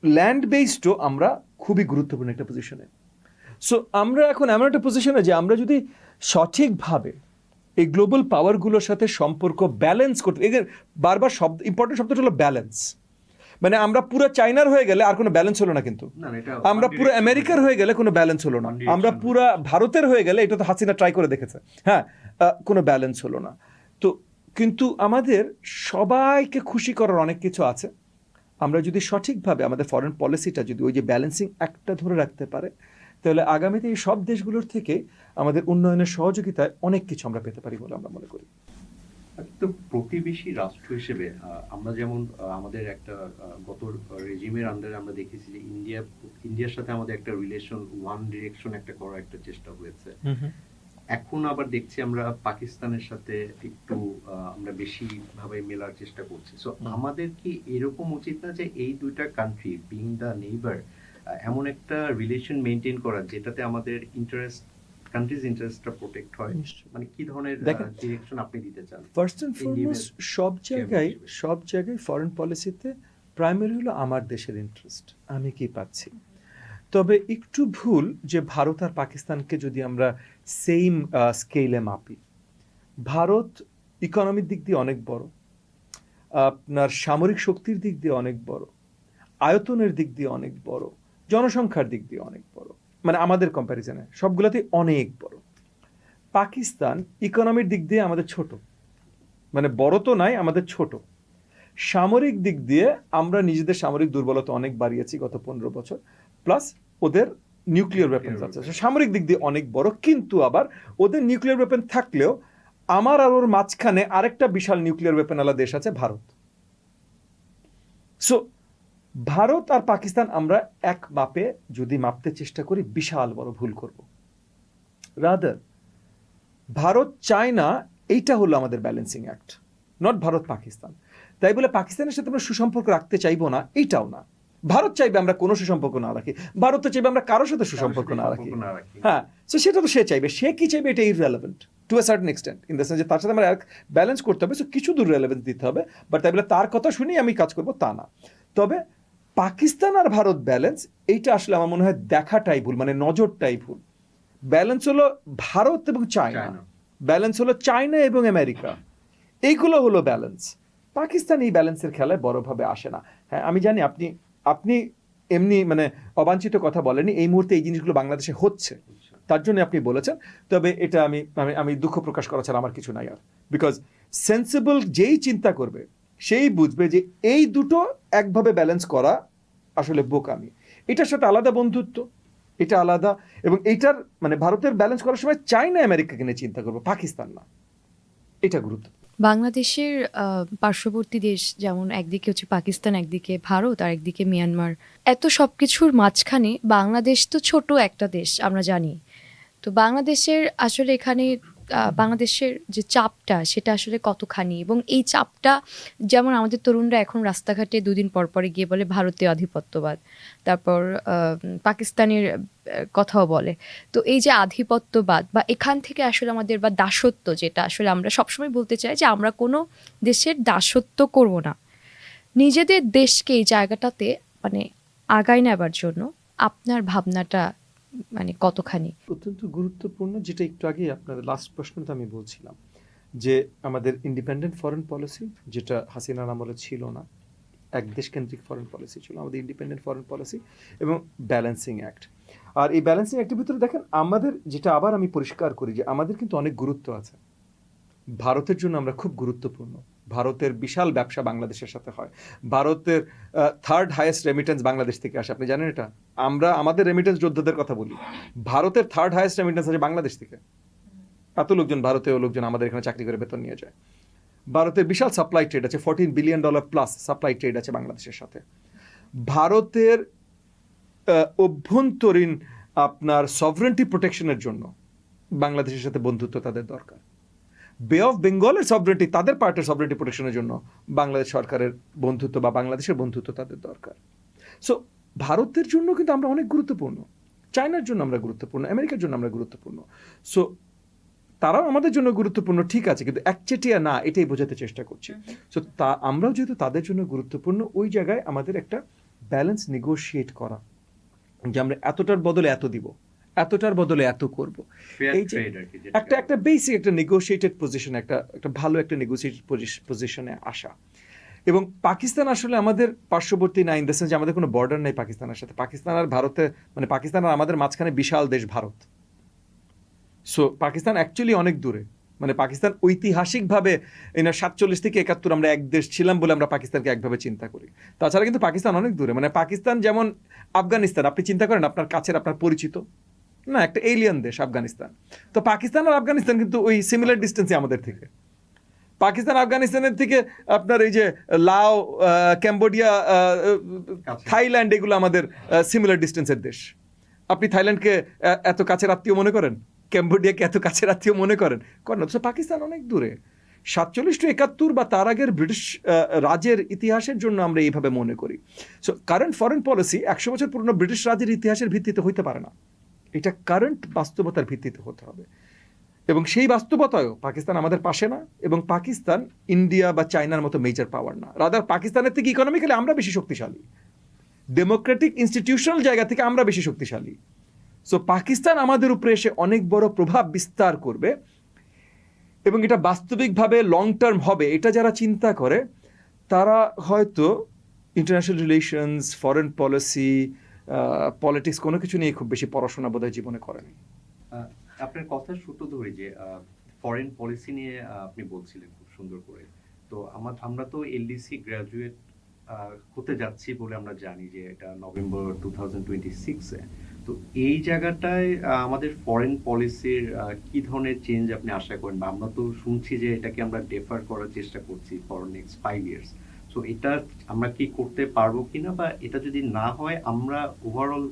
ল্যান্ড বেসডও আমরা খুবই গুরুত্বপূর্ণ একটা পজিশনে। সো আমরা এখন এমন একটা পজিশনে যে আমরা যদি সঠিকভাবে এই গ্লোবাল পাওয়ারগুলোর সাথে সম্পর্ক ব্যালেন্স করতে, বারবার ইম্পর্টেন্ট শব্দটা হলো ব্যালেন্স। মানে আমরা পুরো চায়নার হয়ে গেলে আর কোনো ব্যালেন্স হলো না, কিন্তু আমরা পুরো আমেরিকার হয়ে গেলে কোনো ব্যালেন্স হলো না, আমরা পুরো ভারতের হয়ে গেলে, এটা তো হাসিনা ট্রাই করে দেখেছে, হ্যাঁ, কোনো ব্যালেন্স হলো না। তো কিন্তু আমাদের সবাইকে খুশি করার অনেক কিছু আছে। আমরা যদি সঠিকভাবে আমাদের ফরেন পলিসিটা যদি ওই যে ব্যালেন্সিং একটা ধরে রাখতে পারে, তাহলে আগামীতে এই সব দেশগুলোর থেকে আমাদের উন্নয়নের সহযোগিতায় অনেক কিছু আমরা পেতে পারি বলে আমরা মনে করি। তো প্রতিবেশী রাষ্ট্র হিসেবে আমরা যেমন আমাদের একটা গত রেজিমের আন্ডারে আমরা দেখেছি যে ইন্ডিয়ার সাথে আমাদের একটা রিলেশন ওয়ান ডিরেকশন একটা করার একটা চেষ্টা হয়েছে। এখন আবার দেখছি আমরা পাকিস্তানের সাথে একটু আমরা বেশি ভাবে মেলার চেষ্টা করছি। সো আমাদের কি এরকম উচিত না যে এই দুইটা কান্ট্রি বিং দ্য নেইবার এমন একটা রিলেশন মেনটেন করা যেটাতে আমাদের কান্ট্রিজ ইন্টারেস্টটা প্রোটেক্ট হয়? মানে কি ধরনের ডিরেকশন আপনি দিতে চান? ফার্স্ট এন্ড ফরমোস্ট সব জায়গায় ফরেন পলিসিতে প্রাইমারি হলো আমার দেশের ইন্টারেস্ট, আমি কি পাচ্ছি। তবে একটু ভুল যে ভারত আর পাকিস্তানকে যদি আমরা সেম স্কেলে মাপি। ভারত ইকোনমির দিক দিয়ে অনেক বড়, আপনার সামরিক শক্তির দিক দিয়ে অনেক বড়, আয়তনের দিক দিয়ে অনেক বড়, জনসংখ্যার দিক দিয়ে অনেক বড়, মানে আমাদের কম্প্যারিজনে সবগুলোতেই অনেক বড়। পাকিস্তান ইকোনমির দিক দিয়ে আমাদের ছোট, মানে বড় তো নাই, আমাদের ছোট। সামরিক দিক দিয়ে আমরা নিজেদের সামরিক দুর্বলতা অনেক বাড়িয়েছি গত 15 বছর, প্লাস ওদের নিউক্লিয়ার ওয়েপন্স আছে। সামরিক দিক দিয়ে অনেক বড়, কিন্তু আবার ওদের নিউক্লিয়ার ওয়েপন থাকলেও আমার আর ওর মাঝখানে আরেকটা বিশাল নিউক্লিয়ার ওয়েপনওয়ালা দেশ আছে, ভারত। সো ভারত আর পাকিস্তান আমরা এক মাপে যদি মাপতে চেষ্টা করি, বিশাল বড় ভুল করব। রাদার ভারত চায়না, এইটা হলো আমাদের balancing act, not Bharat Pakistan. তাই বলে পাকিস্তানের সাথে আমরা সুসম্পর্ক রাখতে চাইবো না, এইটাও না। ভারত চাইবে আমরা কোনো সুসম্পর্ক না রাখি, ভারত তো চাইবে আমরা কারোর সাথে সুসম্পর্ক না রাখি। হ্যাঁ, তো সেটা তো সে চাইবে, সে কি চাইবে এটা irrelevant to a certain extent, in the sense যে তার সাথে আমরা ব্যালেন্স করতে হবে, সো কিছু দূর রেলেভেন্স দিতে হবে, বাট তাই বলে তার কথা শুনেই আমি কাজ করবো তা না। তবে পাকিস্তান আর ভারত ব্যালেন্স, এইটা আসলে আমার মনে হয় দেখাটাই ভুল, মানে নজরটাই ভুল। ব্যালেন্স হলো ভারত এবং চায়না, ব্যালেন্স হলো চায়না এবং আমেরিকা, এইগুলো হলো ব্যালেন্স। পাকিস্তান এই ব্যালেন্সের খেলায় বড়ভাবে আসে না। হ্যাঁ, আমি জানি আপনি এমনি মানে অবাঞ্ছিত কথা বলেনি, এই মুহূর্তে এই জিনিসগুলো বাংলাদেশে হচ্ছে, তার জন্য আপনি বলেছেন। তবে এটা আমি দুঃখ প্রকাশ করা ছাড়া আমার কিছু নাই আর, বিকজ সেন্সিবল যেই চিন্তা করবে সেই বুঝবে যে এই দুটো একভাবে ব্যালেন্স করা আসলে বোকামি। এটার সাথে আলাদা বন্ধুত্ব, এটা আলাদা, এবং এইটার মানে ভারতের ব্যালেন্স করার সময় চায়না আমেরিকাকে নিয়ে চিন্তা করবো, পাকিস্তান না, এটা গুরুত্ব। বাংলাদেশের পার্শ্ববর্তী দেশ যেমন একদিকে হচ্ছে পাকিস্তান, একদিকে ভারত, আর একদিকে মিয়ানমার, এত সব কিছুর মাঝখানে বাংলাদেশ তো ছোট একটা দেশ আমরা জানি। তো বাংলাদেশের আসলে এখানে বাংলাদেশের যে চাপটা সেটা আসলে কতখানি, এবং এই চাপটা যেমন আমাদের তরুণরা এখন রাস্তাঘাটে দুদিন পর পরে গিয়ে বলে ভারতীয় আধিপত্যবাদ, তারপর পাকিস্তানের কথাও বলে। তো এই যে আধিপত্যবাদ বা এখান থেকে আসলে আমাদের বা দাসত্ব, যেটা আসলে আমরা সবসময় বলতে চাই যে আমরা কোনো দেশের দাসত্ব করব না, নিজেদের দেশকে এই জায়গাটাতে মানে আগায় নেবার জন্য আপনার ভাবনাটা মানে কতখানি? অত্যন্ত গুরুত্বপূর্ণ, যেটা একটু আগে আপনার লাস্ট প্রশ্নটা আমি বলছিলাম, যে আমাদের ইন্ডিপেন্ডেন্ট ফরেন পলিসি, যেটা হাসিনার আমলে ছিল না, এক দেশকেন্দ্রিক ফরেন পলিসি ছিল, আমাদের ইন্ডিপেন্ডেন্ট ফরেন পলিসি এবং ব্যালেন্সিং অ্যাক্ট। আর এই ব্যালেন্সিং অ্যাক্টের ভিতরে দেখেন আমাদের, যেটা আবার আমি পরিষ্কার করি, যে আমাদের কিন্তু অনেক গুরুত্ব আছে। ভারতের জন্য আমরা খুব গুরুত্বপূর্ণ, ভারতের বিশাল ব্যবসা বাংলাদেশের সাথে হয়, ভারতের থার্ড হাইয়েস্ট রেমিটেন্স বাংলাদেশ থেকে আসে, আপনি জানেন এটা? আমরা আমাদের রেমিটেন্স যোদ্ধাদের কথা বলি, ভারতের থার্ড হাইয়েস্ট রেমিটেন্স আছে বাংলাদেশ থেকে। এত লোকজন, ভারতীয় লোকজন আমাদের এখানে চাকরি করে বেতন নিয়ে যায়। ভারতের বিশাল সাপ্লাই ট্রেড আছে, $14 বিলিয়ন প্লাস সাপ্লাই ট্রেড আছে বাংলাদেশের সাথে। ভারতের অভ্যন্তরীণ আপনার সভরেন্টি প্রোটেকশনের জন্য বাংলাদেশের সাথে বন্ধুত্ব তাদের দরকার। বে অফ বেঙ্গলের সভরেন্টি, তাদের পার্টের সভরেন্টি প্রোটেকশনের জন্য বাংলাদেশ সরকারের বন্ধুত্ব বা বাংলাদেশের বন্ধুত্ব তাদের দরকার। সো ভারতের জন্য কিন্তু আমরা অনেক গুরুত্বপূর্ণ, চায়নার জন্য আমরা গুরুত্বপূর্ণ, আমেরিকার জন্য আমরা গুরুত্বপূর্ণ। সো তারাও আমাদের জন্য গুরুত্বপূর্ণ, ঠিক আছে, কিন্তু একচেটিয়া না, এটাই বোঝাতে চেষ্টা করছি। সো আমরাও যেহেতু তাদের জন্য গুরুত্বপূর্ণ, ওই জায়গায় আমাদের একটা ব্যালেন্স নেগোশিয়েট করা, যে আমরা এতটার বদলে এত দিব, এতটার বদলে এত করব, এই যে একটা বেসিক একটা নেগোশিয়েটেড পজিশন, একটা ভালো একটা নেগোশিয়েটেড পজিশনে আসা। এবং পাকিস্তান আসলে আমাদের পার্শ্ববর্তী না, ইন দ্য সেন্স যে আমাদের কোনো বর্ডার নেই পাকিস্তানের সাথে। পাকিস্তান আর ভারতে, মানে পাকিস্তান আর আমাদের মাঝখানে বিশাল দেশ ভারত। সো পাকিস্তান অ্যাকচুয়ালি অনেক দূরে, মানে পাকিস্তান ঐতিহাসিকভাবে 47 থেকে 71 আমরা এক দেশ ছিলাম বলে আমরা পাকিস্তানকে একভাবে চিন্তা করি। তাছাড়া কিন্তু পাকিস্তান অনেক দূরে, মানে পাকিস্তান যেমন আফগানিস্তান, আপনি চিন্তা করেন আপনার কাছের, আপনার পরিচিত না, একটা এলিয়ান দেশ আফগানিস্তান। তো পাকিস্তান আর আফগানিস্তান কিন্তু ওই সিমিলার ডিস্টেন্সে আমাদের থেকে। পাকিস্তান আফগানিস্তানের থেকে আপনার এই যে লাও, ক্যাম্বোডিয়া, থাইল্যান্ড, এগুলো আমাদের সিমিলার ডিস্টেন্সের দেশ। আপনি থাইল্যান্ডকে এত কাছের আত্মীয় মনে করেন? ক্যাম্বোডিয়াকে এত কাছের আত্মীয় মনে করেন? করেন না। তো পাকিস্তান অনেক দূরে। 47 to 71 বা তার আগের ব্রিটিশ রাজের ইতিহাসের জন্য আমরা এইভাবে মনে করি। সো কারেন্ট ফরেন পলিসি 100 বছর পুরনো ব্রিটিশ রাজের ইতিহাসের ভিত্তিতে হইতে পারে না, এটা কারেন্ট বাস্তবতার ভিত্তিতে হতে হবে। এবং সেই বাস্তবতায়ও পাকিস্তান আমাদের পাশে না, এবং পাকিস্তান ইন্ডিয়া বা চায়নার মতো মেজর পাওয়ার না। রাদার পাকিস্তানের থেকে ইকোনমিক্যালি আমরা বেশি শক্তিশালী, ডেমোক্রেটিক ইনস্টিটিউশনাল জায়গা থেকে আমরা বেশি শক্তিশালী। সো পাকিস্তান আমাদের উপরে এসে অনেক বড় প্রভাব বিস্তার করবে, এবং এটা বাস্তবিকভাবে লং টার্ম হবে, এটা যারা চিন্তা করে তারা হয়তো international relations, foreign policy, politics কোনো কিছু নিয়ে খুব বেশি পড়াশোনা বোধহয় জীবনে করেনি। আপনার কথার সূত্র ধরে যে ফরেন পলিসি নিয়ে আপনি বলছিলেন খুব সুন্দর করে। তো আমরা তো এলডিসি গ্র্যাজুয়েট হতে যাচ্ছি বলে আমরা জানি যে এটা নভেম্বর 2026-এ। তো এই জায়গাটায় আমাদের ফরেন পলিসির কি ধরনের চেঞ্জ আপনি আশা করেন? বা আমরা তো শুনছি যে এটাকে আমরা ডেফার করার চেষ্টা করছি ফর নেক্সট 5 years। সো এটা আমরা কি করতে পারবো কিনা, বা এটা যদি না হয় আমরা ওভারঅল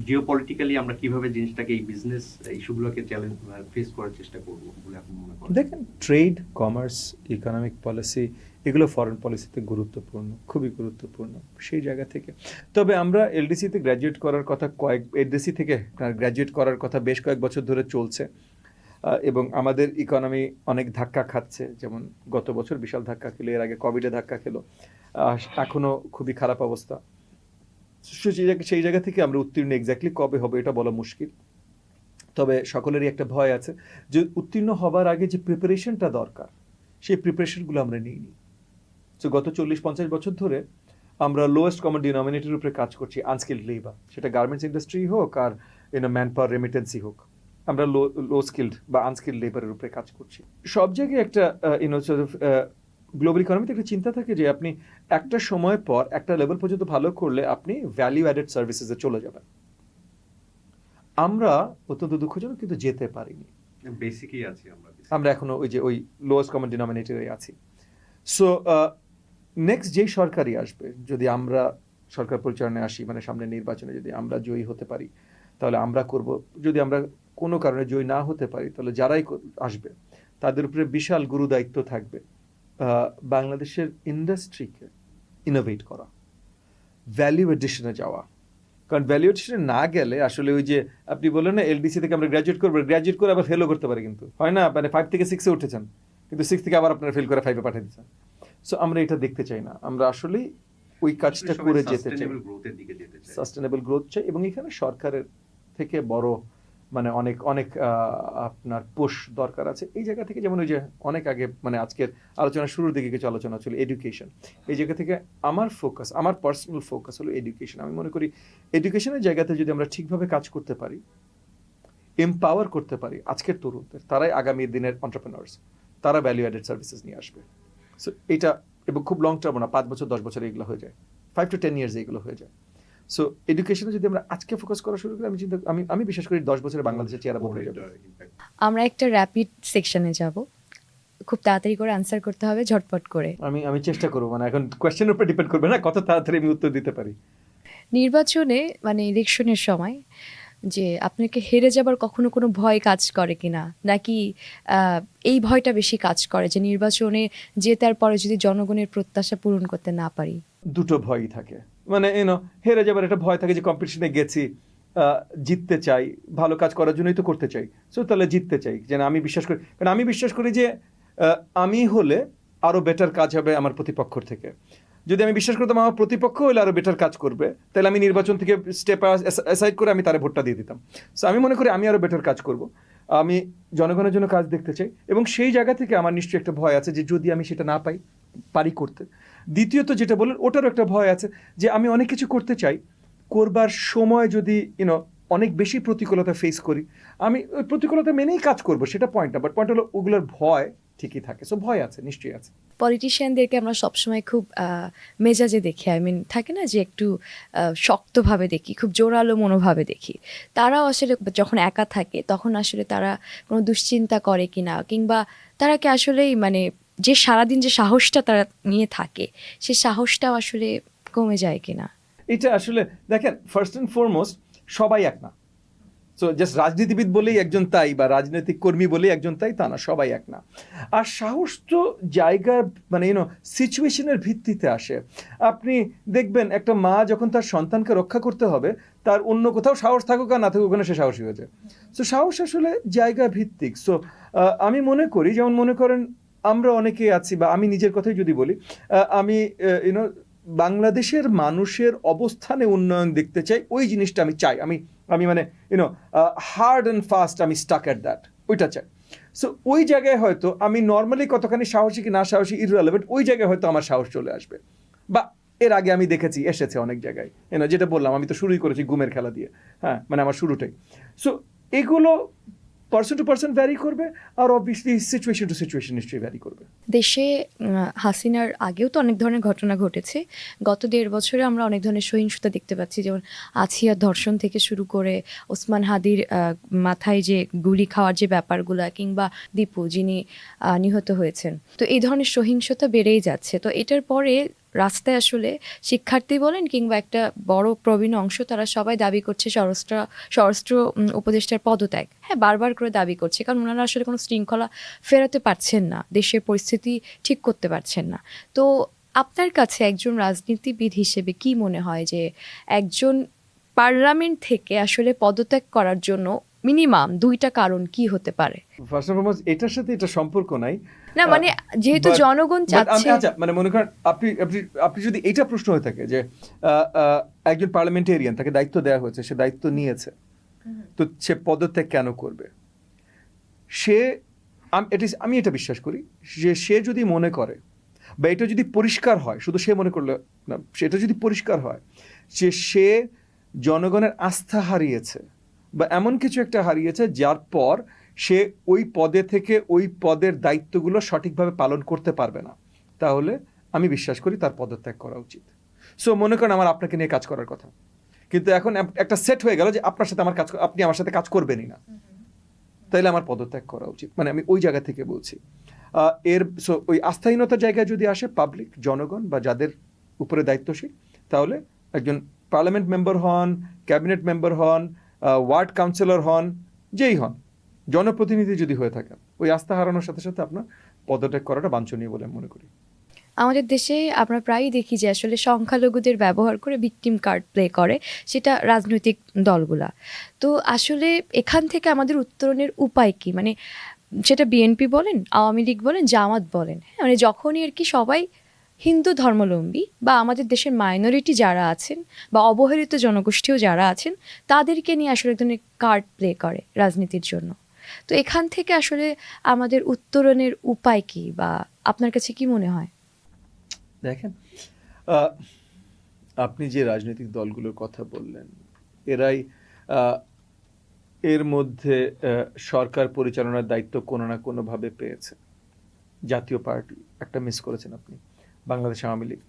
জিওপলিটিক্যালি আমরা কিভাবে জিনিসটাকে, এই বিজনেস ইস্যুগুলোকে চ্যালেঞ্জ ফেস করার চেষ্টা করবো বলে আপনি মনে করেন? দেখেন, ট্রেড, কমার্স, ইকোনমিক পলিসি, এগুলো ফরেন পলিসিতে গুরুত্বপূর্ণ, খুবই গুরুত্বপূর্ণ সেই জায়গা থেকে। তবে আমরা এলডিসিতে গ্র্যাজুয়েট করার কথা এলডিসি থেকে গ্র্যাজুয়েট করার কথা বেশ কয়েক বছর ধরে চলছে, এবং আমাদের ইকোনমি অনেক ধাক্কা খাচ্ছে। যেমন গত বছর বিশাল ধাক্কা খেলো, এর আগে কোভিডে ধাক্কা খেলো, এখনও খুবই খারাপ অবস্থা। সেই জায়গা থেকে আমরা উত্তীর্ণ এক্স্যাক্টলি কবে হবে এটা বলা মুশকিল। তবে সকলেরই একটা ভয় আছে যে উত্তীর্ণ হবার আগে যে প্রিপারেশনটা দরকার সেই প্রিপারেশনগুলো আমরা নিইনি। তো গত 40-50 বছর ধরে আমরা লোয়েস্ট কমন ডিনোমিনেটরের উপরে কাজ করছি, আনস্কিল্ড লেবার, সেটা গার্মেন্টস ইন্ডাস্ট্রি হোক আর ম্যান পাওয়ার রেমিটেন্সি হোক, আমরা লো স্কিল্ড বা আনস্কিল্ড লেবারের উপরে কাজ করছি। সব জায়গায় একটা গ্লোবাল ইকোনমিতে একটা চিন্তা থাকে যে আপনি একটা সময় পর একটা লেভেল পর্যন্ত ভালো করলে আপনি ভ্যালিউ অ্যাডেড সার্ভিসেসে চলে যাবেন। আমরা অত্যন্ত দুঃখজনক কিন্তু যেতে পারিনি, বেসিকই আছি আমরা এখনো ওই লোয়েস্ট কমন ডিনোমিনেটরে আছি। সো নেক্সট যেই সরকারই আসবে, যদি আমরা সরকার পরিচালনায় আসি, মানে সামনে নির্বাচনে যদি আমরা জয়ী হতে পারি তাহলে আমরা করব, যদি আমরা কোনো কারণে জয়ী না হতে পারি তাহলে যারাই আসবে তাদের উপরে বিশাল গুরু দায়িত্ব থাকবে বাংলাদেশের ইন্ডাস্ট্রিকে ইনোভেট করা, ভ্যালিউ এডিশনে যাওয়া। কারণ ভ্যালিউ এডিশনে না গেলে আসলে ওই যে আপনি বললেন না এলডিসি থেকে আমরা গ্র্যাজুয়েট করবো, গ্র্যাজুয়েট করে আবার ফেলও করতে পারি, কিন্তু হয় না, মানে 5 থেকে 6-এ উঠেছেন কিন্তু 6 থেকে আবার আপনারা ফেল করে 5-এ পাঠিয়ে দিচ্ছেন। সো আমরা এটা দেখতে চাই না, আমরা আসলেই ওই কাজটা করে যেতে চাই, সাস্টেনেবল গ্রোথ চাই। এবং এখানে সরকারের থেকে বড় মানে অনেক অনেক আপনার পুশ দরকার আছে এই জায়গা থেকে। যেমন ওই যে অনেক আগে মানে আজকের আলোচনা শুরুর দিকে কিছু আলোচনা ছিল এডুকেশন, এই জায়গা থেকে আমার ফোকাস, আমার পার্সোনাল ফোকাস হলো এডুকেশন। আমি মনে করি এডুকেশনের জায়গাতে যদি আমরা ঠিকভাবে কাজ করতে পারি, এমপাওয়ার করতে পারি আজকের তরুণদের, তারাই আগামী দিনের এন্টারপ্রেনার্স, তারা ভ্যালু অ্যাডেড সার্ভিসেস নিয়ে আসবে। সো এটা এবং খুব লং টার্ম না, 5 বছর 10 বছরে এগুলো হয়ে যায়, 5 to 10 ইয়ার্স এগুলো হয়ে যায়। সো এডুকেশনে যদি আমরা আজকে ফোকাস করা শুরু করি, আমি বিশ্বাস করি 10 বছরে বাংলাদেশের চেহারা বদলে যাবে। আমরা একটা র্যাপিড সেকশনে যাব, খুব তাড়াতাড়ি করে আনসার করতে হবে, ঝটপট করে। আমি চেষ্টা করবো, মানে এখন কোয়েশ্চেনের উপর ডিপেন্ড করবে না কত তাড়াতাড়ি আমি উত্তর দিতে পারি। নির্বাচনে মানে ইলেকশনের সময় যে আপনাকে হেরে যাবার কখনো কোনো ভয় কাজ করে কিনা, নাকি এই ভয়টা বেশি কাজ করে যে নির্বাচনে জেতার পরে যদি জনগণের প্রত্যাশা পূরণ করতে না পারি? দুটো ভয়ই থাকে, মানে হেরে যাবার একটা ভয় থাকে যে কম্পিটিশনে গেছি, জিততে চাই, ভালো কাজ করার জন্যই তো করতে চাই, সো তাহলে জিততে চাই। যেন আমি বিশ্বাস করি, কারণ আমি বিশ্বাস করি যে আমি হলে আরও বেটার কাজ হবে আমার প্রতিপক্ষর থেকে। যদি আমি বিশ্বাস করতাম আমার প্রতিপক্ষ হলে আরও বেটার কাজ করবে, তাহলে আমি নির্বাচন থেকে স্টেপ অ্যাসাইড করে আমি তারে ভোটটা দিয়ে দিতাম। সো আমি মনে করি আমি আরও বেটার কাজ করব, আমি জনগণের জন্য কাজ দেখতে চাই, এবং সেই জায়গা থেকে আমার নিশ্চয়ই একটা ভয় আছে যে যদি আমি সেটা না পারি করতে। দ্বিতীয়ত যেটা বললেন ওটারও একটা ভয় আছে যে আমি অনেক কিছু করতে চাই, করবার সময় যদি অনেক বেশি প্রতিকূলতা ফেস করি, আমি ওই প্রতিকূলতা মেনেই কাজ করব, সেটা পয়েন্ট না। বাট পয়েন্ট হলো ওগুলোর ভয় ঠিকই থাকে। সো ভয় আছে, নিশ্চয়ই আছে। পলিটিশিয়ানদেরকে আমরা সবসময় খুব মেজাজে দেখি, থাকে না যে একটু শক্তভাবে দেখি, খুব জোরালো মনোভাবে দেখি। তারাও আসলে যখন একা থাকে তখন আসলে তারা কোনো দুশ্চিন্তা করে কিনা, কিংবা তারা কি আসলেই মানে যে সারাদিন যে সাহসটা তারা নিয়ে থাকে সেই সাহসটাও আসলে কমে যায় কিনা? এটা আসলে দেখেন, ফার্স্ট অ্যান্ড ফরমোস্ট সবাই এক না। সো জাস্ট রাজনীতিবিদ বলেই একজন তাই, বা রাজনৈতিক কর্মী বলেই একজন তাই, তা না, সবাই এক না। আর সাহস তো জায়গার মানে সিচুয়েশনের ভিত্তিতে আসে। আপনি দেখবেন একটা মা যখন তার সন্তানকে রক্ষা করতে হবে, তার অন্য কোথাও সাহস থাকুক আর না থাকুক, ওখানে সে সাহসী হয়েছে। সো সাহস আসলে জায়গা ভিত্তিক। সো আমি মনে করি, যেমন মনে করেন আমরা অনেকে আছি, বা আমি নিজের কথাই যদি বলি, আমি বাংলাদেশের মানুষের অবস্থানে উন্নয়ন দেখতে চাই, ওই জিনিসটা আমি চাই। আমি মানে হার্ড অ্যান্ড ফাস্ট আমি স্টাক অ্যাট দ্যাট, ওইটা চাই। সো ওই জায়গায় হয়তো আমি নর্মালি কতখানি সাহসী কি না সাহসী ইররিলেভেন্ট, ওই জায়গায় হয়তো আমার সাহস চলে আসবে। বা এর আগে আমি দেখেছি এসেছে অনেক জায়গায়, যেটা বললাম আমি তো শুরুই করেছি ঘুমের খেলা দিয়ে, হ্যাঁ, মানে আমার শুরুটাই। সো এগুলো পার্সন টু পার্সন ভ্যারি করবে, আর অবভিয়াসলি সিচুয়েশন টু সিচুয়েশন নিশ্চয়ই ভ্যারি করবে। দেশে হাসিনার আগেও তো অনেক ধরনের ঘটনা ঘটেছে। গত 1.5 বছরে আমরা অনেক ধরনের সহিংসতা দেখতে পাচ্ছি, যেমন আছিয়ার ধর্ষণ থেকে শুরু করে ওসমান হাদির মাথায় যে গুলি খাওয়ার যে ব্যাপারগুলা, কিংবা দীপু যিনি নিহত হয়েছেন। তো এই ধরনের সহিংসতা বেড়েই যাচ্ছে। তো এটার পরে রাস্তায় আসলে শিক্ষার্থী বলেন কিংবা একটা বড় প্রবীণ অংশ তারা সবাই দাবি করছে স্বরাষ্ট্র উপদেষ্টার পদত্যাগ। হ্যাঁ, বারবার করে দাবি করছে, কারণ ওনারা আসলে কোনো শৃঙ্খলা ফেরাতে পারছেন না, দেশের পরিস্থিতি ঠিক করতে পারছেন না। তো আপনার কাছে একজন রাজনীতিবিদ হিসেবে কি মনে হয় যে একজন পার্লামেন্ট থেকে আসলে পদত্যাগ করার জন্য মিনিমাম 2টা কারণ কি হতে পারে? ফার্স্ট অফ অল এটার সাথে এটা সম্পর্ক নাই। না মানে যেহেতু But- জনগণ but চাচ্ছে, আচ্ছা, মানে মনে করেন আপনি আপনি আপনি যদি এটা প্রশ্ন হয়ে থাকে যে একজন পার্লামেন্টেরিয়ান, তাকে দায়িত্ব দেওয়া হয়েছে, সে দায়িত্ব নিয়েছে, তো সে পদত্যাগ কেন করবে? সে আমি এটা বিশ্বাস করি যে সে যদি মনে করে, বা এটা যদি পরিষ্কার হয়, শুধু সে মনে করলে না, সেটা যদি পরিষ্কার হয় যে সে জনগণের আস্থা হারিয়েছে বা এমন কিছু একটা হারিয়েছে যার পর সে ওই পদে থেকে ওই পদের দায়িত্বগুলো সঠিকভাবে পালন করতে পারবে না, তাহলে আমি বিশ্বাস করি তার পদত্যাগ করা উচিত। সো মনে করেন আমার আপনাকে নিয়ে কাজ করার কথা, কিন্তু এখন একটা সেট হয়ে গেল যে আপনার সাথে আমার আপনি আমার সাথে কাজ করবেনই না, তাইলে আমার পদত্যাগ করা উচিত। মানে আমি ওই জায়গা থেকে বলছি। ওই আস্থাহীনতার জায়গায় যদি আসে পাবলিক, জনগণ বা যাদের উপরে দায়িত্বশীল, তাহলে একজন পার্লামেন্ট মেম্বার হন, ক্যাবিনেট মেম্বার হন, ওয়ার্ড কাউন্সিলর হন, যেই হন, জনপ্রতিনিধি যদি হয়ে থাকেন, ওই আস্থা হারানোর সাথে সাথে আপনার পদত্যাগ করাটা বাঞ্ছনীয় বলে আমি মনে করি। আমাদের দেশে আমরা প্রায়ই দেখি যে আসলে সংখ্যালঘুদের ব্যবহার করে ভিকটিম কার্ড প্লে করে, সেটা রাজনৈতিক দলগুলা। তো আসলে এখান থেকে আমাদের উত্তরণের উপায় কি? মানে সেটা বিএনপি বলেন, আওয়ামী লীগ বলেন, জামাত বলেন, হ্যাঁ, মানে যখনই আর কি সবাই হিন্দু ধর্মাবলম্বী বা আমাদের দেশের মাইনরিটি যারা আছেন বা অবহেলিত জনগোষ্ঠীও যারা আছেন, তাদেরকে নিয়ে আসলে এক ধরনের কার্ড প্লে করে রাজনীতির জন্য। তো এখান থেকে আসলে আমাদের উত্তরণের উপায় কি, বা আপনার কাছে কি মনে হয়? দেখেন, আপনি যে রাজনৈতিক দলগুলোর কথা বললেন, এরাই এর মধ্যে সরকার পরিচালনার দায়িত্ব কোনো না কোনোভাবে পেয়েছে। জাতীয় পার্টি একটা মিস করেছেন আপনি, বাংলাদেশ আওয়ামী লীগ,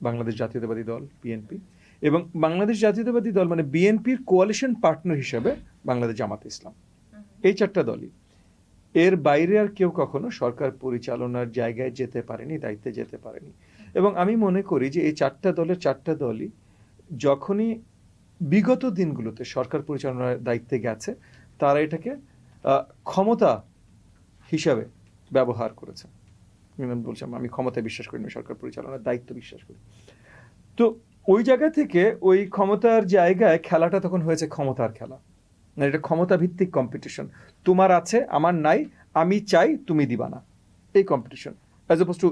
বাংলাদেশ জাতীয়তাবাদী দল বিএনপি, এবং বাংলাদেশ জাতীয়তাবাদী দল মানে বিএনপির কোয়ালিশন পার্টনার হিসেবে বাংলাদেশ জামাত ইসলাম, এই 4টা দলই। এর বাইরে আর কেউ কখনো সরকার পরিচালনার জায়গায় যেতে পারেনি, দায়িত্বে যেতে পারেনি। এবং আমি মনে করি যে এই 4টা দলের 4টা দলই যখনই বিগত দিনগুলোতে সরকার পরিচালনার দায়িত্বে গেছে, তারা এটাকে ক্ষমতা হিসাবে ব্যবহার করেছে। আমি বলছিলাম আমি ক্ষমতায় বিশ্বাস করি না, সরকার পরিচালনার দায়িত্ব বিশ্বাস করি। তো ওই জায়গা থেকে ওই ক্ষমতার জায়গায় খেলাটা তখন হয়েছে ক্ষমতার খেলা, মানে এটা ক্ষমতা ভিত্তিক কম্পিটিশন। তোমার আছে, আমার নাই, আমি চাই, তুমি দিবা না, এই কম্পিটিশন, অ্যাজ অপোজ টু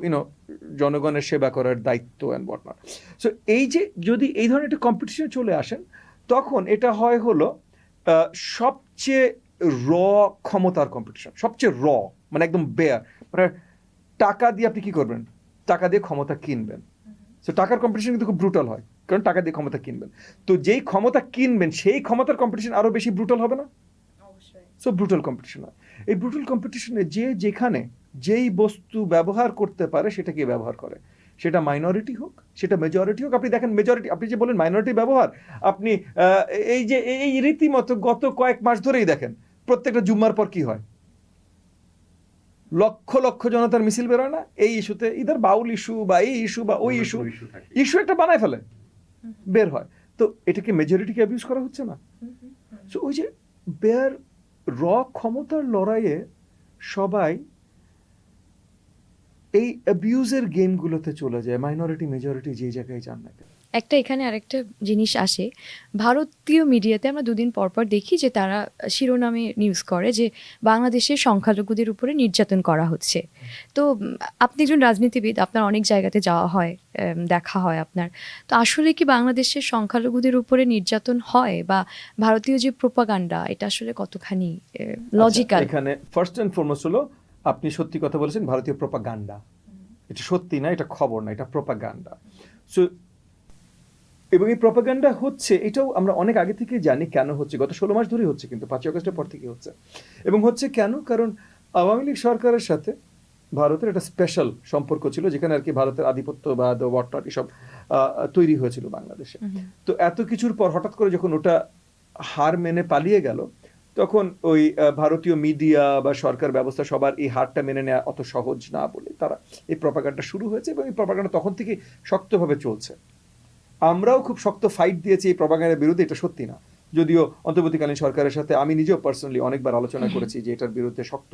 জনগণের সেবা করার দায়িত্ব অ্যান্ড হোয়াট নট। সো এই যে যদি এই ধরনের একটা কম্পিটিশন চলে আসেন, তখন এটা হয় হলো সবচেয়ে র ক্ষমতার কম্পিটিশন, সবচেয়ে র, মানে একদম বেয়ার, মানে টাকা দিয়ে আপনি কি করবেন? টাকা দিয়ে ক্ষমতা কিনবেন। সো টাকার কম্পিটিশন কিন্তু খুব ব্রুটাল হয়, কারণ টাকা দিয়ে ক্ষমতা কিনবেন। তো যেই ক্ষমতা কিনবেন সেই ক্ষমতার কম্পিটিশন আরো বেশি ব্রুটাল হবে না? সো ব্রুটাল কম্পিটিশন হয়। এই ব্রুটাল কম্পিটিশনে যে যেখানে যেই বস্তু ব্যবহার করতে পারে সেটাকে ব্যবহার করে, সেটা মাইনরিটি হোক, সেটা মেজরিটি হোক। আপনি দেখেন মেজরিটি, আপনি যে বলেন মাইনরিটি ব্যবহার, আপনি এই যে এই রীতিমতো গত কয়েক মাস ধরেই দেখেন প্রত্যেকটা জুম্মার পর কি হয়, লক্ষ লক্ষ জনতার মিছিল বেরোয় না এই ইস্যুতে, ইদার বাউল ইস্যু বা এই ইস্যু বা ওই ইস্যু একটা বানায় ফেলে, বের হয়। তো এটাকে মেজরিটিকে অ্যাবিউজ করা হচ্ছে না? সো ওই যে বেয়ার র ক্ষমতার লড়াইয়ে সবাই এই অ্যাবিউজের গেমগুলোতে চলে যায়, মাইনরিটি মেজরিটি যে জায়গায় যান না কেন। একটা এখানে আরেকটা জিনিস আসে, ভারতীয় মিডিয়াতে আমরা দুদিন পর পর দেখি যে তারা শিরোনামে নিউজ করে যে বাংলাদেশের সংখ্যালঘুদের উপরে নির্যাতন করা হচ্ছে। তো আপনি একজন রাজনীতিবিদ, আপনার অনেক জায়গাতে যাওয়া হয়, দেখা হয় আপনার, তো আসলে কি বাংলাদেশের সংখ্যালঘুদের উপরে নির্যাতন হয়, বা ভারতীয় যে প্রোপাগান্ডা এটা আসলে কতখানি লজিক্যাল? এখানে ফার্স্ট এন্ড ফরমোস্ট হলো, আপনি সত্যি কথা বলেছেন, ভারতীয় প্রোপাগান্ডা, এটা সত্যি না, এটা খবর না, এটা প্রোপাগান্ডা। সো এবং এই প্রোপাগান্ডা হচ্ছে, এটাও আমরা অনেক আগে থেকে জানি কেন হচ্ছে, গত 16 মাস ধরেই হচ্ছে, কিন্তু 5ই আগস্টের পর থেকে হচ্ছে। এবং হচ্ছে কেন? কারণ আওয়ামী লীগ সরকারের সাথে ভারতের একটা স্পেশাল সম্পর্ক ছিল, যেখানে আর কি ভারতের আধিপত্যবাদ ওয়াটনট এসব তৈরি হয়েছিল বাংলাদেশে। তো এত কিছুর পর হঠাৎ করে যখন ওটা হার মেনে পালিয়ে গেল, তখন ওই ভারতীয় মিডিয়া বা সরকার ব্যবস্থা সবার এই হারটা মেনে নেওয়া অত সহজ না বলে তারা এই প্রপাগান্ডা শুরু হয়েছে, এবং এই প্রপাগান্ডা তখন থেকে শক্তভাবে চলছে। আমরাও খুব শক্ত ফাইট দিয়েছি এই প্রপাগান্ডার বিরুদ্ধে, এটা সত্যি না, যদিও অন্তর্বর্তীকালীন সরকারের সাথে আমি নিজেও পার্সোনালি অনেকবার আলোচনা করেছি যে এটার বিরুদ্ধে শক্ত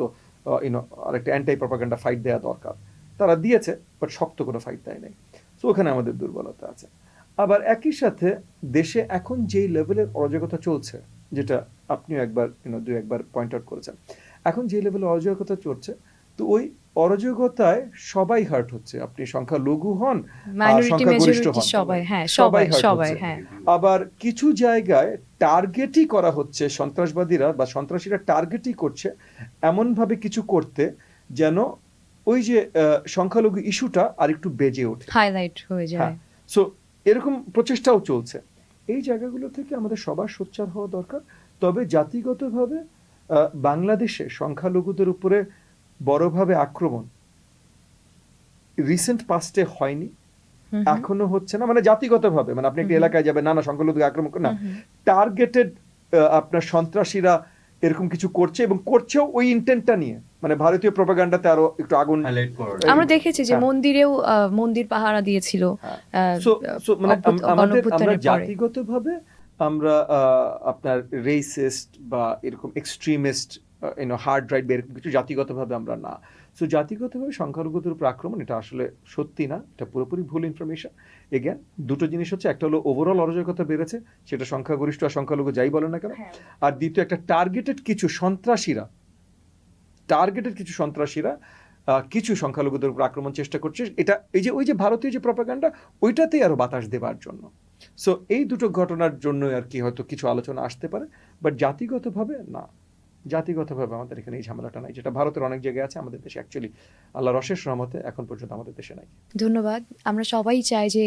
আরেকটা অ্যান্টাই প্রপাগান্ডা ফাইট দেওয়া দরকার। তারা দিয়েছে, বাট শক্ত কোনো ফাইট দেয় নাই। তো ওখানে আমাদের দুর্বলতা আছে। আবার একই সাথে দেশে এখন যেই লেভেলের অরাজকতা চলছে, যেটা আপনিও একবার দুই একবার পয়েন্ট আউট করেছেন, এখন যে লেভেলের অরাজকতা চলছে, তো ওই অরাজকতায় সবাই হার্ট হচ্ছে, আপনি সংখ্যালঘু হন মাইনরিটি সংখ্যাগরিষ্ঠ মেজরিটি হন, সবাই, হ্যাঁ সবাই সবাই hurt সবাই, হচ্ছে। হ্যাঁ। আবার কিছু জায়গায় টার্গেটই করা হচ্ছে, সন্ত্রাসবাদীরা বা সন্ত্রাসীরা টার্গেটই করছে এমনভাবে কিছু করতে যেন ওই যে সংখ্যালঘু ইস্যুটা আরেকটু বেজে ওঠে। হাইলাইট হয়ে যায়। হ্যাঁ, সো এরকম প্রচেষ্টাও চলছে। এই জায়গাগুলো থেকে আমাদের সবার সোচ্চার হওয়া দরকার। তবে জাতিগতভাবে বাংলাদেশে সংখ্যালঘুদের উপরে বড়ভাবে আক্রমণ রিসেন্ট পাস্টে হয়নি, হুম, এখনো হচ্ছে না। মানে জাতিগতভাবে, মানে আপনি একটা হুম। এলাকায় যাবেন, না সংখ্যালঘুদের আক্রমণ করে না, হুম, টার্গেটেড আপনার সন্ত্রাসীরা এরকম কিছু করছে, এবং করছেও ওই ইন্টেন্টটা নিয়ে, মানে ভারতীয় প্রপাগান্ডাতে আরো একটু আগুন। হাইলাইট করার আমরা দেখেছি যে হ্যাঁ। মন্দিরেও মন্দির পাহারা দিয়েছিল। সো মানে আমরা গণঅভ্যুত্থানের পরে। জাতিগতভাবে আমরা আপনার রেসিস্ট বা এরকম এক্সট্রিমিস্ট হার্ড রাইট বা এরকম কিছু জাতিগতভাবে আমরা না। সো জাতিগতভাবে সংখ্যালঘুদের উপর আক্রমণ, এটা আসলে সত্যি না, এটা পুরোপুরি ভুল ইনফরমেশন। এগেন দুটো জিনিস হচ্ছে, একটা হলো ওভারঅল অরাজকতা বেড়েছে, সেটা সংখ্যাগরিষ্ঠ আর সংখ্যালঘু যাই বলেন না কেন, হ্যাঁ। আর দ্বিতীয় একটা টার্গেটেড কিছু সন্ত্রাসীরা কিছু সংখ্যালঘুদের উপর আক্রমণ চেষ্টা করছে। এটা এই যে ওই যে ভারতীয় যে প্রপাগান্ডা, ওইটাতেই আরো বাতাস দেওয়ার জন্য। সো এই দুটো ঘটনার জন্য আর কি হয়তো কিছু আলোচনা আসতে পারে, বাট জাতিগতভাবে না, জাতিগতভাবে আমাদের এখানে এই ঝামেলাটা নাই, যেটা ভারতের অনেক জায়গায় আছে, আমাদের দেশে অ্যাকচুয়ালি আল্লাহর অশেষ রহমতে এখন পর্যন্ত আমাদের দেশে নাই। ধন্যবাদ। আমরা সবাই চাই যে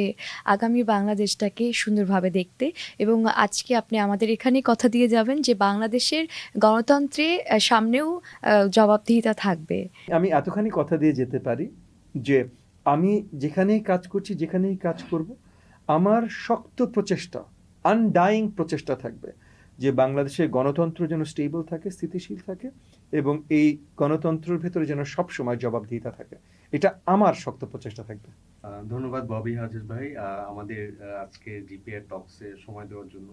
আগামী বাংলাদেশটাকে সুন্দরভাবে দেখতে, এবং আজকে আপনি আমাদের এখানেই কথা দিয়ে যাবেন যে বাংলাদেশের গণতন্ত্রে সামনেও জবাবদিহিতা থাকবে। আমি এতখানি কথা দিয়ে যেতে পারি যে আমি যেখানেই কাজ করছি, যেখানেই কাজ করব, আমার শক্ত প্রচেষ্টা, আনডাইং প্রচেষ্টা থাকবে যে বাংলাদেশের গণতন্ত্র যেন স্টেবল থাকে, স্থিতিশীল থাকে, এবং এই গণতন্ত্রের ভেতরে যেন সবসময় জবাবদিহিতা থাকে। এটা আমার শক্ত প্রচেষ্টা থাকবে। ধন্যবাদ ববি হাজির ভাই, আমাদের আজকে জিপিআর টক্সে সময় দেওয়ার জন্য।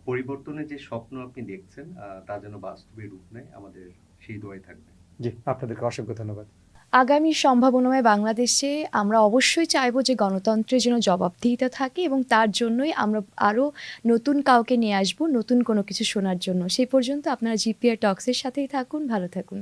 পরিবর্তনের যে স্বপ্ন আপনি দেখছেন তা যেন বাস্তবে রূপ নেয়, আমাদের সেই দোয়াই থাকবে। জি, আপনাদেরকে অসংখ্য ধন্যবাদ। আগামী সম্ভাবনাময় বাংলাদেশে আমরা অবশ্যই চাইবো যে গণতন্ত্রের জন্য জবাবদিহিতা থাকে, এবং তার জন্যই আমরা আরও নতুন কাউকে নিয়ে আসবো নতুন কোনো কিছু শোনার জন্য। সেই পর্যন্ত আপনারা জিপিআর টক্সের সাথেই থাকুন, ভালো থাকুন।